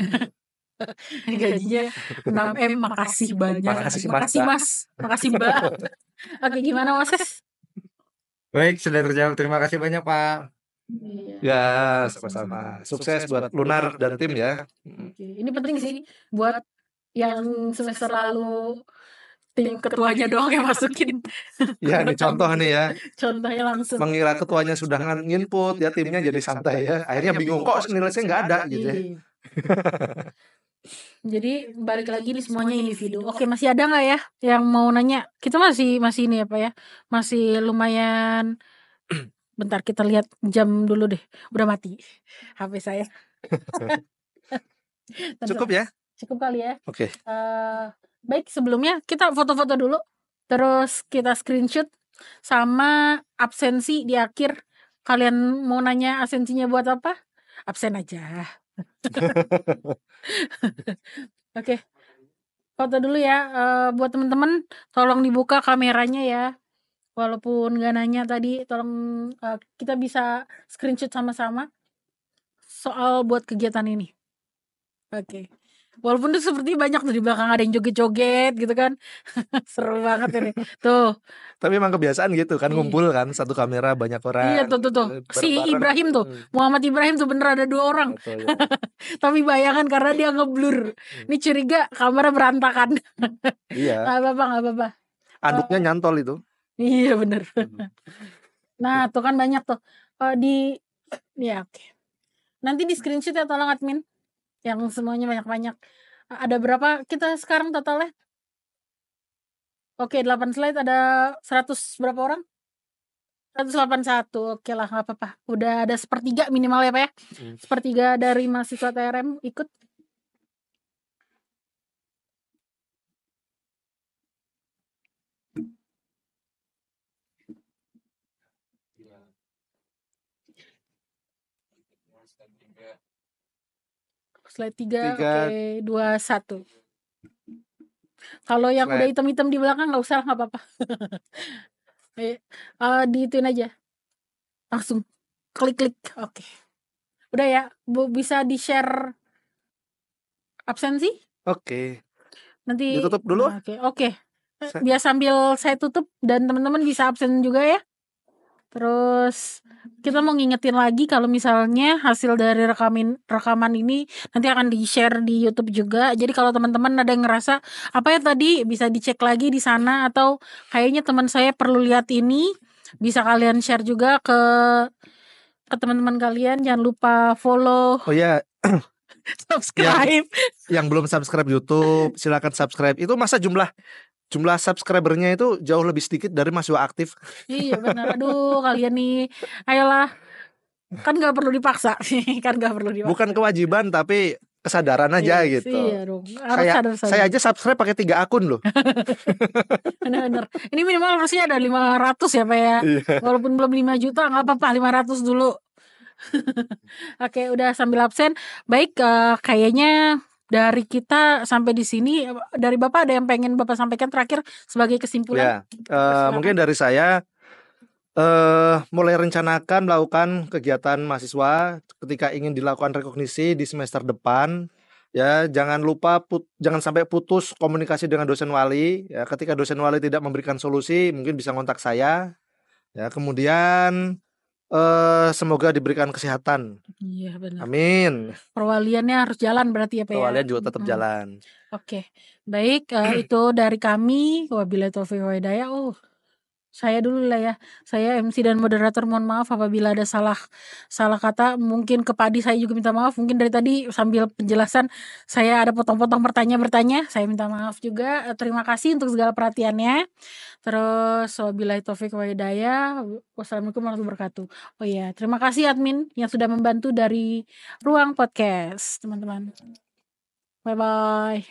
Gajinya 6M, makasih banyak. Makasih, Mas. Makasih Mbak. Oke, gimana Moses? Baik, sudah terjawab. Terima kasih banyak, Pak. Iya. Ya, sama-sama. Sukses buat Lunar dan tim ya. Oke. Ini penting sih buat yang semester lalu tim ketuanya doang yang masukin. Ya, ini contoh nih ya. Contohnya langsung. Mengira ketuanya sudah nginput ya, timnya jadi santai ya. Akhirnya bingung kok nilai saya nggak ada gitu ya. Iya. Jadi balik lagi nih semuanya individu. Oke, masih ada nggak ya yang mau nanya? Kita masih ini apa ya? Masih lumayan. Bentar kita lihat jam dulu deh. Udah mati HP saya. Cukup ya? Cukup kali ya. Oke. Baik, sebelumnya kita foto-foto dulu. Terus kita screenshot sama absensi di akhir. Kalian mau nanya absensinya buat apa? Absen aja. Oke. Foto dulu ya. Buat teman-teman tolong dibuka kameranya ya. Walaupun gak nanya tadi, tolong kita bisa screenshot sama-sama soal buat kegiatan ini. Oke. Walaupun itu seperti banyak tuh di belakang ada yang joget-joget gitu kan. Seru banget ini. Tuh. Tapi emang kebiasaan gitu kan, ngumpul kan satu kamera banyak orang. Iya tuh. Si bareng-bareng. Ibrahim tuh, Muhammad Ibrahim tuh bener ada 2 orang. Betul, ya. Tapi bayangan karena dia ngeblur. Ini curiga kamera berantakan. Iya. Gak apa-apa. Anduknya nyantol itu. Iya bener. Nah tuh kan banyak tuh ya oke. Nanti di screenshot ya tolong admin. Yang semuanya banyak-banyak. Ada berapa kita sekarang totalnya? Oke, 8 slide ada 100 berapa orang? 181. Oke lah, gak apa-apa. Udah ada 1/3 minimal ya Pak ya. 1/3 dari mahasiswa TRM ikut. Slide 3, oke, 21. Kalau yang udah hitam-hitam di belakang nggak usah, nggak apa-apa. Diituin aja, langsung klik. Oke. Udah ya, Bu, bisa di share absensi? Oke. Nanti ditutup dulu. Oke. Biar sambil saya tutup dan teman-teman bisa absen juga ya. Terus kita mau ngingetin lagi kalau misalnya hasil dari rekaman ini nanti akan di-share di YouTube juga. Jadi kalau teman-teman ada yang ngerasa apa ya tadi, bisa dicek lagi di sana, atau kayaknya teman saya perlu lihat ini, bisa kalian share juga ke teman-teman kalian. Jangan lupa follow, Oh ya, subscribe. yang belum subscribe YouTube, silakan subscribe. Itu masa jumlah subscribernya itu jauh lebih sedikit dari mahasiswa aktif. Iya benar. Aduh, kalian nih, ayolah, kan nggak perlu dipaksa. Kan nggak perlu dipaksa. Bukan kewajiban tapi kesadaran aja Yes, gitu. iya dong. Harus sadar-sadar. Saya aja subscribe pakai 3 akun loh. Bener-bener. Ini minimal harusnya ada 500 ya Pak ya. Iya. Walaupun belum 5 juta nggak apa-apa, 500 dulu. Oke, udah sambil absen. Baik, kayaknya dari kita sampai di sini. Dari Bapak ada yang pengen Bapak sampaikan terakhir sebagai kesimpulan? Ya, mungkin dari saya mulai rencanakan melakukan kegiatan mahasiswa ketika ingin dilakukan rekognisi di semester depan. Ya, jangan lupa jangan sampai putus komunikasi dengan dosen wali. Ya, ketika dosen wali tidak memberikan solusi, mungkin bisa kontak saya. Ya, kemudian semoga diberikan kesehatan. Iya benar. Amin. Perwaliannya harus jalan berarti ya Pak ya. Perwalian juga tetap jalan. Oke, baik, itu dari kami. Wabillahi taufiq wal hidayah. Saya dulu lah ya. Saya MC dan moderator, mohon maaf apabila ada salah kata. Mungkin ke Padi saya juga minta maaf. Mungkin dari tadi sambil penjelasan saya ada potong-potong bertanya. Saya minta maaf juga. Terima kasih untuk segala perhatiannya. Terus wabillahi taufiq wal hidayah. Wassalamualaikum warahmatullahi wabarakatuh. Oh iya, terima kasih admin yang sudah membantu dari Ruang Podcast, teman-teman. Bye bye.